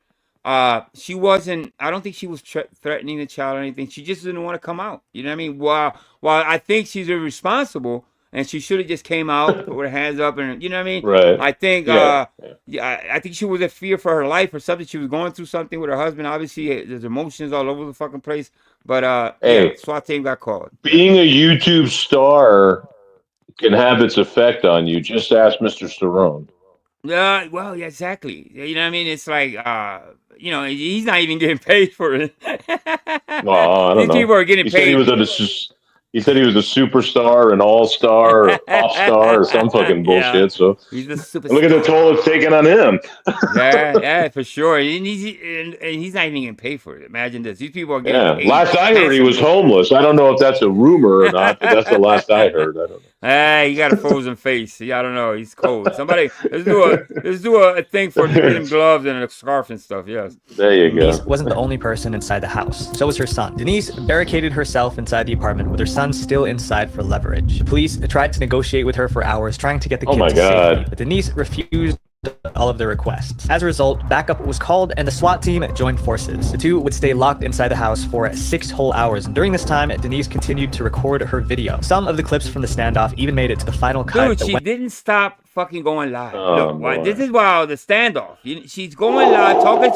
She wasn't, I don't think she was threatening the child or anything. She just didn't want to come out. You know what I mean? While I think she's irresponsible, and she should have just came out with her hands up, and you know what I mean? Right. I think, I think she was in fear for her life or something. She was going through something with her husband. Obviously, there's emotions all over the fucking place. But hey, SWAT team got called. Being a YouTube star can have its effect on you. Just ask Mr. Cerrone. Yeah, well, yeah, exactly. You know what I mean? It's like, you know, he's not even getting paid for it. Well, I don't know. These people are getting paid. He said he was a superstar, an all-star, or pop star, or some fucking bullshit. Yeah. So he's a superstar. Look at the toll it's taken on him. yeah, for sure. And he's not even getting paid for it. Imagine this. These people are getting paid. Last I heard, he was homeless. I don't know if that's a rumor or not, but that's the last I heard. I don't know. He got a frozen face. I don't know. He's cold. Somebody, let's do a thing for him gloves and a scarf and stuff. Yes. There you go. Denise wasn't the only person inside the house. So was her son. Denise barricaded herself inside the apartment with her son still inside for leverage. The police tried to negotiate with her for hours, trying to get the kid to safety, but Denise refused all of their requests. As a result, backup was called and the SWAT team joined forces. The two would stay locked inside the house for 6 whole hours, and during this time, Denise continued to record her video. Some of the clips from the standoff even made it to the final cut. Dude, she didn't stop fucking going live. Look, this is why the standoff. She's going live, talking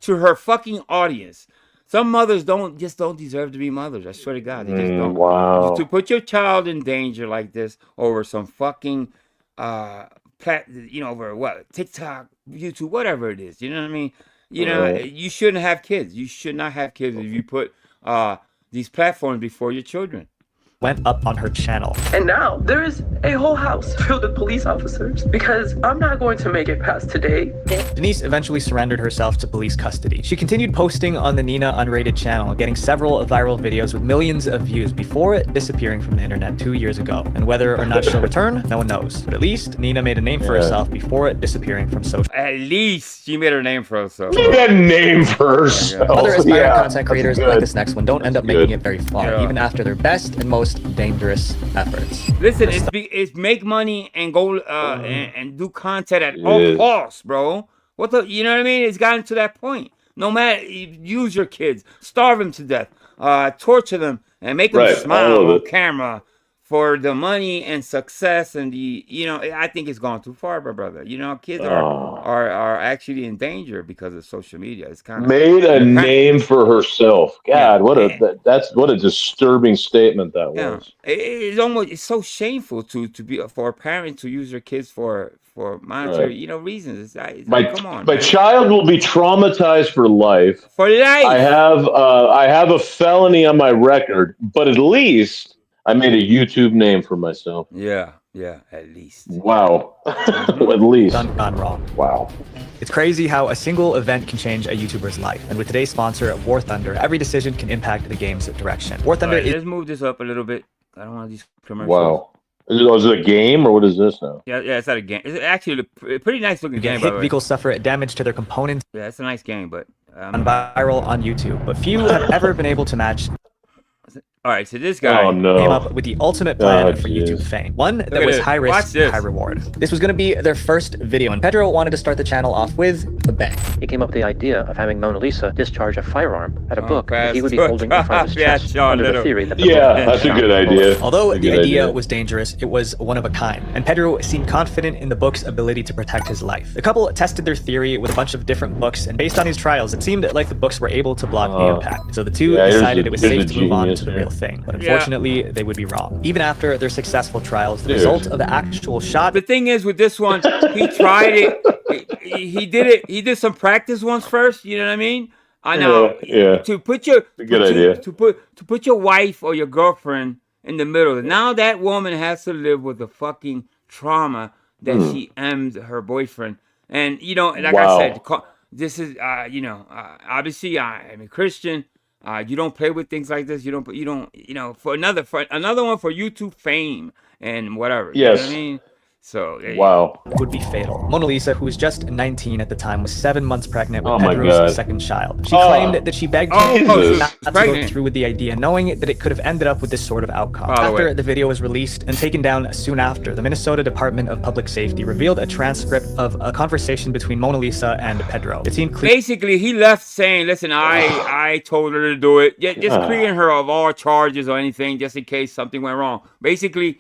to her fucking audience. Some mothers don't deserve to be mothers. I swear to God, they just don't. Wow. To put your child in danger like this over some fucking over what, TikTok, YouTube, whatever it is. You know what I mean? You know, you shouldn't have kids. You should not have kids if you put these platforms before your children. went up on her channel. And now there is a whole house filled with police officers because I'm not going to make it past today. Denise eventually surrendered herself to police custody. She continued posting on the Nina Unrated channel, getting several viral videos with millions of views before disappearing from the internet 2 years ago. And whether or not she'll return, no one knows. But at least Nina made a name for herself before disappearing from social. At least she made her name for herself. Made a name for herself. Other aspiring content creators like this next one don't end up making it very far, even after their best and most dangerous efforts. Listen, it's make money and go and do content at all costs, bro. What the, you know what I mean? It's gotten to that point. No matter, use your kids, starve them to death, torture them, and make them smile on camera for the money and success and the, you know, I think it's gone too far, my brother. You know, kids are actually in danger because of social media. It's kind of made a name for herself. God, what a disturbing statement that was. It's so shameful to be for a parent to use their kids for monetary, you know, reasons. Come on, my child will be traumatized for life. For life. I have a felony on my record, but at least I made a YouTube name for myself. Yeah, at least. Wow. At least. Gone wrong. Wow. It's crazy how a single event can change a YouTuber's life. And with today's sponsor, War Thunder, every decision can impact the game's direction. War Thunder let's move this up a little bit. I don't want these commercials. Wow. Is it a game or what is this now? Yeah, it's not a game. It's actually a pretty nice looking game. Hit vehicles suffer damage to their components. Yeah, it's a nice game, but on viral on YouTube. But few have ever been able to match. All right, so this guy came up with the ultimate plan for YouTube fame. One that was high risk, high reward. This was going to be their first video, and Pedro wanted to start the channel off with a bang. He came up with the idea of having Mona Lisa discharge a firearm at a book that he would be holding in front of his chest under the theory that the that's a good idea. Although the idea was dangerous, it was one of a kind, and Pedro seemed confident in the book's ability to protect his life. The couple tested their theory with a bunch of different books, and based on these trials, it seemed like the books were able to block the impact. So the two decided it was safe to move on to the real thing. But unfortunately, they would be wrong. Even after their successful trials, the result of the actual shot. The thing is with this one, he tried it. He did it. He did some practice ones first. You know what I mean? I know. To put your to put your wife or your girlfriend in the middle. Now that woman has to live with the fucking trauma that she emmed her boyfriend. And you know, like I said, this is obviously I'm a Christian. You don't play with things like this. You don't, for another one for YouTube fame and whatever. Yes. You know what I mean? So would be fatal. Mona Lisa, who was just 19 at the time, was 7 months pregnant with Pedro's second child. She claimed that she begged him not to go through with the idea, knowing that it could have ended up with this sort of outcome. After the video was released and taken down soon after, the Minnesota Department of Public Safety revealed a transcript of a conversation between Mona Lisa and Pedro. It seemed clear. Basically, he left saying, "Listen, I told her to do it, just clearing her of all charges or anything, just in case something went wrong." Basically.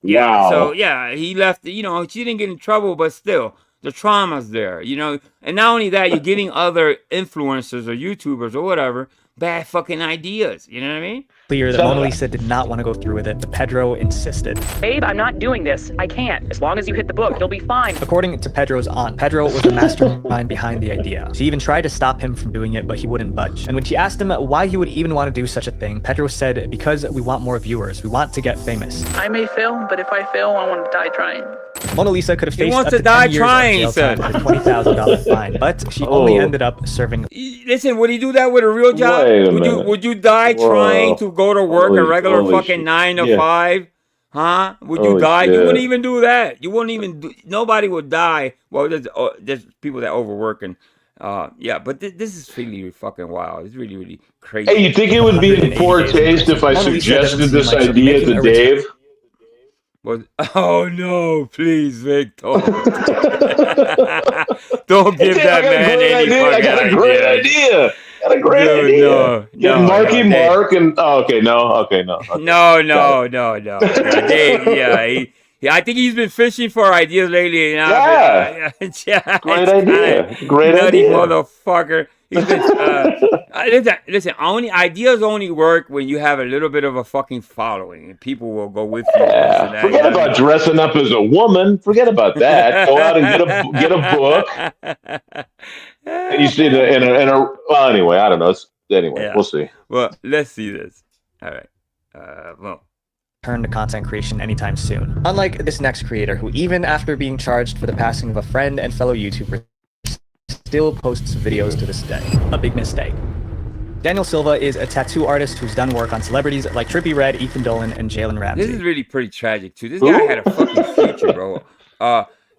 So he left. You know, she didn't get in trouble, but still, the trauma's there. You know, and not only that, you're getting other influencers or YouTubers or whatever bad fucking ideas. You know what I mean? Clear that Mona Lisa did not want to go through with it, but Pedro insisted. Babe, I'm not doing this. I can't. As long as you hit the book, you'll be fine. According to Pedro's aunt, Pedro was the mastermind behind the idea. She even tried to stop him from doing it, but he wouldn't budge. And when she asked him why he would even want to do such a thing, Pedro said, because we want more viewers. We want to get famous. I may fail, but if I fail, I want to die trying. Mona Lisa could have faced up to 10 years of jail time with a $20,000 fine, but she only ended up serving. Listen, would he do that with a real job? Would you die trying to go to work a regular fucking 9 to 5? Huh? Would you die? You wouldn't even do that. You wouldn't even nobody would die. Well, there's people that overwork and but this is really fucking wild. It's really, really crazy. Hey, you think it would be in poor taste if I suggested this idea to Dave? Oh no, please, Vic, don't give that man any fucking idea. I got a great idea. Got a great idea. No, Marky Mark and no. Dave, I think he's been fishing for ideas lately. Great idea. Great nutty idea. Motherfucker. He's been, listen, ideas only work when you have a little bit of a fucking following and people will go with you. Forget about dressing up as a woman. Forget about that. Go out and get a book. And you see well, anyway, I don't know. We'll see. Well, let's see this. All right. well, turn to content creation anytime soon. Unlike this next creator, who even after being charged for the passing of a friend and fellow YouTuber, still posts videos to this day. A big mistake. Daniel Silva is a tattoo artist who's done work on celebrities like Trippie Redd, Ethan Dolan, and Jalen Ramsey. This is really pretty tragic too. This guy had a fucking future, bro.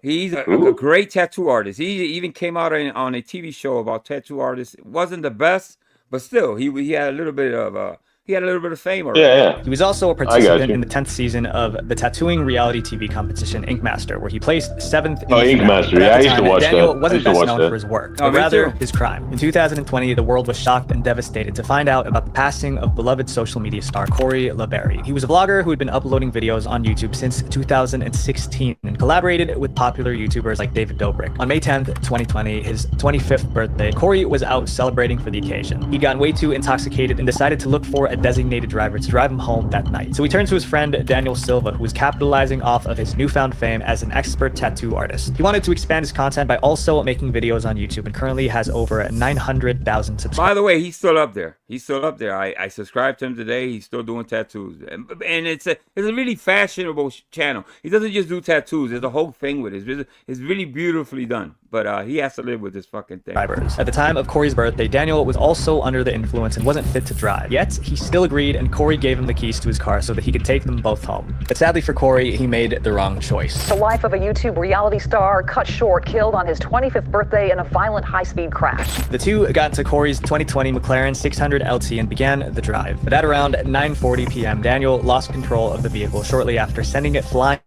He's a great tattoo artist. He even came out on a TV show about tattoo artists. It wasn't the best, but still, he had a little bit of fame already. Yeah. He was also a participant in the 10th season of the tattooing reality TV competition Ink Master, where he placed 7th. Ink Master. Yeah, I used to watch that. Daniel wasn't best known for his work, but rather his crime. In 2020, the world was shocked and devastated to find out about the passing of beloved social media star Corey LaBerry. He was a vlogger who had been uploading videos on YouTube since 2016 and collaborated with popular YouTubers like David Dobrik. On May 10th, 2020, his 25th birthday, Corey was out celebrating for the occasion. He'd gotten way too intoxicated and decided to look for a designated driver to drive him home that night. So he turned to his friend Daniel Silva, who was capitalizing off of his newfound fame as an expert tattoo artist. He wanted to expand his content by also making videos on YouTube and currently has over 900,000 subscribers. By the way, he's still up there. He's still up there. I subscribed to him today. He's still doing tattoos, and it's a really fashionable channel. He doesn't just do tattoos. There's a whole thing with it. It's really beautifully done. But he has to live with this fucking thing. At the time of Corey's birthday, Daniel was also under the influence and wasn't fit to drive. Yet, he still agreed, and Corey gave him the keys to his car so that he could take them both home. But sadly for Corey, he made the wrong choice. The life of a YouTube reality star cut short, killed on his 25th birthday in a violent high-speed crash. The two got into Corey's 2020 McLaren 600 LT and began the drive. But at around 9:40 p.m., Daniel lost control of the vehicle shortly after sending it flying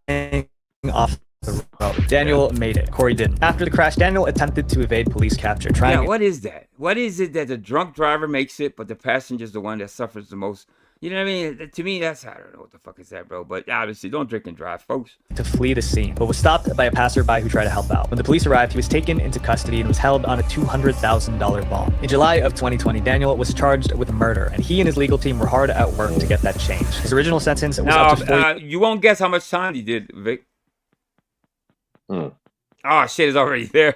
off the road. Daniel made it. Corey didn't. After the crash, Daniel attempted to evade police capture. What is that? What is it that the drunk driver makes it, but the passenger's the one that suffers the most? You know what I mean? To me, I don't know what the fuck is that, bro. But obviously, don't drink and drive, folks. To flee the scene, but was stopped by a passerby who tried to help out. When the police arrived, he was taken into custody and was held on a $200,000 bond. In July of 2020, Daniel was charged with murder, and he and his legal team were hard at work to get that changed. His original sentence was up to 40. You won't guess how much time he did, Vic. Oh, shit, it's already there.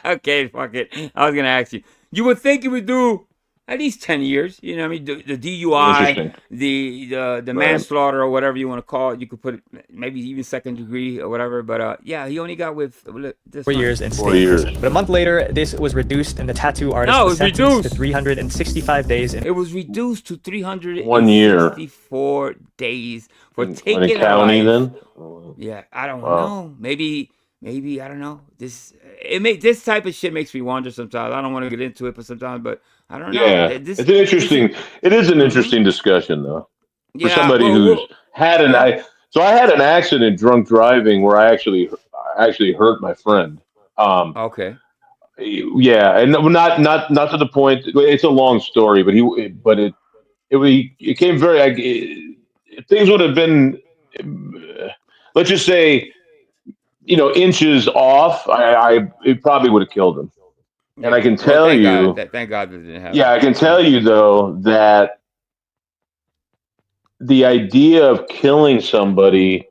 Okay, fuck it. I was going to ask you. You would think he would do at least 10 years. You know what I mean? The DUI, the manslaughter, or whatever you want to call it. You could put it, maybe even second degree or whatever. But yeah, he only got with this 4 years in state prison. But a month later, this was reduced, and the tattoo artist was sentenced to 365 days. It was reduced to 364 1 year. days for in taking a county. Then, yeah, I don't know. Maybe I don't know. This type of shit makes me wonder sometimes. I don't want to get into it, but sometimes, but I don't know. Yeah, it's an interesting. It is an interesting discussion, though, for somebody who's had an. So I had an accident drunk driving where I actually hurt my friend. Okay. Yeah, and not to the point. It's a long story, but it came very. Things would have been, let's just say, inches off. It probably would have killed him. And I can tell you, thank God that didn't happen. Yeah, I can tell you though that the idea of killing somebody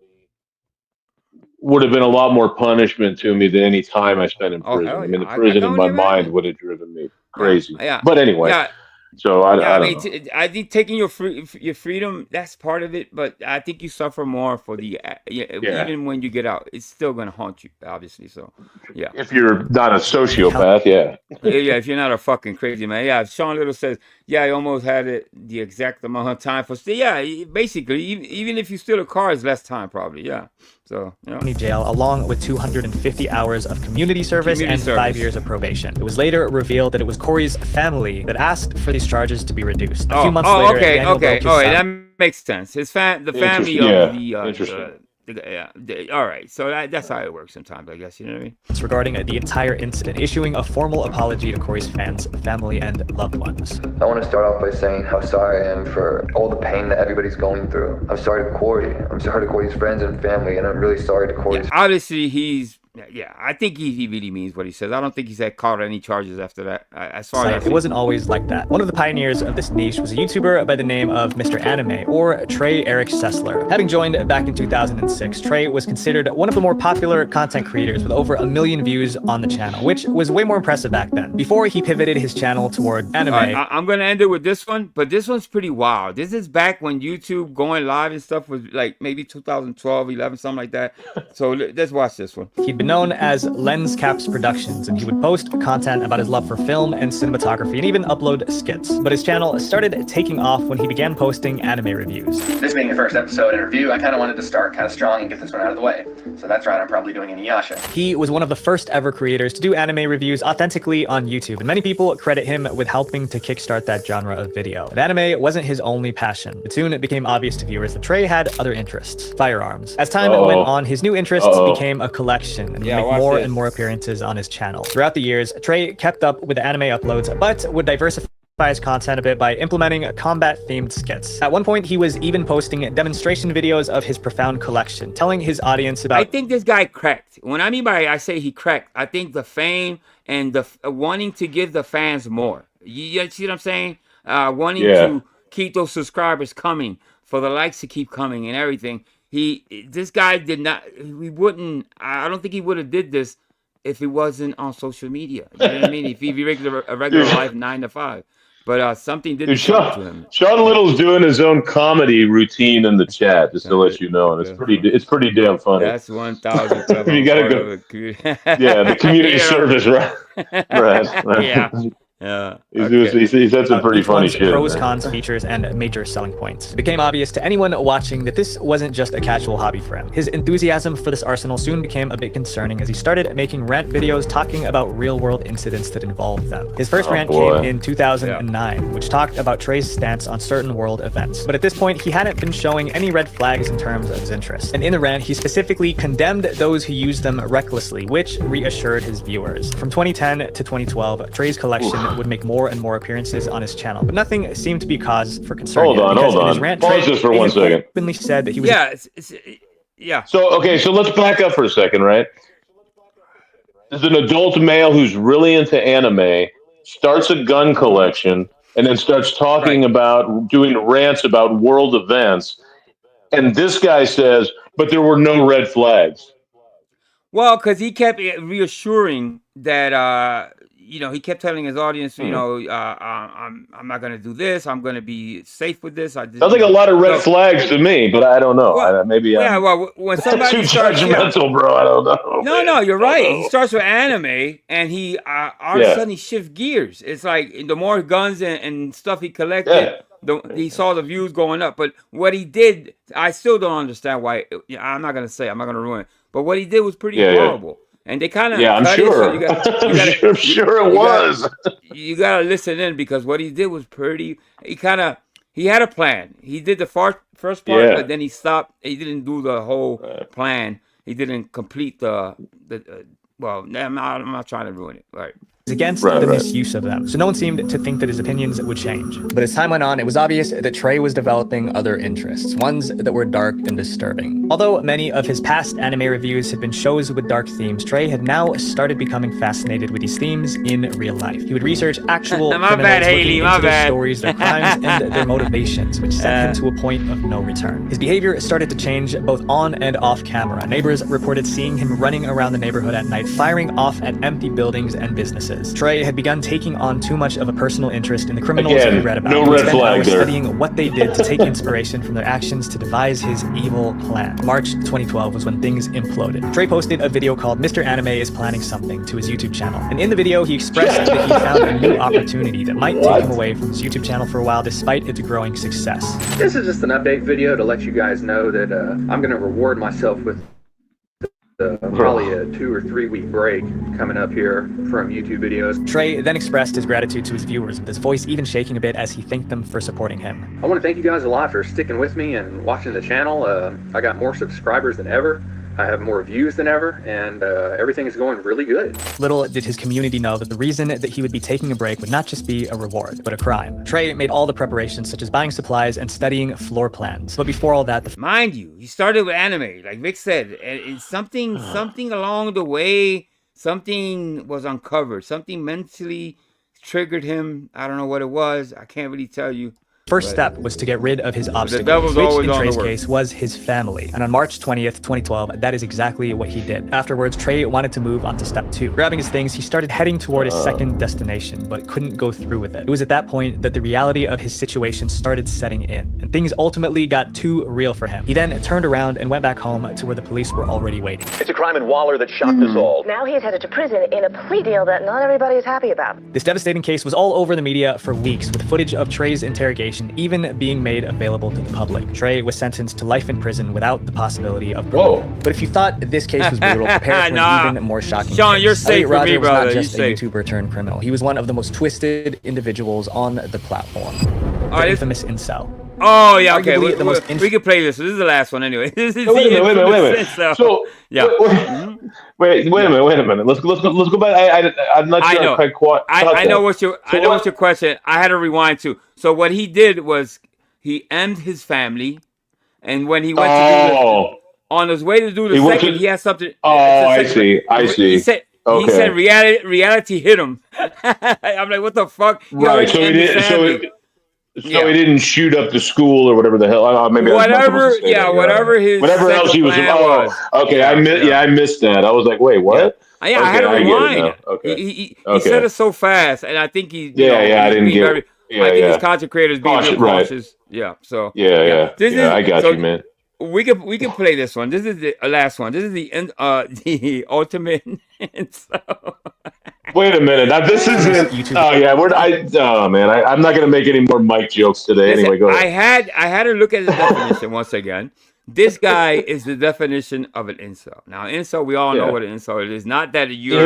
would have been a lot more punishment to me than any time I spent in prison. I mean, the prison in my mind would have driven me crazy. Yeah. But anyway. Yeah. So I don't know. I think taking your freedom, that's part of it, but I think you suffer more for even when you get out, it's still going to haunt you, obviously. So, yeah. If you're not a sociopath, yeah. Yeah, if you're not a fucking crazy man. Yeah, Sean Little says, yeah, I almost had it the exact amount of time for basically, even if you steal a car, it's less time probably, yeah. So, jail, along with 250 hours of community service and 5 years of probation. It was later revealed that it was Corey's family that asked for these charges to be reduced. A few months later, Daniel broke his that makes sense. The family of all right, so that's how it works sometimes, I guess. You know what I mean? It's regarding the entire incident, issuing a formal apology to Corey's fans, family, and loved ones. I want to start off by saying how sorry I am for all the pain that everybody's going through. I'm sorry to Corey. I'm sorry to Corey's friends and family, and I'm really sorry to Corey's. Obviously, he's Yeah, I think he really means what he says. I don't think he's had caught any charges after that. As far as it wasn't always like that. One of the pioneers of this niche was a YouTuber by the name of Mr. Anime, or Trey Eric Sessler. Having joined back in 2006, Trey was considered one of the more popular content creators with over 1 million views on the channel, which was way more impressive back then. Before he pivoted his channel toward anime. I'm going to end it with this one, but this one's pretty wild. This is back when YouTube going live and stuff was like maybe 2012, 11, something like that. So let's watch this one. He'd been known as Lens Caps Productions, and he would post content about his love for film and cinematography and even upload skits. But his channel started taking off when he began posting anime reviews. This being the first episode in review, I kind of wanted to start kind of strong and get this one out of the way. So that's right, I'm probably doing Inuyasha. He was one of the first ever creators to do anime reviews authentically on YouTube, and many people credit him with helping to kickstart that genre of video. But anime wasn't his only passion. But soon it became obvious to viewers that Trey had other interests, firearms. As time went on, his new interests became a collection, and would make more and more appearances on his channel. Throughout the years, Trey kept up with the anime uploads, but would diversify his content a bit by implementing combat-themed skits. At one point, he was even posting demonstration videos of his profound collection, telling his audience about— I think this guy cracked. When I mean by I say he cracked, I think the fame and the wanting to give the fans more. You see what I'm saying? Wanting to keep those subscribers coming, for the likes to keep coming and everything. This guy did not, I don't think he would have did this if he wasn't on social media. You know what I mean? If he regular a regular life 9 to 5. But something didn't happen to him. Sean Little's doing his own comedy routine in the chat, just to let you know, and it's pretty damn funny. That's 1,000. You gotta go. The community service, right? Right. Yeah. Yeah, he said some pretty funny shit. Pros, cons, features, and major selling points. It became obvious to anyone watching that this wasn't just a casual hobby for him. His enthusiasm for this arsenal soon became a bit concerning as he started making rant videos talking about real-world incidents that involved them. His first rant came in 2009, which talked about Trey's stance on certain world events. But at this point, he hadn't been showing any red flags in terms of his interest. And in the rant, he specifically condemned those who used them recklessly, which reassured his viewers. From 2010 to 2012, Trey's collection would make more and more appearances on his channel, but nothing seemed to be cause for concern. Hold on. Pause this for 1 second. Openly said that he was. So let's back up for a second, right? There's an adult male who's really into anime, starts a gun collection, and then starts talking about doing rants about world events, and this guy says, "But there were no red flags." Well, because he kept reassuring that. He kept telling his audience, I'm not going to do this. I'm going to be safe with this. Sounds like a lot of red flags to me, but I don't know. When somebody too judgmental, bro. I don't know. No, you're right. He starts with anime, and he all of a sudden he shifts gears. It's like the more guns and stuff he collected, he saw the views going up. But what he did, I still don't understand why. I'm not going to ruin it. But what he did was pretty horrible. And they kind of I'm sure. I'm sure it was. You gotta listen in, because what he did was pretty. He had a plan. He did the first part, but then he stopped. He didn't do the whole plan. He didn't complete the. Well, I'm not trying to ruin it. Right. Against the misuse of them, so no one seemed to think that his opinions would change. But as time went on, it was obvious that Trey was developing other interests, ones that were dark and disturbing. Although many of his past anime reviews had been shows with dark themes, Trey had now started becoming fascinated with these themes in real life. He would research actual criminals, looking into their stories, their crimes, and their motivations, which sent him to a point of no return. His behavior started to change both on and off camera. Neighbors reported seeing him running around the neighborhood at night, firing off at empty buildings and businesses. Trey had begun taking on too much of a personal interest in the criminals he read about. No red flag there. Studying what they did to take inspiration from their actions to devise his evil plan. March 2012 was when things imploded. Trey posted a video called "Mr. Anime is Planning Something" to his YouTube channel. And in the video, he expressed that he found a new opportunity that might take him away from his YouTube channel for a while, despite its growing success. This is just an update video to let you guys know that I'm going to reward myself with probably a 2 or 3 week break coming up here from YouTube videos. Trey then expressed his gratitude to his viewers, with his voice even shaking a bit as he thanked them for supporting him. I want to thank you guys a lot for sticking with me and watching the channel. I got more subscribers than ever. I have more views than ever, and everything is going really good. Little did his community know that the reason that he would be taking a break would not just be a reward, but a crime. Trey made all the preparations, such as buying supplies and studying floor plans. But before all that, mind you, he started with anime, like Vic said, and something along the way, something was uncovered. Something mentally triggered him. I don't know what it was. I can't really tell you. First step was to get rid of his obstacle, which in Trey's case was his family. And on March 20th, 2012, that is exactly what he did. Afterwards, Trey wanted to move on to step 2. Grabbing his things, he started heading toward his second destination, but couldn't go through with it. It was at that point that the reality of his situation started setting in, and things ultimately got too real for him. He then turned around and went back home to where the police were already waiting. It's a crime in Waller that shocked us all. Now he's headed to prison in a plea deal that not everybody is happy about. This devastating case was all over the media for weeks, with footage of Trey's interrogation even being made available to the public. Trey was sentenced to life in prison without the possibility of parole. But if you thought this case was brutal, prepare for an even more shocking Sean, case. you're safe Elliot for me, Rodger was brother. not just You're a YouTuber turned criminal. He was one of the most twisted individuals on the platform. The infamous incel. Oh, yeah, okay. Arguably the most We can play this. This is the last one anyway. This is wait a minute. So, yeah. Wait a minute. Let's go back. I'm not sure. I know. I know what's your question. I had to rewind too. So what he did was he ended his family, and when he went to on his way to do the second, he had something. I see. He said reality hit him. I'm like, what the fuck? Right. So he did. So he didn't shoot up the school or whatever the hell. Maybe whatever else he was. Okay. I missed that. I was like, wait, what? Yeah, I had to rewind. Okay. He said it so fast, and I think he. I didn't get it. I think his content creators being real cautious. Yeah. So. I got you, man. We can play this one. This is the last one. This is the ultimate. Wait a minute. Now this isn't. I'm not gonna make any more Mike jokes today. Anyway, go ahead. I had to look at the definition once again. This guy is the definition of an incel. Now, incel, we all know what an incel is. Not that you're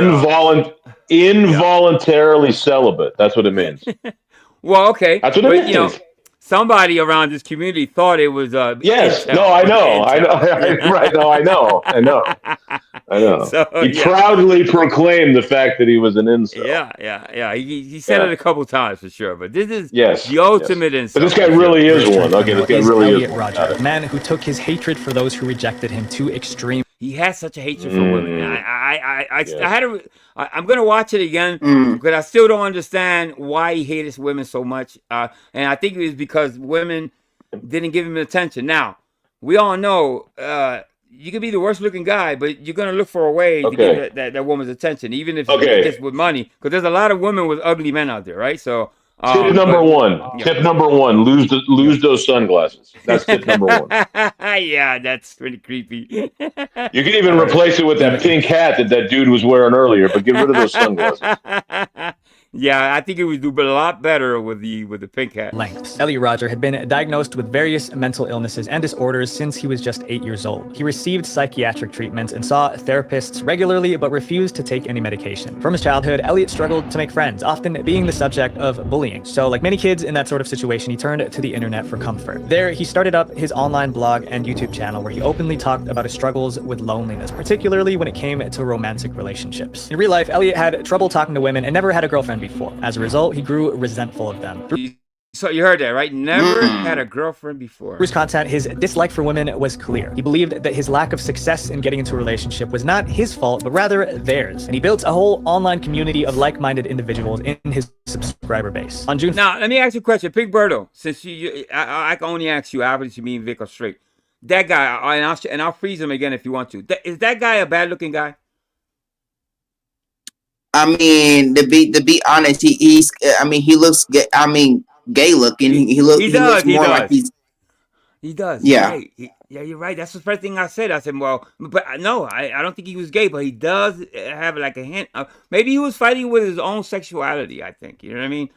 involuntarily celibate. That's what it means. Well, okay. That's what it means. You know, somebody around this community thought it was yes. incel. No, I know. Right. No, I know. So, he proudly proclaimed the fact that he was an incel. Yeah. He said it a couple times for sure. But this is the ultimate incel. But this guy really is one. Okay, this guy really is Elliot Rodger, a man who took his hatred for those who rejected him to extreme. He has such a hatred for women. I'm gonna watch it again because I still don't understand why he hated women so much. And I think it was because women didn't give him attention. Now, we all know you could be the worst looking guy, but you're gonna look for a way to get that woman's attention, even if it's just with money. Because there's a lot of women with ugly men out there, right? So tip number one. Tip number one: lose those sunglasses. That's tip number one. Yeah, that's pretty creepy. You can even replace it with that pink hat that dude was wearing earlier, but get rid of those sunglasses. Yeah, I think it would do a lot better with the pink hat. Lengths. Elliot Rodger had been diagnosed with various mental illnesses and disorders since he was just 8 years old. He received psychiatric treatment and saw therapists regularly, but refused to take any medication. From his childhood, Elliot struggled to make friends, often being the subject of bullying. So, like many kids in that sort of situation, he turned to the internet for comfort. There, he started up his online blog and YouTube channel where he openly talked about his struggles with loneliness, particularly when it came to romantic relationships. In real life, Elliot had trouble talking to women and never had a girlfriend before. As a result, he grew resentful of them. So you heard that, right? Never had a girlfriend before. Through his content, his dislike for women was clear. He believed that his lack of success in getting into a relationship was not his fault, but rather theirs. And he built a whole online community of like-minded individuals in his subscriber base. On June. Now, let me ask you a question. Big Birdo, since I can only ask you, obviously me and Vic are straight. That guy, and I'll freeze him again if you want to. Is that guy a bad-looking guy? I mean, to be honest, he looks gay looking. He looks more like he's. He does. Yeah. Right. You're right. That's the first thing I said. I said, well, but no, I don't think he was gay, but he does have like a hint of maybe he was fighting with his own sexuality. I think, you know what I mean.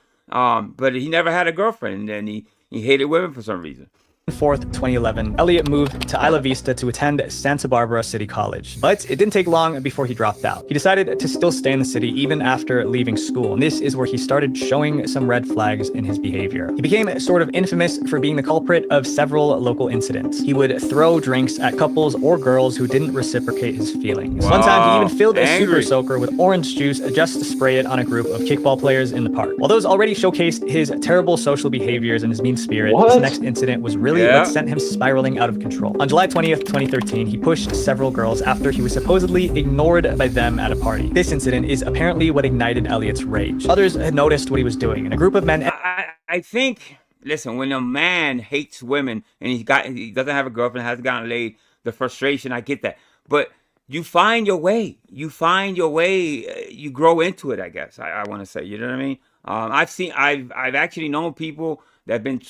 But he never had a girlfriend, and he hated women for some reason. 4th, 2011, Elliot moved to Isla Vista to attend Santa Barbara City College. But it didn't take long before he dropped out. He decided to still stay in the city even after leaving school, and this is where he started showing some red flags in his behavior. He became sort of infamous for being the culprit of several local incidents. He would throw drinks at couples or girls who didn't reciprocate his feelings. One time, he even filled a super soaker with orange juice just to spray it on a group of kickball players in the park. While those already showcased his terrible social behaviors and his mean spirit, this next incident was really what sent him spiraling out of control. On July 20th, 2013, he pushed several girls after he was supposedly ignored by them at a party. This incident is apparently what ignited Elliot's rage. Others had noticed what he was doing, and a group of men... I think, listen, when a man hates women and he doesn't have a girlfriend, hasn't gotten laid, the frustration, I get that. But you find your way. You find your way. You grow into it, I guess. I want to say, you know what I mean? I've actually known people that have been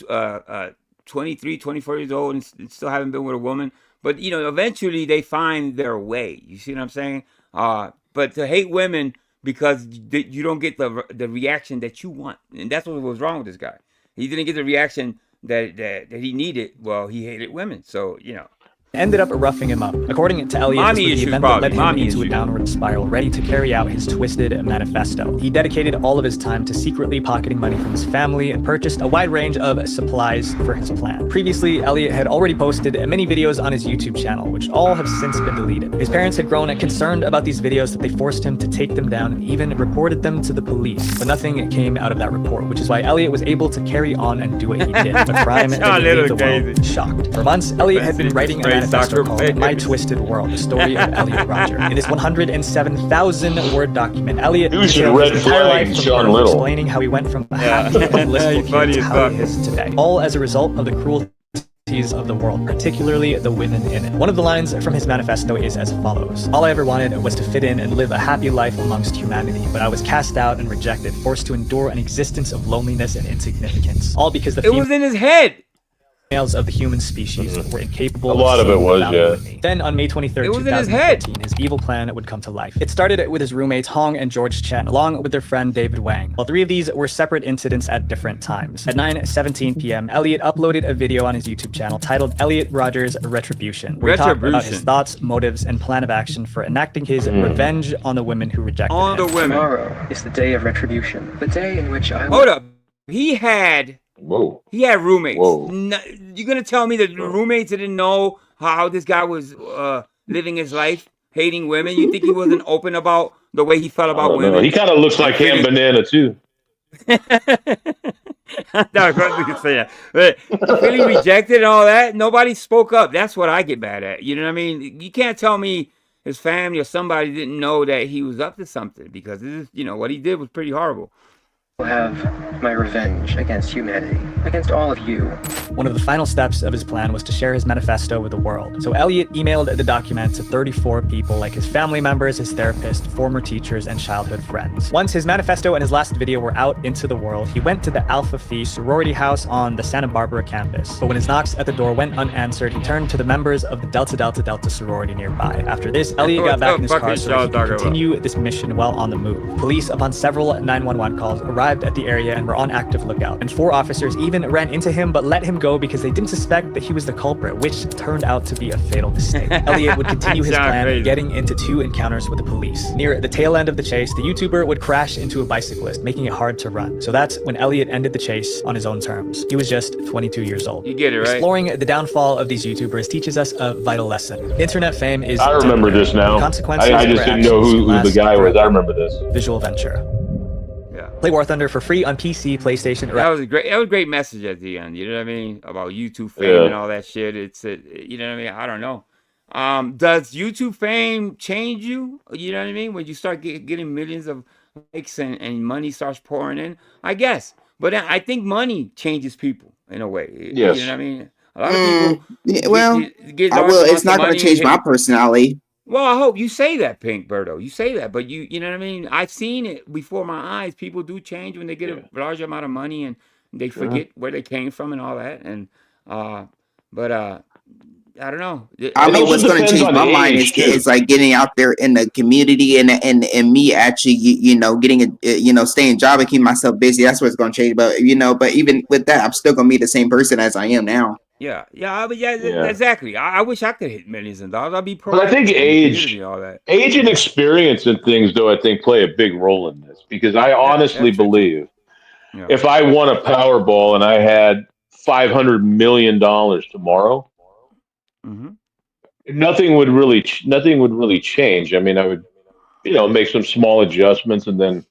23, 24 years old and still haven't been with a woman. But, you know, eventually they find their way. You see what I'm saying? But to hate women because you don't get the reaction that you want. And that's what was wrong with this guy. He didn't get the reaction that he needed. Well, he hated women. So, you know. Ended up roughing him up. According to Elliot, this was the event that led him into a downward spiral, ready to carry out his twisted manifesto. He dedicated all of his time to secretly pocketing money from his family and purchased a wide range of supplies for his plan. Previously, Elliot had already posted many videos on his YouTube channel, which all have since been deleted. His parents had grown concerned about these videos that they forced him to take them down and even reported them to the police. But nothing came out of that report, which is why Elliot was able to carry on and do what he did. A crime that made the world shocked. For months, Elliot had been writing a manifesto called My Twisted World, the story of Elliot Rodger. In this 107,000-word document, Elliot detailed his entire life from birth, explaining how he went from a happy and blissful kid to how he is today, all as a result of the cruelties of the world, particularly the women in it. One of the lines from his manifesto is as follows: "All I ever wanted was to fit in and live a happy life amongst humanity, but I was cast out and rejected, forced to endure an existence of loneliness and insignificance, all because it was in his head. Males of the human species were incapable. A lot of it was, me. Then on May 23rd, 2013, his evil plan would come to life. It started with his roommates Hong and George Chen, along with their friend David Wang. While three of these were separate incidents at different times. At 9:17 p.m., Elliot uploaded a video on his YouTube channel titled Elliot Rodger's Retribution, where he talked about his thoughts, motives, and plan of action for enacting his revenge on the women who rejected him. Tomorrow is the day of retribution, the day in which I will... Hold up. He had roommates. You gonna tell me that the roommates didn't know how this guy was living his life, hating women? You think he wasn't open about the way he felt about women? He kind of looks like Ham Banana too. No, I was say that. But feeling rejected and all that, nobody spoke up. That's what I get mad at. You know what I mean? You can't tell me his family or somebody didn't know that he was up to something, because this is, you know, what he did was pretty horrible. Have my revenge against humanity, against all of you. One of the final steps of his plan was to share his manifesto with the world. So Elliot emailed the document to 34 people, like his family members, his therapist, former teachers, and childhood friends. Once his manifesto and his last video were out into the world, he went to the Alpha Phi sorority house on the Santa Barbara campus. But when his knocks at the door went unanswered, he turned to the members of the Delta Delta Delta sorority nearby. After this, Elliot got back in his car so he could continue this mission while on the move. Police, upon several 911 calls, arrived at the area and were on active lookout. And 4 officers even ran into him but let him go because they didn't suspect that he was the culprit, which turned out to be a fatal mistake. Elliot would continue his plan, getting into 2 encounters with the police. Near the tail end of the chase, the YouTuber would crash into a bicyclist, making it hard to run. So that's when Elliot ended the chase on his own terms. He was just 22 years old. You get it, right? Exploring the downfall of these YouTubers teaches us a vital lesson. Internet fame is I remember this now. Consequences I just didn't know who the guy was. I remember this. Visual Venture. Play War Thunder for free on PC, PlayStation. That was a great message at the end. You know what I mean? About YouTube fame and all that shit. It's you know what I mean? I don't know. Does YouTube fame change you? You know what I mean? When you start getting millions of likes and money starts pouring in, I guess. But I think money changes people in a way. Yes. You know what I mean? A lot of people. It's not going to change my personality. Well, I hope you say that, Pink Birdo. You say that, but you know what I mean? I've seen it before my eyes. People do change when they get a large amount of money and they forget where they came from and all that. And but I don't know. I mean, what's going to change my mind is like getting out there in the community and me actually, getting a, staying job and keeping myself busy. That's what's going to change. But, but even with that, I'm still going to be the same person as I am now. Yeah, yeah, but yeah, Yeah. exactly. I wish I could hit millions of dollars. I'd be But I think proactive in the community, all that. age and experience and things, though, I think play a big role in this because I honestly That's true, too. believe Yeah. if I won a Powerball and I had $500 million tomorrow, Mm-hmm. nothing would really change. I mean, I would, make some small adjustments and then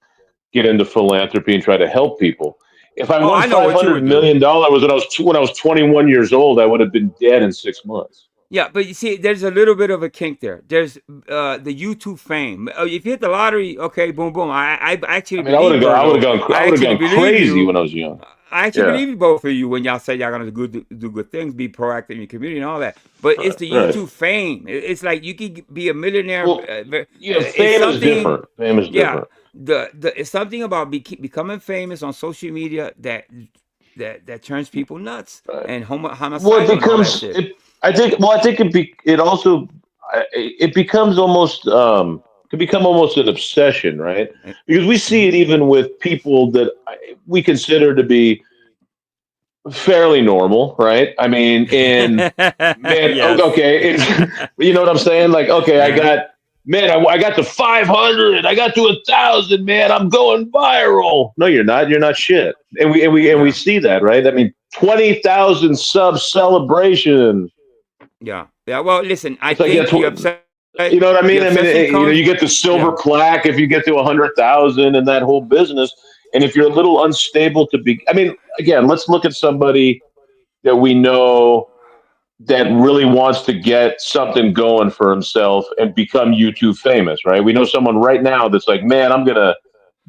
get into philanthropy and try to help people. If I won $500 million when I was 21 years old, I would have been dead in 6 months. Yeah, but you see, there's a little bit of a kink there. There's the YouTube fame. If you hit the lottery, okay, boom, boom. I actually I would have gone crazy when I was young. I actually believe you both of you when y'all say y'all gonna do good things, be proactive in your community and all that. But it's the YouTube fame. It's like you can be a millionaire. Well, fame is different. Fame is different. It's something about becoming famous on social media that turns people nuts and homicidal. Well, it becomes. I think it becomes almost could become almost an obsession, right? Because we see it even with people that we consider to be fairly normal, right? I mean, okay, you know what I'm saying? Like, okay, I got to 500, I got to 1,000, man, I'm going viral. No, you're not. You're not shit. And we see that, right? I mean, 20,000 sub celebration. Yeah. Well, listen, I think you know what I mean? I mean, you get the silver plaque if you get to 100,000 and that whole business. And if you're a little unstable again, let's look at somebody that we know that really wants to get something going for himself and become YouTube famous, right? We know someone right now that's like, man, I'm going to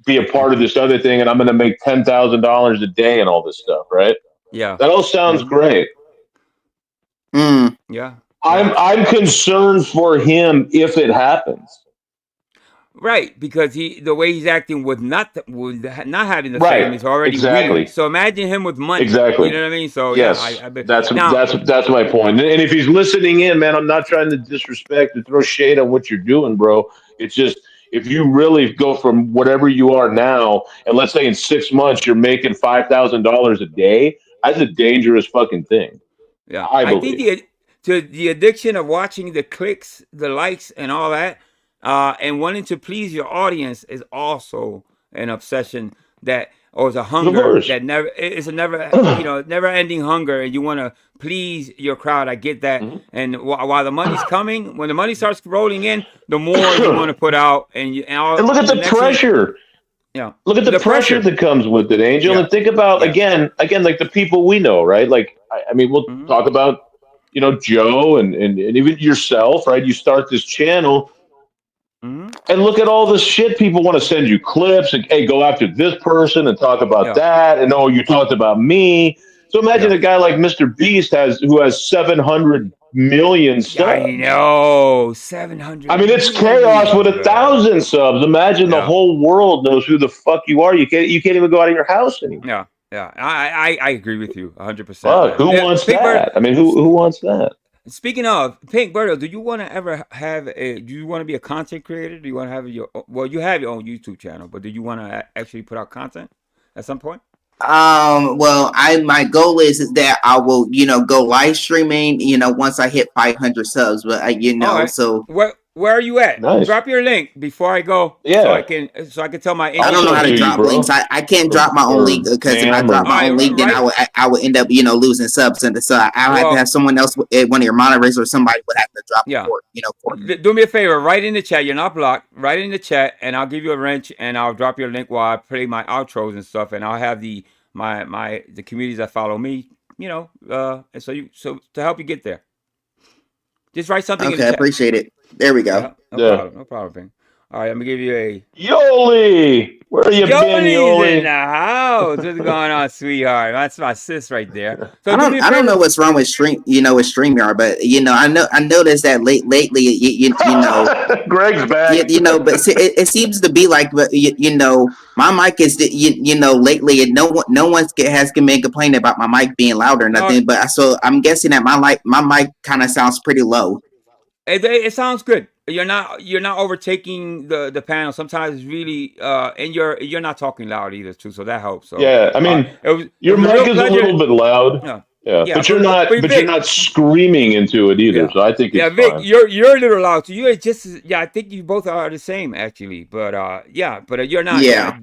be a part of this other thing and I'm going to make $10,000 a day and all this stuff, right? Yeah. That all sounds great. Yeah. I'm concerned for him if it happens. Right, because the way he's acting with not having the fame is already weird. So imagine him with money. Exactly. You know what I mean? So yes, that's my point. And if he's listening in, man, I'm not trying to disrespect or throw shade on what you're doing, bro. It's just if you really go from whatever you are now, and let's say in 6 months you're making $5,000 a day, that's a dangerous fucking thing. Yeah, I think the addiction of watching the clicks, the likes, and all that. And wanting to please your audience is also an obsession or is a hunger it's a never ending hunger, and you want to please your crowd. I get that. And while the money's coming, when the money starts rolling in, the more you want to put out, and look at the pressure. Look at the pressure that comes with it, Angel. And think about again, like the people we know, right? Like, I mean, we'll talk about Joe and even yourself, right? You start this channel. And look at all this shit. People want to send you clips and, hey, go after this person and talk about that. And, oh, you talked about me. So imagine a guy like Mr. Beast who has 700 million subs. I know, 700. I mean, it's chaos with 1,000 subs. Imagine the whole world knows who the fuck you are. You can't even go out of your house anymore. Yeah. I agree with you 100%. Fuck, who wants that? I mean, who wants that? Speaking of, Pink Berto, do you want to ever do you want to be a content creator? Do you want to have you have your own YouTube channel, but do you want to actually put out content at some point? Well, my goal is that I will, go live streaming, once I hit 500 subs, but so where are you at? Nice. Drop your link before I go. Yeah. So I can tell my. I don't know how to drop links. I can't drop my own link because if I drop my own link, then I would end up, losing subs, and so I have to have someone else, one of your moderators or somebody would have to drop. For me. Do me a favor, write in the chat. You're not blocked. Write in the chat, and I'll give you a wrench, and I'll drop your link while I play my outros and stuff, and I'll have the communities that follow me, and so to help you get there. Just write something in the chat. I appreciate it. There we go. No problem, Ping. All right, I'm gonna give you a Yoli. Where are you been, Yoli? In the house. What's going on, sweetheart? That's my sis right there. So I don't know what's wrong with with StreamYard, but I noticed that lately, Greg's back. But it seems to be like, my mic is, lately, no one has been complaining about my mic being loud or nothing. But so I'm guessing that my mic kind of sounds pretty low. It sounds good. You're not overtaking the panel. Sometimes it's really and you're not talking loud either too, so that helps. So yeah, I mean, your mic is a little bit loud. Yeah, Yeah, but you're not. But you're Vic, not screaming into it either. yeah, So I think yeah, it's Vic, fine. you're a little loud. So you're just yeah. I think you both are the same actually. But yeah, but you're not. Yeah.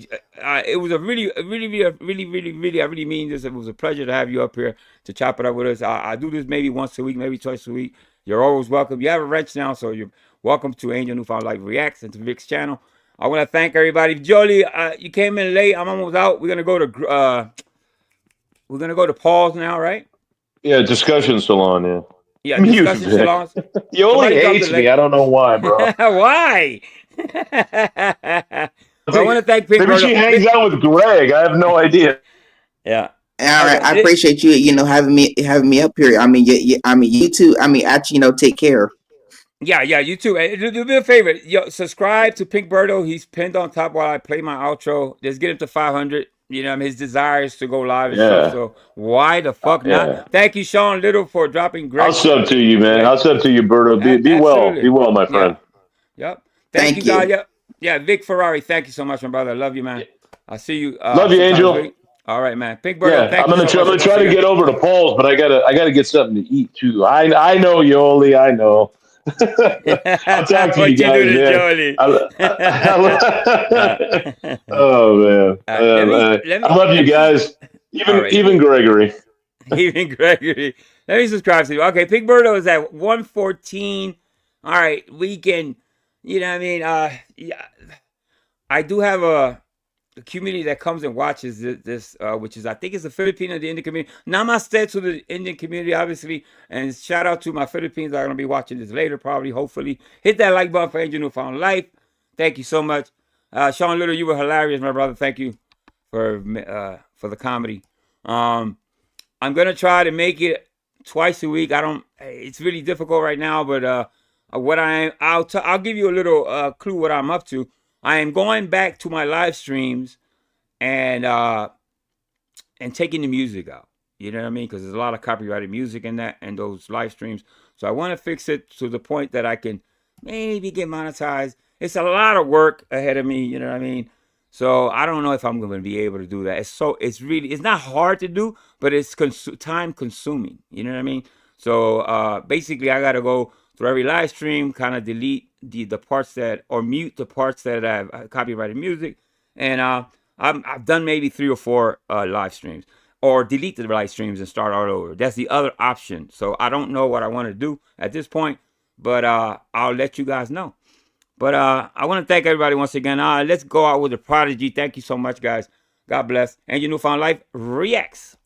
It was a really. I really mean this. It was a pleasure to have you up here to chop it up with us. I do this maybe once a week, maybe twice a week. You're always welcome. You have a wrench now, so you're welcome to Angel Newfound Reacts and to Vic's channel. I want to thank everybody. Jolie, you came in late. I'm almost out. We're gonna go to Paul's now, right? Yeah, discussion salon. Yeah. Yeah, Mute discussion Vic. salons. You only Somebody dropped the hates me. link. I don't know why, bro. Why? Well, I want to thank Pink Maybe she hangs out with Greg. I have no idea. Yeah. All right, I appreciate you, having me up here. I mean, you too. I mean, actually, take care. Yeah, you too. Do me a favor. Yo, subscribe to Pink Birdo. He's pinned on top while I play my outro. Just get him to 500. His desire is to go live and stuff. So why the fuck not? Yeah. Thank you, Sean Little, for dropping Greg. I'll sub to you, man. I'll sub to you, Berto. Be well. Be well, my friend. Yeah. Yep. Thank you, guys. Yep. Yeah, Vic Ferrari. Thank you so much, my brother. I love you, man. I'll see you. Love you, Angel. All right, man. Pink Birdo. Yeah, I'm gonna try to get over to Paul's, but I gotta get something to eat too. I know, Yoli. I know. I'll talk to you guys, man. Oh man, I love you guys. Even Gregory. Even Gregory. Let me subscribe to you. Okay, Pink Birdo is at 114. All right, we can. You know what I mean? Yeah, I do have a community that comes and watches this, which is, I think it's the Filipino, the Indian community. Namaste to the Indian community, obviously. And shout out to my Philippines that are going to be watching this later, probably, hopefully. Hit that like button for Angel Newfound Life. Thank you so much. Sean Little, you were hilarious, my brother. Thank you for the comedy. I'm going to try to make it twice a week. It's really difficult right now, but I'll give you a little clue what I'm up to. I am going back to my live streams and taking the music out. You know what I mean? Because there's a lot of copyrighted music in that and those live streams. So I want to fix it to the point that I can maybe get monetized. It's a lot of work ahead of me. You know what I mean? So I don't know if I'm going to be able to do that. It's not hard to do, but it's time consuming. You know what I mean? So basically, I got to go through every live stream, kind of delete the parts that, or mute the parts that have copyrighted music. And I've done maybe 3 or 4 live streams, or delete the live streams and start all over. That's the other option. So I don't know what I want to do at this point, but I'll let you guys know. But I want to thank everybody once again. Let's go out with the Prodigy. Thank you so much, guys. God bless. Angel Newfound Life Reacts.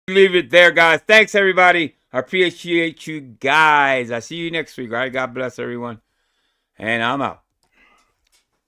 leave it there, guys. Thanks, everybody. I appreciate you guys. I see you next week. All right, God bless everyone. And I'm out.